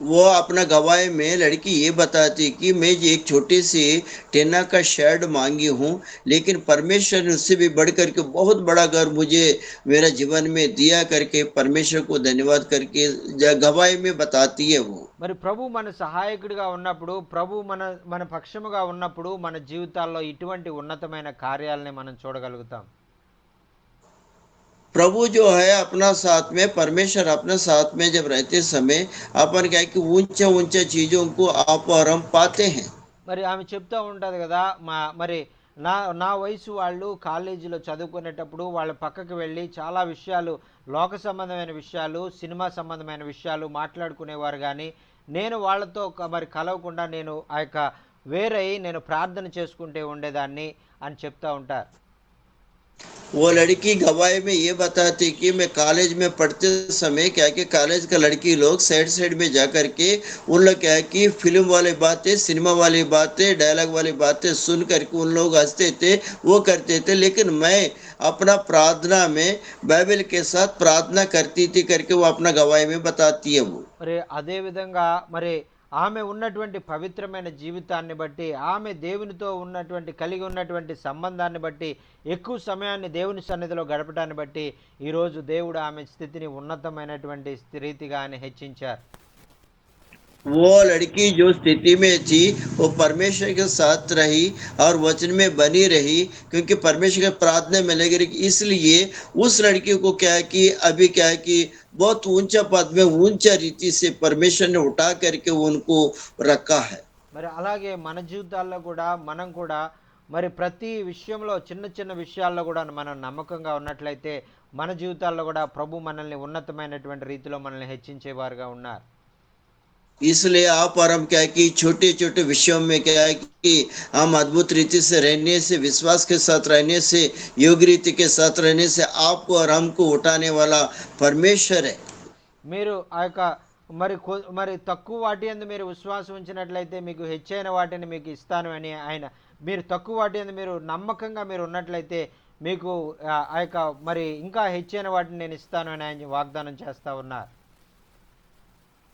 वो अपना गवाही में लड़की ये बताती कि मैं एक छोटी सी टेना का शेड मांगी हूँ, लेकिन परमेश्वर ने उससे भी बढ़ करके बहुत बड़ा घर मुझे मेरा जीवन में दिया करके परमेश्वर को धन्यवाद करके गवाही में बताती है वो। మరి ప్రభు మన సహాయకుడిగా ఉన్నప్పుడు, ప్రభు మన మన పక్షముగా ఉన్నప్పుడు మన జీవితాల్లో ఇటువంటి ఉన్నతమైన కార్యాలని మనం చూడగలుగుతాం. प्रभु जो है अपना साथ में, परमेश्वर अपने साथ में जब रहते समय अपन क्या है कि ऊंचे ऊंचे चीजों को आप और हम पाते हैं। మరి ఆమె చెప్తూ ఉంటుంది కదా, మరి నా నా వయసు వాళ్ళు కాలేజీలో చదువుకునేటప్పుడు వాళ్ళ పక్కకు వెళ్ళి చాలా విషయాలు, లోక సంబంధమైన విషయాలు, సినిమా సంబంధమైన విషయాలు మాట్లాడుకునేవారు. కానీ నేను వాళ్ళతో మరి కలవకుండా నేను ఆ యొక్క వేరై నేను ప్రార్థన చేసుకుంటే ఉండేదాన్ని అని చెప్తూ ఉంటారు. वो लड़की गवाही में ये बताती कि मैं कॉलेज में पढ़ते समय क्या कि कॉलेज का लड़की लोग साइड में जा करके उन लोग क्या है कि फिल्म वाली बातें, सिनेमा वाली बातें, डायलॉग वाली बातें सुन करके उन लोग हंसते थे, वो करते थे, लेकिन मैं अपना प्रार्थना में बाइबल के साथ प्रार्थना करती थी करके वो अपना गवाही में बताती है वो। మరి అదే విధంగా మరి ఆమె ఉన్నటువంటి పవిత్రమైన జీవితాన్ని బట్టి, ఆమె దేవునితో కలిగి ఉన్నటువంటి సంబంధాన్ని బట్టి, ఎక్కువ సమయాన్ని దేవుని సన్నిధిలో గడపడాన్ని బట్టి ఈరోజు దేవుడు ఆమె స్థితిని ఉన్నతమైనటువంటి రీతిగా ఆయన హెచ్చించారు. वो लड़की जो स्थिति में थी वो परमेश्वर के साथ रही और वचन में बनी रही, क्योंकि परमेश्वर के प्रार्थना में लगी रही, इसलिए उस लड़की को क्या है कि अभी क्या है कि बहुत ऊंचा पद में ऊंचा रीति से परमेश्वर ने उठा करके उनको रखा है। మరి అలాగే మన జీవితాల్లో కూడా మనం కూడా మరి ప్రతి విషయంలో చిన్న చిన్న విషయాల్లో కూడా మనం నమ్మకంగా ఉన్నట్లయితే మన జీవితాల్లో కూడా ప్రభు మనల్ని ఉన్నతమైనటువంటి రీతిలో మనల్ని హెచ్చించేవారుగా ఉన్నారు. इसलिए आप और हम क्या है कि छोटे छोटे विषयों में क्या है कि हम अद्भुत रीति से रहने से, विश्वास के साथ रहने से, योग्य रीति के साथ रहने से आपको और हमको उठाने वाला परमेश्वर है। మీరు ఆ యొక్క మరి తక్కువ వాటి యందు మీరు విశ్వాసం ఉంచినట్లయితే మీకు హెచ్చైన వాటిని మీకు ఇస్తాను అని ఆయన, మీరు తక్కువ వాటి యందు మీరు నమ్మకంగా మీరు ఉన్నట్లయితే మీకు ఆ యొక్క మరి ఇంకా హెచ్చైన వాటిని నేను ఇస్తాను అని ఆయన వాగ్దానం చేస్తా ఉన్నారు.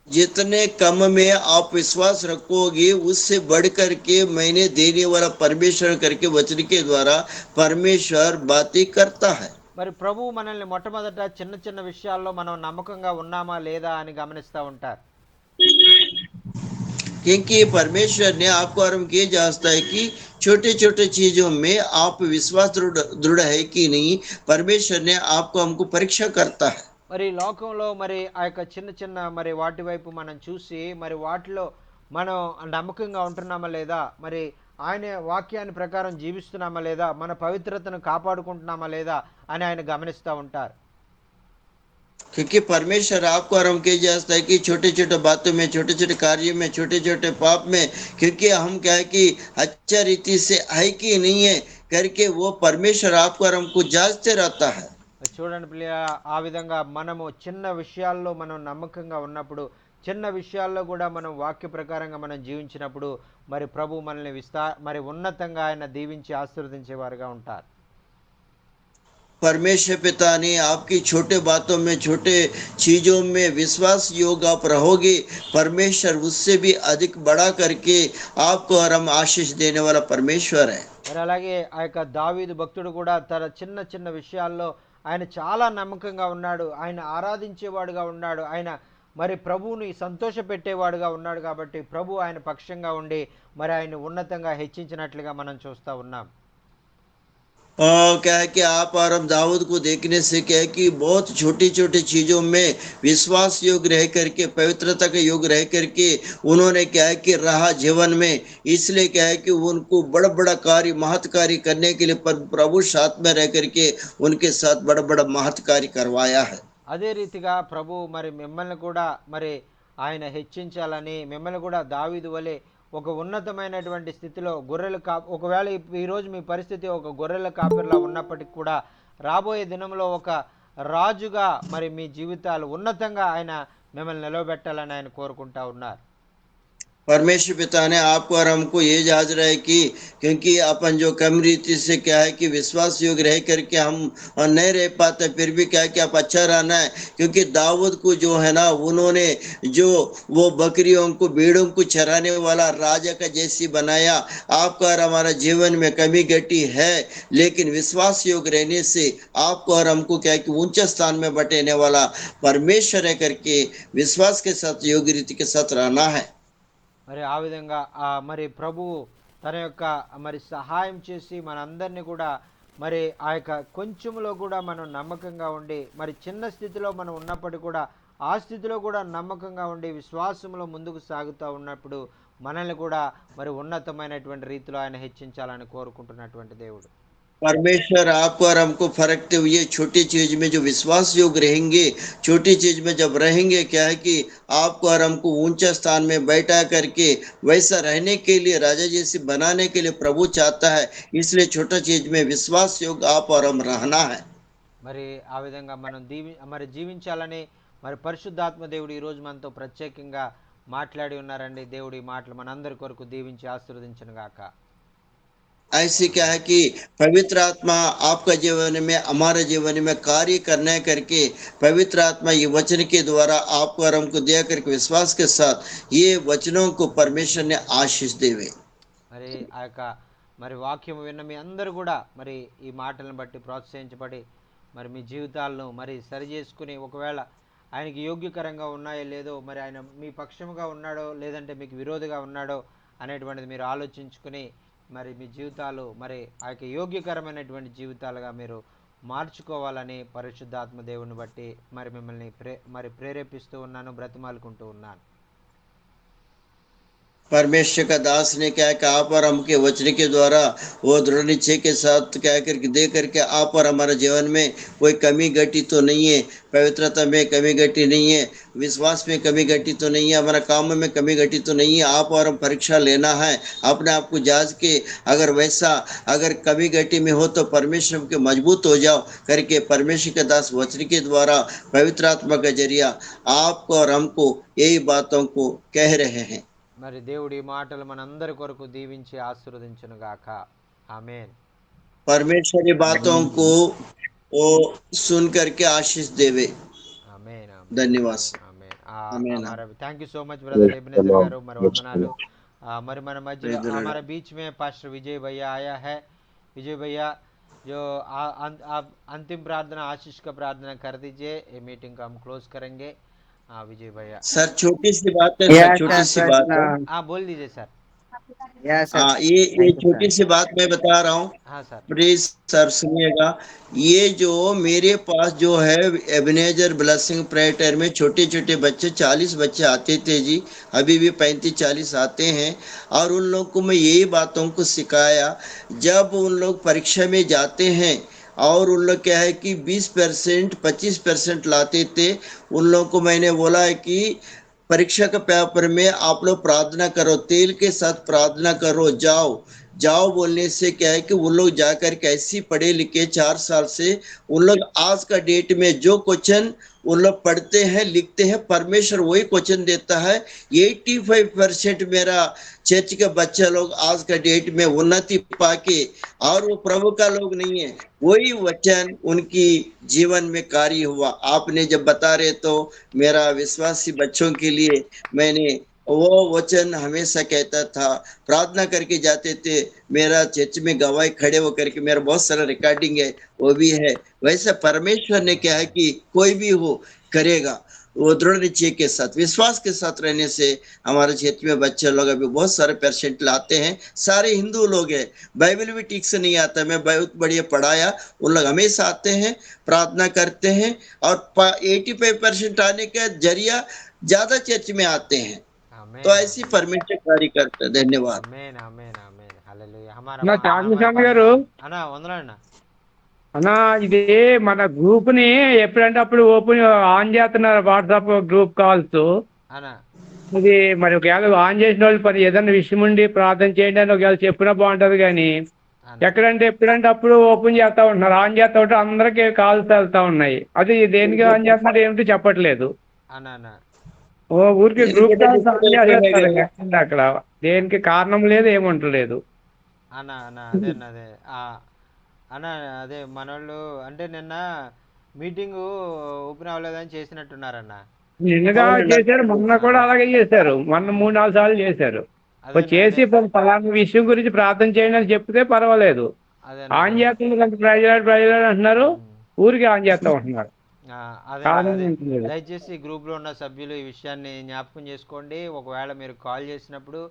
जितने कम में आप विश्वास रखोगे उससे बढ़ करके मैंने देने वाला परमेश्वर करके वचन के द्वारा परमेश्वर बातें करता है। మరి ప్రభువు మనల్ని మొట్టమొదట చిన్న చిన్న విషయాల్లో మనం నమ్మకంగా ఉన్నామా లేదా అని గమనిస్తూ ఉంటారు. क्योंकि परमेश्वर ने आपको आरंभ किए जाता है कि छोटे छोटे चीजों में आप विश्वास दृढ़ दृढ़ है कि नहीं, परमेश्वर ने आपको हमको परीक्षा करता है। మరి లోకంలో మరి ఆ యొక్క చిన్న చిన్న మరి వాటి వైపు మనం చూసి మరి వాటిలో మనం నమ్మకంగా ఉంటున్నామా లేదా, మరి ఆయన వాక్యాన్ని ప్రకారం జీవిస్తున్నామా లేదా, మన పవిత్రతను కాపాడుకుంటున్నామా లేదా అని ఆయన గమనిస్తూ ఉంటారు. क्योंकि परमेश्वर आपको आरंभ किया जाता है कि छोटे छोटे बातों में, छोटे छोटे कार्यों में, छोटे छोटे पाप में, क्योंकि हम क्या है कि अच्छा रीति से है कि नहीं है करके वो परमेश्वर आपको आरंभ को जांचते रहता है। చూడండి పిల్ల, ఆ విధంగా మనము చిన్న విషయాల్లో మనం నమ్మకంగా ఉన్నప్పుడు, చిన్న విషయాల్లో కూడా మనం వాక్య ప్రకారంగా మనం జీవించినప్పుడు మరి ప్రభు మనల్ని మరి ఉన్నతంగా ఆయన దీవించి ఆశీర్వదించేవారుగా ఉంటారు. परमेश्वर पिता ने आपकी छोटे बातों में, छोटे चीजों में विश्वास योग आप रहोगे, परमेश्वर उससे भी अधिक बड़ा करके आपको और हम आशीष देने वाला परमेश्वर है। మరి అలాగే ఆ యొక్క దావీదు భక్తుడు కూడా తన చిన్న చిన్న విషయాల్లో ఆయన చాలా నమ్మకంగా ఉన్నాడు, ఆయన ఆరాధించేవాడుగా ఉన్నాడు, ఆయన మరి ప్రభువుని సంతోష పెట్టేవాడుగా ఉన్నాడు. కాబట్టి ప్రభు ఆయన పక్షంగా ఉండి మరి ఆయన ఉన్నతంగా హెచ్చించినట్లుగా మనం చూస్తూ ఉన్నాం. क्या है कि आप और हम दाऊद को देखने से क्या है कि बहुत छोटी छोटी चीजों में विश्वास योग रह करके, पवित्रता के योग रह करके उन्होंने क्या है कि रहा जीवन में, इसलिए क्या है कि उनको बड़ा बड़ा कार्य, महत् कार्य करने के लिए प्रभु साथ में रह करके उनके साथ बड़ा बड़ा महत् कार्य करवाया है। అదే రీతిగా ప్రభు మరి మిమ్మల్ని కూడా మరి ఆయన హెచ్చించాలని, మిమ్మల్ని కూడా దావీదు వలె ఒక ఉన్నతమైనటువంటి స్థితిలో ఒకవేళ ఈరోజు మీ పరిస్థితి ఒక గొర్రెల కాపరిలా ఉన్నప్పటికీ కూడా రాబోయే దినంలో ఒక రాజుగా మరి మీ జీవితాలు ఉన్నతంగా ఆయన మిమ్మల్ని నిలవబెట్టాలని ఆయన కోరుకుంటా ఉన్నారు. परमेश्वर पिता ने आपको और हमको ये जांच रहा है कि क्योंकि अपन जो कम रीति से क्या है कि विश्वास योग्य रह करके हम नहीं रह पाते, फिर भी क्या है कि आप अच्छा रहना है। क्योंकि दाऊद को जो है ना, उन्होंने जो वो बकरियों को, भेड़ों को चराने वाला राजा का जैसी बनाया। आपका और हमारा जीवन में कमी घटी है, लेकिन विश्वास योग्य रहने से आपको और हमको क्या है कि ऊंचे स्थान में बटेने वाला परमेश्वर है करके विश्वास के साथ, योग्य रीति के साथ रहना है। మరి ఆ విధంగా మరి ప్రభువు తన యొక్క మరి సహాయం చేసి మనందరినీ కూడా మరి ఆ యొక్క కొంచెంలో కూడా మనం నమ్మకంగా ఉండి, మరి చిన్న స్థితిలో మనం ఉన్నప్పటికీ కూడా ఆ స్థితిలో కూడా నమ్మకంగా ఉండి విశ్వాసంలో ముందుకు సాగుతూ ఉన్నప్పుడు మనల్ని కూడా మరి ఉన్నతమైనటువంటి రీతిలో ఆయన హెచ్చించాలని కోరుకుంటున్నటువంటి దేవుడు. परमेश्वर आपको और हमको फरकते हुए छोटी चीज में जो विश्वास योग रहेंगे, छोटी चीज में जब रहेंगे, क्या है कि आपको और हमको ऊंचा स्थान में बैठा करके वैसा रहने के लिए, राजा जैसे बनाने के लिए प्रभु चाहता है। इसलिए छोटा चीज में विश्वास योग आप और हम रहना है। మరి ఆ విధంగా మనం మరి జీవించాలని మరి పరిశుద్ధాత్మ దేవుడు ఈరోజు మనతో ప్రత్యేకంగా మాట్లాడి ఉన్నారండి. దేవుడి మాటలు మనందరి కొరకు దీవించి ఆశీర్వదించును గాక. ऐसे क्या है कि पवित्र आत्मा आपका जीवन में, हमारे जीवन में कार्य करने करके पवित्र आत्मा ये वचन के द्वारा आपको और हमको दिया करके विश्वास के साथ ये वचनों को परमेश्वर ने आशीष देवे। మరి ఆ యొక్క మరి వాక్యం విన్న మీ అందరూ కూడా మరి ఈ మాటలను బట్టి ప్రోత్సహించబడి మరి మీ జీవితాలను మరి సరి చేసుకుని, ఒకవేళ ఆయనకి యోగ్యకరంగా ఉన్నాయో లేదో, మరి ఆయన మీ పక్షముగా ఉన్నాడో లేదంటే మీకు విరోధిగా ఉన్నాడో అనేటువంటిది మీరు ఆలోచించుకుని మరి మీ జీవితాలు మరి ఆ యొక్క యోగ్యకరమైనటువంటి జీవితాలుగా మీరు మార్చుకోవాలని పరిశుద్ధాత్మ దేవుని బట్టి మరి మిమ్మల్ని ప్రేరేపిస్తూ ఉన్నాను, బ్రతిమాలుకుంటూ ఉన్నాను. परमेश्वर का दास ने क्या है कि आप और हम के वचन के द्वारा वो दृढ़ निश्चय के साथ क्या करके दे करके आप और हमारे जीवन में कोई कमी घटी तो नहीं है, पवित्रता में कमी घटी नहीं है, विश्वास में कमी घटी तो नहीं है, हमारा काम में कमी घटी तो नहीं है। आप और हम परीक्षा लेना है, अपने आप को जांच के अगर वैसा अगर कमी घटी में हो तो परमेश्वर के मजबूत हो जाओ करके परमेश्वर के दास वचन के द्वारा पवित्र आत्मा का जरिया आपको और हमको यही बातों को कह रहे हैं। మరి దేవుడి మాటలు మనందరి కొరకు దీవించి ఆశీర్వదించును గాక. ఆమేన్. परमेश्वरी बातों को वो सुन करके आशीष देवे। ఆమేన్ ఆమేన్ धन्यवाद। ఆమేన్ ఆమేన్ आमीन। हमारा thank you so much brother Ebenezer garu మరి వందనాలు మరి మన మధ్యలో Praise the Lord। हमारे बीच में पास्टर विजय भैया आया है। विजय भैया जो आप अंतिम प्रार्थना आशीष का प्रार्थना कर दीजिए, ये मीटिंग को हम क्लोज करेंगे। हाँ विजय भैया। सर छोटी सी बात है, सर Yes, छोटी sir, सी praise बात the है। Lord. हाँ बोल दीजिए सर। Yes, sir. हाँ, ये Thank you, छोटी sir. सी बात मैं बता रहा हूँ, हाँ सर। प्लीज सर सुनिएगा। ये जो मेरे पास जो है एबनेजर ब्लेसिंग प्रेयर में छोटे छोटे बच्चे 40 बच्चे आते थे जी, अभी भी 35-40 आते हैं। और उन लोग को मैं यही बातों को सिखाया। जब उन लोग परीक्षा में जाते हैं और उन लोग क्या है कि 20% 25% लाते थे, उन लोग को मैंने बोला है कि परीक्षा के पेपर में आप लोग प्रार्थना करो, तेल के साथ प्रार्थना करो, जाओ जाओ बोलने से क्या है कि वो लोग जाकर कैसी पढ़े लिखे 4 साल से उन लोग आज का डेट में जो क्वेश्चन उन लोग पढ़ते हैं लिखते हैं, परमेश्वर वही क्वेश्चन देता है। 85% मेरा चर्च के बच्चे लोग आज का डेट में उन्नति पाके, और वो प्रभु का लोग नहीं है, वही वचन उनकी जीवन में कार्य हुआ। आपने जब बता रहे तो मेरा विश्वासी बच्चों के लिए मैंने वो वचन हमेशा कहता था, प्रार्थना करके जाते थे। मेरा चर्च में गवाही खड़े होकर के मेरा बहुत सारा रिकॉर्डिंग है, वो भी है। वैसे परमेश्वर ने क्या है कि कोई भी हो करेगा, वो दृढ़ निश्चय के साथ विश्वास के साथ रहने से हमारे क्षेत्र में बच्चे लोग अभी बहुत सारे % लाते हैं। सारे हिंदू लोग हैं, बाइबल भी ठीक से नहीं आता, मैं बहुत बढ़िया पढ़ाया, उन लोग हमेशा आते हैं, प्रार्थना करते हैं, और 85% आने का जरिया ज्यादा चर्च में आते हैं। तो आमेन ऐसी परमेश्वर कार्य करता है। धन्यवाद। आमेन आमेन आमेन हालेलुया। నా చాంద్రస్వామి గారు అన్నా వందనా అన్నా ఇది మన గ్రూప్ ని ఎప్పుడంటే అప్పుడు ఓపెన్ ఆన్ చేస్తున్నారు, వాట్సాప్ గ్రూప్ కాల్స్. అన్నా ఇది మరి ఒకవేళ ఆన్ చేసిన వాళ్ళు పని ఏదైనా విషయం ఉండి ప్రార్థన చేయండి అని ఒకవేళ చెప్పినా బాగుంటుంది. కానీ అన్నా ఎక్కడంటే ఎప్పుడంటే అప్పుడు ఓపెన్ చేస్తూ ఉంటున్నారు, ఆన్ చేస్తూ ఉంటే అందరికీ కాల్స్ వెళ్తూ ఉన్నాయి. అది దేనికి ఆన్ చేస్తున్నారు ఏమిటి చెప్పట్లేదు. అన్నా అన్నా ఊరికి గ్రూప్ ఎందుకంటే కాల్స్ ఆన్ డిస్టర్బ్ అయిపోయినాయి చేసేస్తారు కదా। ఎక్కడ అక్కడ, దేనికి కారణం లేదు ఏముంటలేదు. అన్నా అన్నా అదే అన్న అదే అన్నా అదే మనోళ్ళు అంటే నిన్న మీటింగు ఓపెన్ అవ్వలేదని చేసినట్టున్నారన్న. నిన్నగా చేశారు, మొన్న కూడా అలాగే చేశారు, మొన్న 3-4 సార్లు చేశారు. అదేనా చేసి పలానా విషయం గురించి ప్రార్థన చేయండి అని చెప్తే పర్వాలేదు. అదేనా ఆన్ చేస్తున్నారు, ప్రైజ్ అంటున్నారు, ఊరికి ఆన్ చేస్తూ ఉంటున్నారు. అదే కారణం అదే ఏంటి లేదు. దయచేసి గ్రూప్లో ఉన్న సభ్యులు ఈ విషయాన్ని జ్ఞాపకం చేసుకోండి. ఒకవేళ మీరు కాల్ చేసినప్పుడు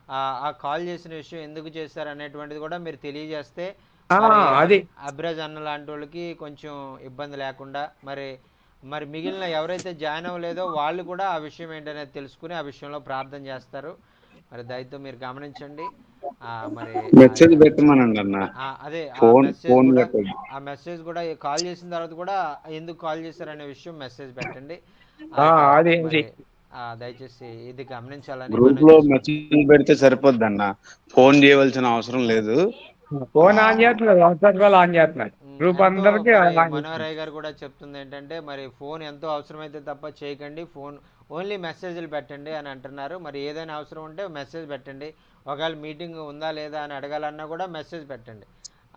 ఆ కాల్ చేసిన విషయం ఎందుకు చేశారు అనేటువంటిది కూడా మీరు తెలియజేస్తే మరి అది అబ్రాజ్ అన్న లాంటి వాళ్ళకి కొంచెం ఇబ్బంది లేకుండా మరి మరి మిగిలిన ఎవరైతే జాయిన్ అవ్వలేదో వాళ్ళు కూడా ఆ విషయం ఏంటనేది తెలుసుకుని ఆ విషయంలో ప్రార్థన చేస్తారు. మరి దయతో మీరు గమనించండి. మరి మెసేజ్ పెట్టమనండి అన్న, అదే ఫోన్ కూడా పెట్టండి. ఆ మెసేజ్ కూడా కాల్ చేసిన తర్వాత కూడా ఎందుకు కాల్ చేశారనే విషయం మెసేజ్ పెట్టండి. అది మరి దయచేసి ఇది గమనించాలని గ్రూప్ మనం లో చేసుకుంటాం. మెసేజ్ పెడితే సరిపోద్ది అన్న, ఫోన్ చేయవలసిన అవసరం లేదు. ఫోన్ ఆన్ చేస్తున్నారు, వాట్సాప్ ఆన్ చేస్తున్నారు, గ్రూప్ ఎంతో అందరికీ మరి ఆన్ మనోహర్ చేస్తున్నారు. రాయ్ గారు కూడా చెప్తుంది ఏంటంటే మరి ఫోన్ ఎంతో అవసరమైతే తప్ప చేయకండి, ఫోన్ ఓన్లీ మెసేజ్లు పెట్టండి అని అంటున్నారు. మరి ఏదైనా అవసరం ఉంటే మెసేజ్ పెట్టండి. ఒకవేళ మీటింగ్ ఉందా లేదా అని అడగాలన్నా కూడా మెసేజ్ పెట్టండి.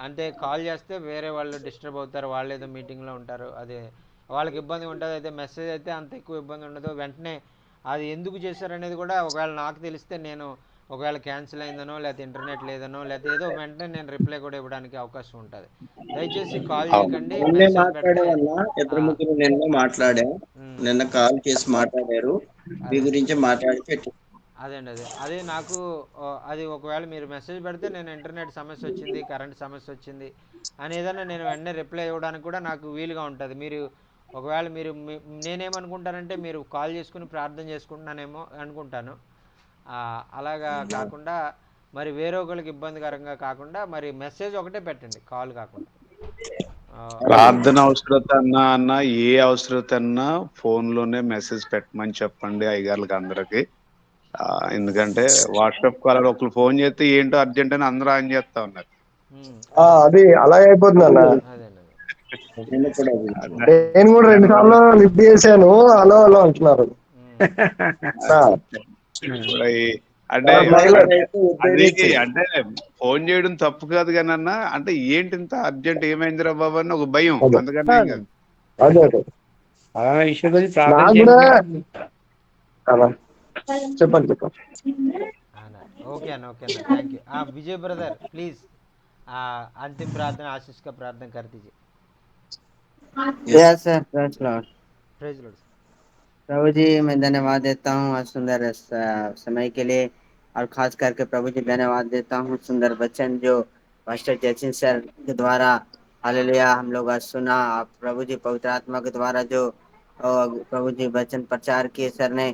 అంతే కాల్ చేస్తే వేరే వాళ్ళు డిస్టర్బ్ అవుతారు, వాళ్ళు ఏదో మీటింగ్లో ఉంటారు, అది వాళ్ళకి ఇబ్బంది ఉంటుంది. అయితే మెసేజ్ అయితే అంత ఎక్కువ ఇబ్బంది ఉండదు. వెంటనే అది ఎందుకు చేశారనేది కూడా ఒకవేళ నాకు తెలిస్తే నేను ఒకవేళ క్యాన్సిల్ అయిందనో లేకపోతే ఇంటర్నెట్ లేదనో లేకపోతే ఏదో వెంటనే నేను రిప్లై కూడా ఇవ్వడానికి అవకాశం ఉంటుంది. దయచేసి కాల్ అవును. చేయకండి, నిన్నే మెసేజ్ పెడితే మాట్లాడామన్నా, ఇద్దరు ముగ్గురు నిన్న మాట్లాడాం, నిన్న కాల్ చేసి మాట్లాడారు, మీ అదే గురించి మాట్లాడి పెట్టి. అదేండి అదే నాకు అది ఒకవేళ మీరు మెసేజ్ పెడితే నేను ఇంటర్నెట్ సమస్య వచ్చింది, కరెంట్ సమస్య వచ్చింది అని ఏదైనా నేను వెంటనే రిప్లై ఇవ్వడానికి కూడా నాకు వీలుగా ఉంటుంది. మీరు ఒకవేళ మీరు నేనేమనుకుంటానంటే మీరు కాల్ చేసుకుని ప్రార్థన చేసుకుంటున్నానేమో అనుకుంటాను. అలాగా కాకుండా మరి వేరే ఒకరికి ఇబ్బందికరంగా కాకుండా మరి మెసేజ్ ఒకటే పెట్టండి, కాల్ కాకుండా. ప్రార్థన అవసరత అన్నా ఏ అవసరత అన్నా ఫోన్ లోనే మెసేజ్ పెట్టమని చెప్పండి అయ్యగారులకి అందరికి. ఎందుకంటే వాట్సాప్ కాల్ ఒకరు ఫోన్ చేస్తే ఏంటో అర్జెంట్ అని అందరూ ఆన్ చేస్తా ఉన్నారు. అది అలాగే అయిపోతుంది అన్న. అదేనండి నిన్న కూడా నేను కూడా 2 సార్లు లిఫ్ట్ చేశాను, హలో హలో అంటున్నారు. కూడా అంటే మహిళ అంటే అది అంటే ఫోన్ చేయడం తప్పు కాదు కానీ అన్న, అంటే ఏంటి ఇంత అర్జెంట్ ఏమైందిరా బాబు అని ఒక భయం, అదే. అందుకని ఏం కాదు. అదే అదే అలానే విషయం గురించి ప్రార్థన నాకు కూడా చేయండి. అలా చెప్పండి చెప్పండి అన్న ఓకే అన్న, ఓకే అన్న, thank you. Vijay brother please अंतिम प्रार्थना आशीष का प्रार्थना कर दीजिए। Yes sir, praise lord. Praise lord. प्रभु जी मैं धन्यवाद देता हूँ आज सुंदर समय के लिए, और खास करके प्रभु जी धन्यवाद देता हूँ सुंदर वचन जो मास्टर जयसिंह सर के द्वारा हालेलुया हम लोग आज सुना। आप प्रभु जी पवित्र आत्मा के द्वारा जो प्रभु जी वचन प्रचार किए सर ने,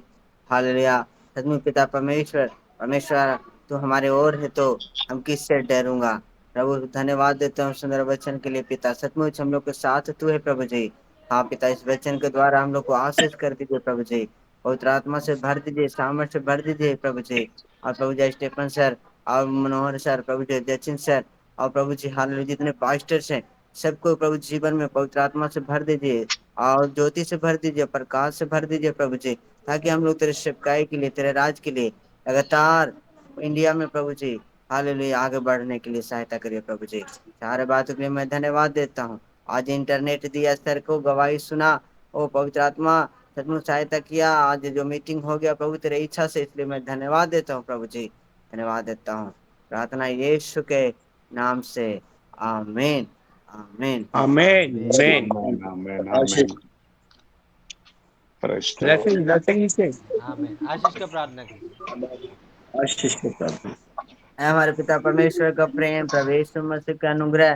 हालेलुया। सचमुच पिता परमेश्वर, परमेश्वर तू हमारे ओर है तो हम किससे डरूंगा। प्रभु धन्यवाद देता हूँ सुंदर वचन के लिए पिता, सचमुच हम लोग के साथ तू है प्रभु जी। हाँ पिता, इस वचन के द्वारा हम लोग को आशीष कर दीजिए प्रभु जी, पवित्र आत्मा से भर दीजिए, सामर्थ्य से भर दीजिए प्रभु जी। और प्रभु जी स्टेफन सर और मनोहर सर, प्रभु जी जचिन सर और प्रभु जी हालेलुया जितने पास्टर्स हैं सबको प्रभु जी जीवन में पवित्र आत्मा से भर दीजिए, और ज्योति से भर दीजिए, प्रकाश से भर दीजिए प्रभु जी, ताकि हम लोग तेरे सेवकाई के लिए, तेरे राज के लिए लगातार इंडिया में प्रभु जी हालेलुया आगे बढ़ने के लिए सहायता करिए प्रभु जी। सारे बातों के लिए मैं धन्यवाद देता हूँ। आज इंटरनेट दिया सर को, गवाही सुना, ओ पवित्र आत्मा सचमुच सहायता किया, आज जो मीटिंग हो गया प्रभु तेरी इच्छा से, इसलिए मैं धन्यवाद देता हूँ प्रभु जी, धन्यवाद देता हूँ। प्रार्थना यीशु के नाम से, आमीन आमीन। आमेन आमेन। ఆమేన్, ఆమేన్, आशीष ఆమేన్. Praise the Lord. Blessing blessing से आमीन। आशीष का प्रार्थना कीजिए। आशीष के साथ है हमारे पिता परमेश्वर का प्रेम, प्रभु यीशु मसीह का अनुग्रह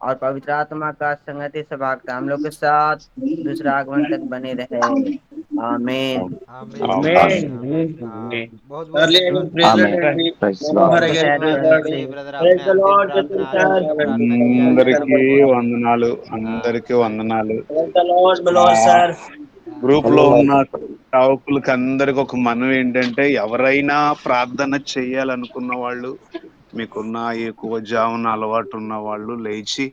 और पवित्र आत्मा का संगति सभागता हम लोग के साथ दूसरा आगमन तक बने रहे। आमीन। आमीन आमेन आमीन आमीन। आमेन। बहुत बहुत अर्ली धन्यवाद praise praise Lord Lord. Andy बहुत मनोहर बहुत गारी धन्यवाद प्रेज लॉर्ड विजय ब्रदर प्रेज आपने द अंतिम लॉर्ड प्रार्थना जतिन आशीष सर का प्रार्थना किया, सर అందరికీ आपको बहुत बहुत వందనాలు, आ, అందరికీ सर వందనాలు. प्रेज द लॉर्ड ఆ मनोहर सर గ్రూప్ లో ఉన్న సేవకులకి అందరికి ఒక మనవి ఏంటంటే, ఎవరైనా ప్రార్థన చేయాలనుకున్న వాళ్ళు, మీకున్న ఎక్కువ జామున అలవాటు ఉన్న వాళ్ళు లేచి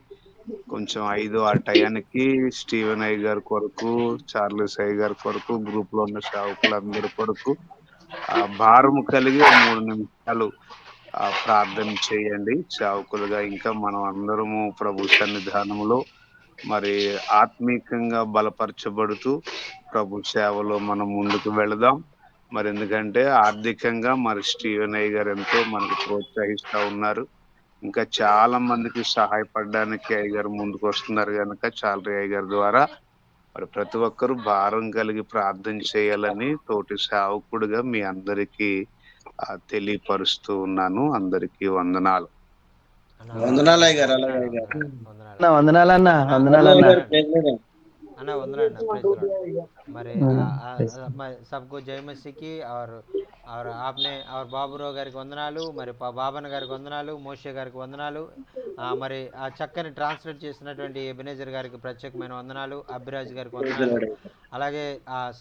కొంచెం 5 ఆ టయానికి స్టీవెన్ అయ్య గారి కొరకు, చార్లెస్ అయ్య గారి కొరకు, గ్రూప్ లో ఉన్న సేవకులందరి కొరకు ఆ భారము కలిగి ఓ 3 నిమిషాలు ప్రార్థన చేయండి సేవకులుగా. ఇంకా మనం అందరము ప్రభు సన్నిధానంలో మరి ఆత్మీకంగా బలపరచబడుతూ ప్రభు సేవలో మనం ముందుకు వెళదాం. మరి ఎందుకంటే ఆర్థికంగా మరి స్టీవెన్ అయ్య గారు ఎంతో మనకు ప్రోత్సహిస్తా ఉన్నారు. ఇంకా చాలా మందికి సహాయపడడానికి అయ్య గారు ముందుకు వస్తున్నారు కనుక, చాలరి అయ్య గారి ద్వారా మరి ప్రతి ఒక్కరూ భారం కలిగి ప్రార్థన చేయాలని తోటి సేవకుడిగా మీ అందరికీ తెలియపరుస్తూ ఉన్నాను. అందరికీ వందనాలు. వందనాలు అయ్య గారు అలాగే అయ్య గారు వందనాలు వందనాలన్నా అర్లీ అయ్య గారు ప్రేజ్ లॉर्ड అన్న, వందనాలు అన్న, ప్రైజ్ లార్డ్। మరి सबको जय मसीह की। और आपने और బాబురావు గారికి వందనాలు, మరి బాబన్న గారికి వందనాలు, మోషే గారికి వందనాలు, మరి ఆ చక్కని ట్రాన్స్లేట్ చేసినటువంటి ఎబెనేజర్ గారికి ప్రత్యేకమైన వందనాలు, అభిరాజ్ గారికి ప్రేజ్ ద వందనాలు, లార్డ్ అలాగే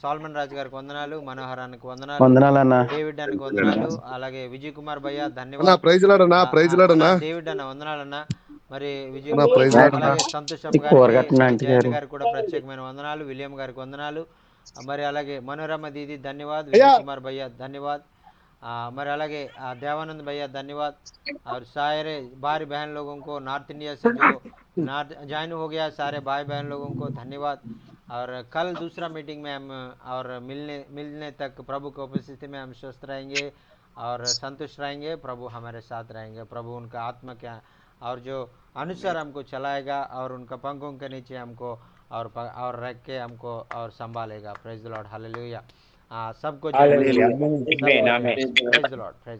సాల్మన్ రాజు గారికి వందనాలు, మనోహరానికి వందనాలు, వందనాలన్నా డేవిడ్ అనికి వందనాలు, అలాగే విజయ్ కుమార్ భయ్య అన్నా ధన్యవాదాలు, ప్రైజ్ లాడ్ అన్నా ప్రైజ్ లాడ్ అన్నా డేవిడ్ అన్న వందనాలన్న, మరి విజయ్ అన్నా ప్రైజ్ లాడ్ అన్నా అలాగే సంతోషం గారికి, జయంత్ గారికి కూడా ప్రత్యేకమైన వందనాలు, విలియం గారికి వందనాలు, మరి అలాగే మనోరమ దీది ధన్యవాद, అయ్యా विजय कुमार भैया धन्यवाद, మరి అలాగే देवानंद भैया धन्यवाद, और सारे भाई बहन लोगों को नॉर्थ इंडिया से जो नॉर्थ ज्वाइन हो गया, सारे भाई बहन लोगों को धन्यवाद। और कल दूसरा मीटिंग में हम और मिलने तक प्रभु की उपस्थिति में हम स्वस्थ रहेंगे और संतुष्ट रहेंगे। प्रभु हमारे साथ रहेंगे, प्रभु उनका आत्मा क्या और जो अनुसार हमको चलाएगा और उनका पंखों के नीचे हमको और रख के हमको और संभालेगा। Praise the lord, hallelujah. सबको जय मसीह, hallelujah amen amen. Praise the lord, praise